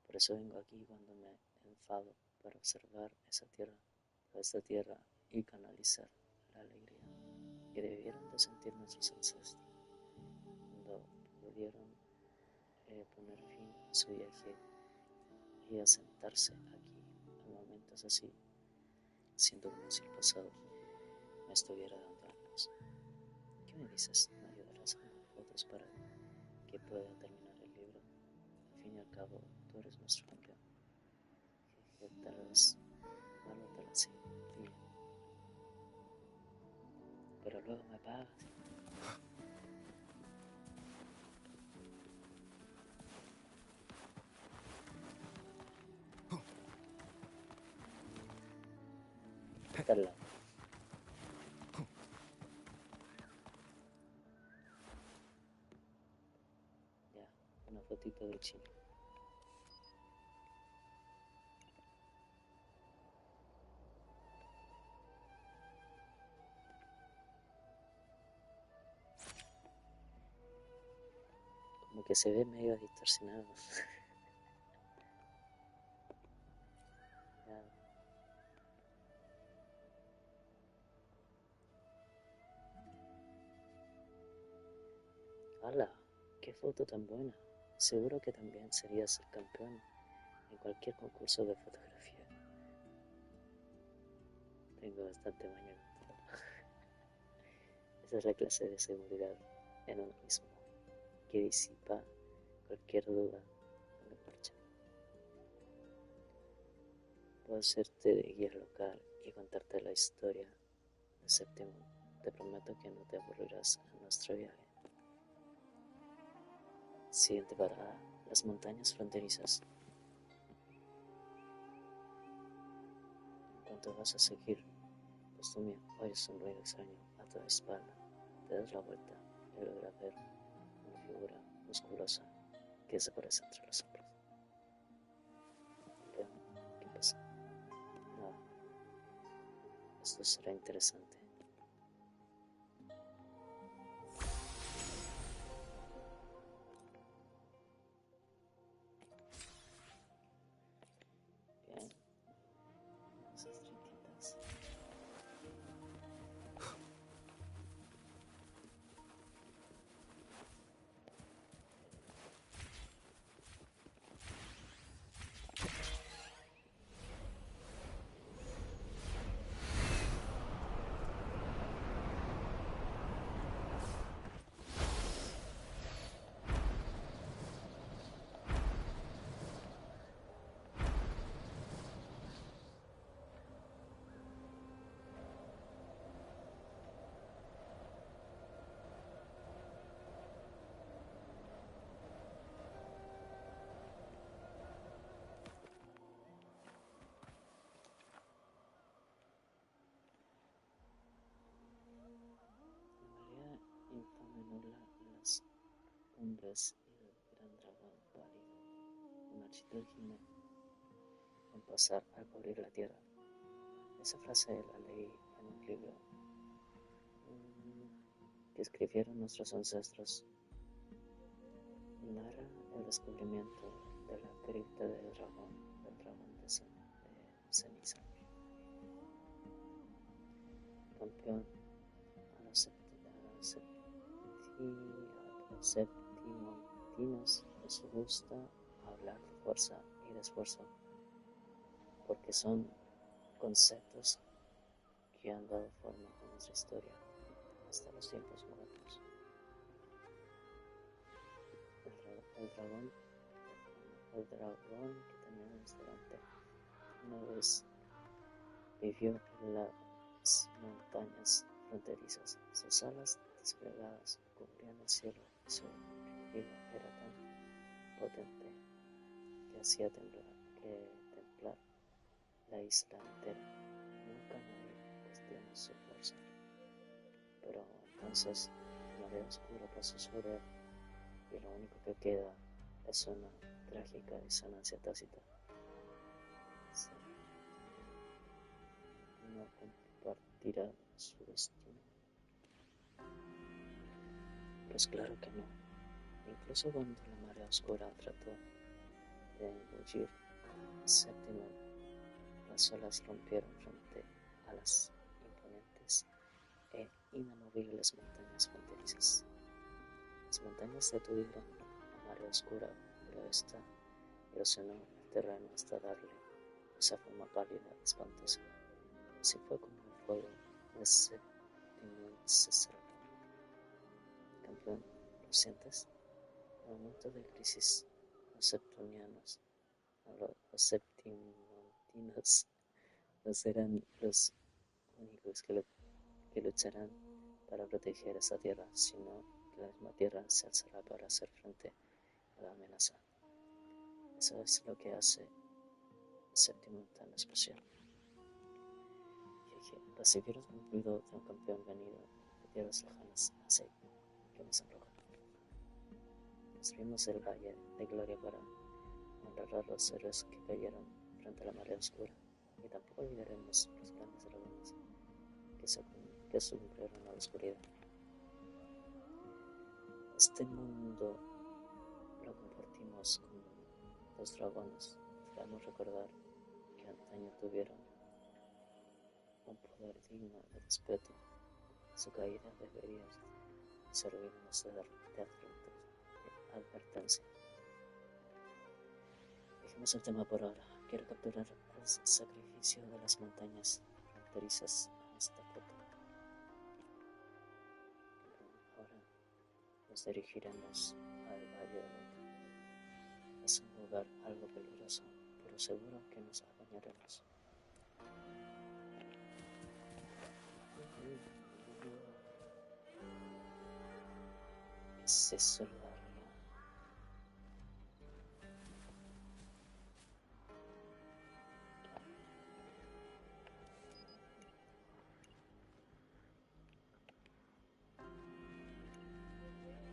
Por eso vengo aquí cuando me enfado, para observar esta tierra y canalizar la alegría que debieron de sentir nuestros ancestros cuando pudieron poner fin a su viaje y asentarse aquí a momentos así, siendo como si el pasado me estuviera dando ánimos. ¿Qué me dices? ¿Me ayudarás a tomar fotos para que pueda terminar el libro? Al fin y al cabo, tú eres nuestro campeón. Que tal vez valórtela así, día. Pero luego me pagas. Al lado. Ya, una fotito de chile. como que se ve medio distorsionado. Ya. ¡Hala! ¡Qué foto tan buena! Seguro que también serías el campeón en cualquier concurso de fotografía. Tengo bastante maña con todo. Esa es la clase de seguridad en uno mismo, que disipa cualquier duda en marcha. Puedo hacerte de guía local y contarte la historia de Séptimo. Te prometo que no te aburrirás en nuestro viaje. Siguiente parada, las montañas fronterizas. En cuanto vas a seguir postumia, oyes un ruido extraño a tu espalda. Te das la vuelta y logras ver una figura musculosa que desaparece entre los hombros. ¿Qué pasa? Nada. Esto será interesante. Bien. Esas chiquitas. Infomenula las cumbres y el gran dragón pálido, un architel gime en pasar al cubrir la tierra. Esa frase la leí en un libro que escribieron nuestros ancestros. Narra el descubrimiento de la cripta del dragón de ceniza. Campeón, a los septimontinos les gusta hablar de fuerza y de esfuerzo, porque son conceptos que han dado forma a nuestra historia hasta los tiempos modernos. El dragón que tenemos delante una vez vivió en las montañas fronterizas. Sus alas desplegadas cubrían el cielo y su rugido era tan potente que hacía temblar la isla entera. Nunca nadie cuestionó su fuerza. Pero entonces la marea oscura pasó sobre él y lo único que queda es una trágica disonancia tácita. Sí. No compartirá su destino. Pues claro que no. Incluso cuando la marea oscura trató de engullir Séptimo, las olas rompieron frente a las imponentes e inamovibles montañas fronterizas. Las montañas detuvieron la marea oscura, pero esta erosionó el terreno hasta darle esa forma pálida, espantosa. Así fue como el fuego de Séptimo se cerró. Campeón, ¿lo sientes? En el momento de crisis, los septimontinos no serán los únicos que lucharán para proteger esa tierra, sino que la misma tierra se alzará para hacer frente a la amenaza. Eso es lo que hace el Séptimo tan especial. Recibir el cumplido de un campeón venido de tierras lejanas hace que me sonroja. Construimos el valle de gloria para honrar a los héroes que cayeron frente a la marea oscura, y tampoco olvidaremos los grandes dragones que sucumbieron a la oscuridad. Este mundo lo compartimos con los dragones. Debemos recordar que antaño tuvieron un poder digno de respeto. Su caída debería servirnos de advertencia. Dejemos el tema por ahora. Quiero capturar el sacrificio de las montañas fronterizas en esta foto. Ahora nos dirigiremos al valle de Loca. Es un lugar algo peligroso, pero seguro que nos apañaremos. ¿Es eso la realidad?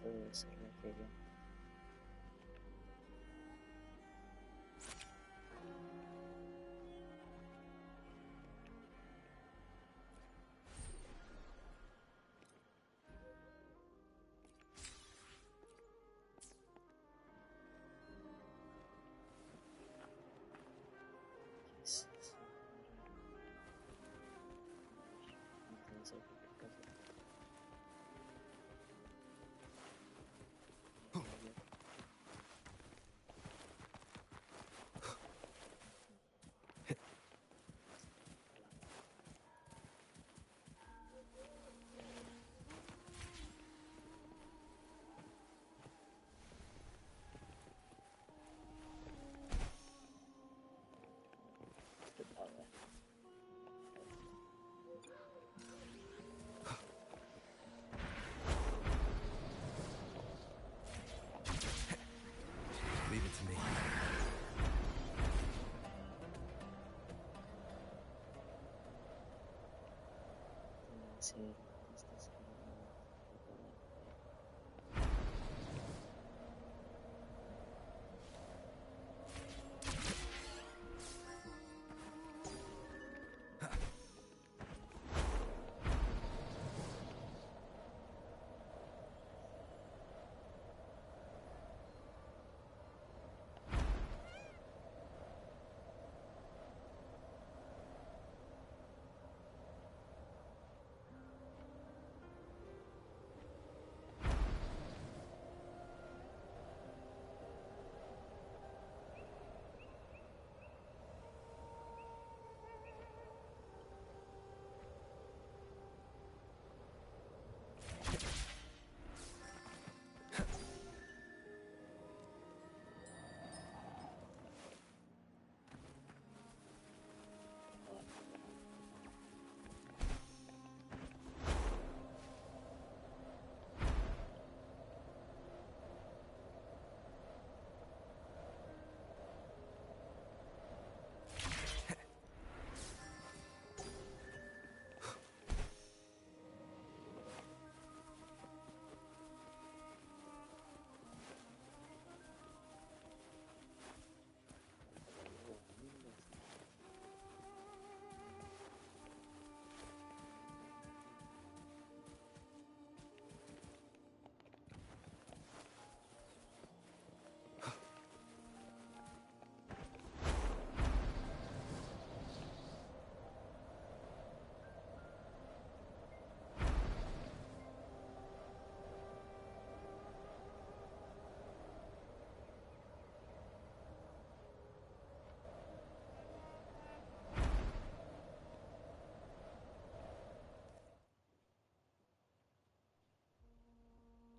Todo es el material. Leave it to me. Sí.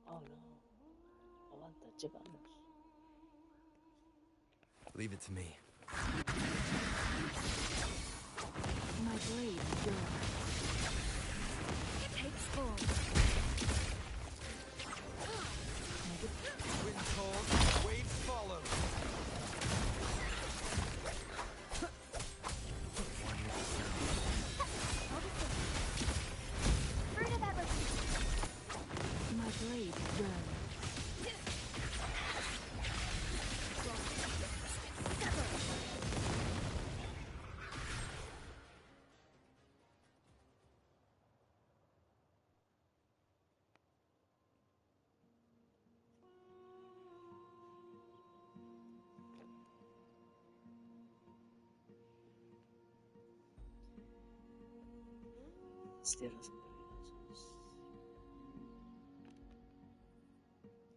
Oh no. Aguanta, llegamos. Leave it to me. My blade is yours. It takes full. Wind calls, waves follow. My blade is yours. las tierras imperviosas.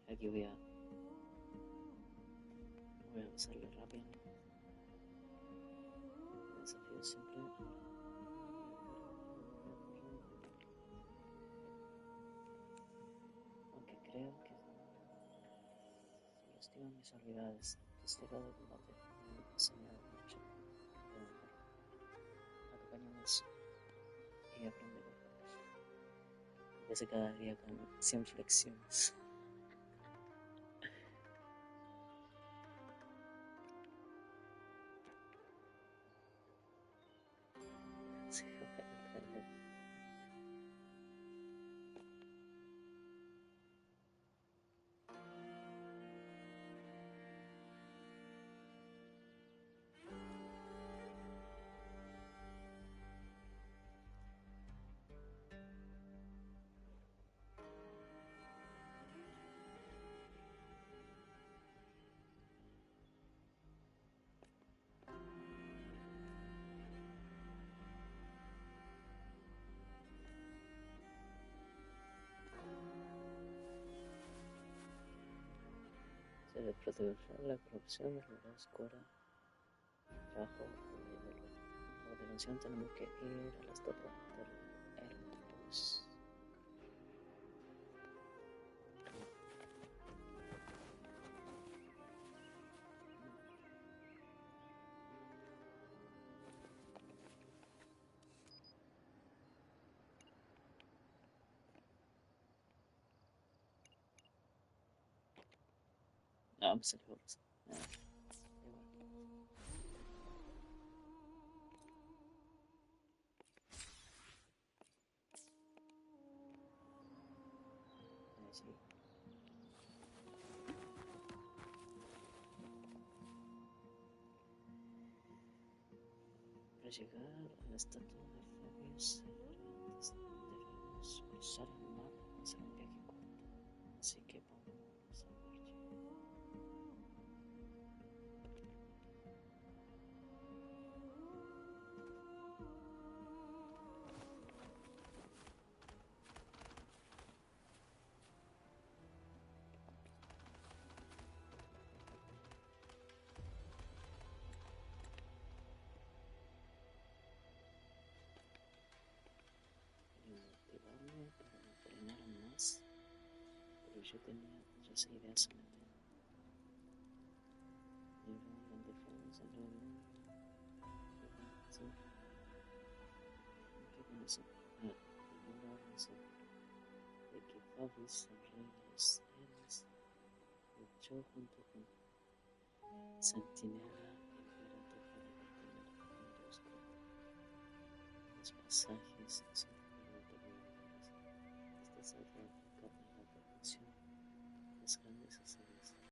Aquí voy a pasarle rápido. El desafío siempre. Aunque creo que subestiman mis habilidades. Este lado de combate me ha enseñado mucho. Acompáñanos y aprende por empecé cada día con 100 flexiones. Sí, se debe proteger la corrupción de la oscura. Trabajo a continuación tenemos que ir a la estatua del Directos. Ah, me salió rosa. Sí. Para llegar a la estatua de Fabius debemos cruzar el mar. Hacer un viaje corto, así que pongámonos en marcha. Motivarme para entrenar más, pero yo tenía otras ideas en mente. Libro donde fuimos en el mundo. Sí. ¿Qué conocí? Ah, el libro avanzó. De que Fabius, el rey de los héroes, luchó junto con Centinela y Pirata para detener el mundo oscuro. Los pasajes en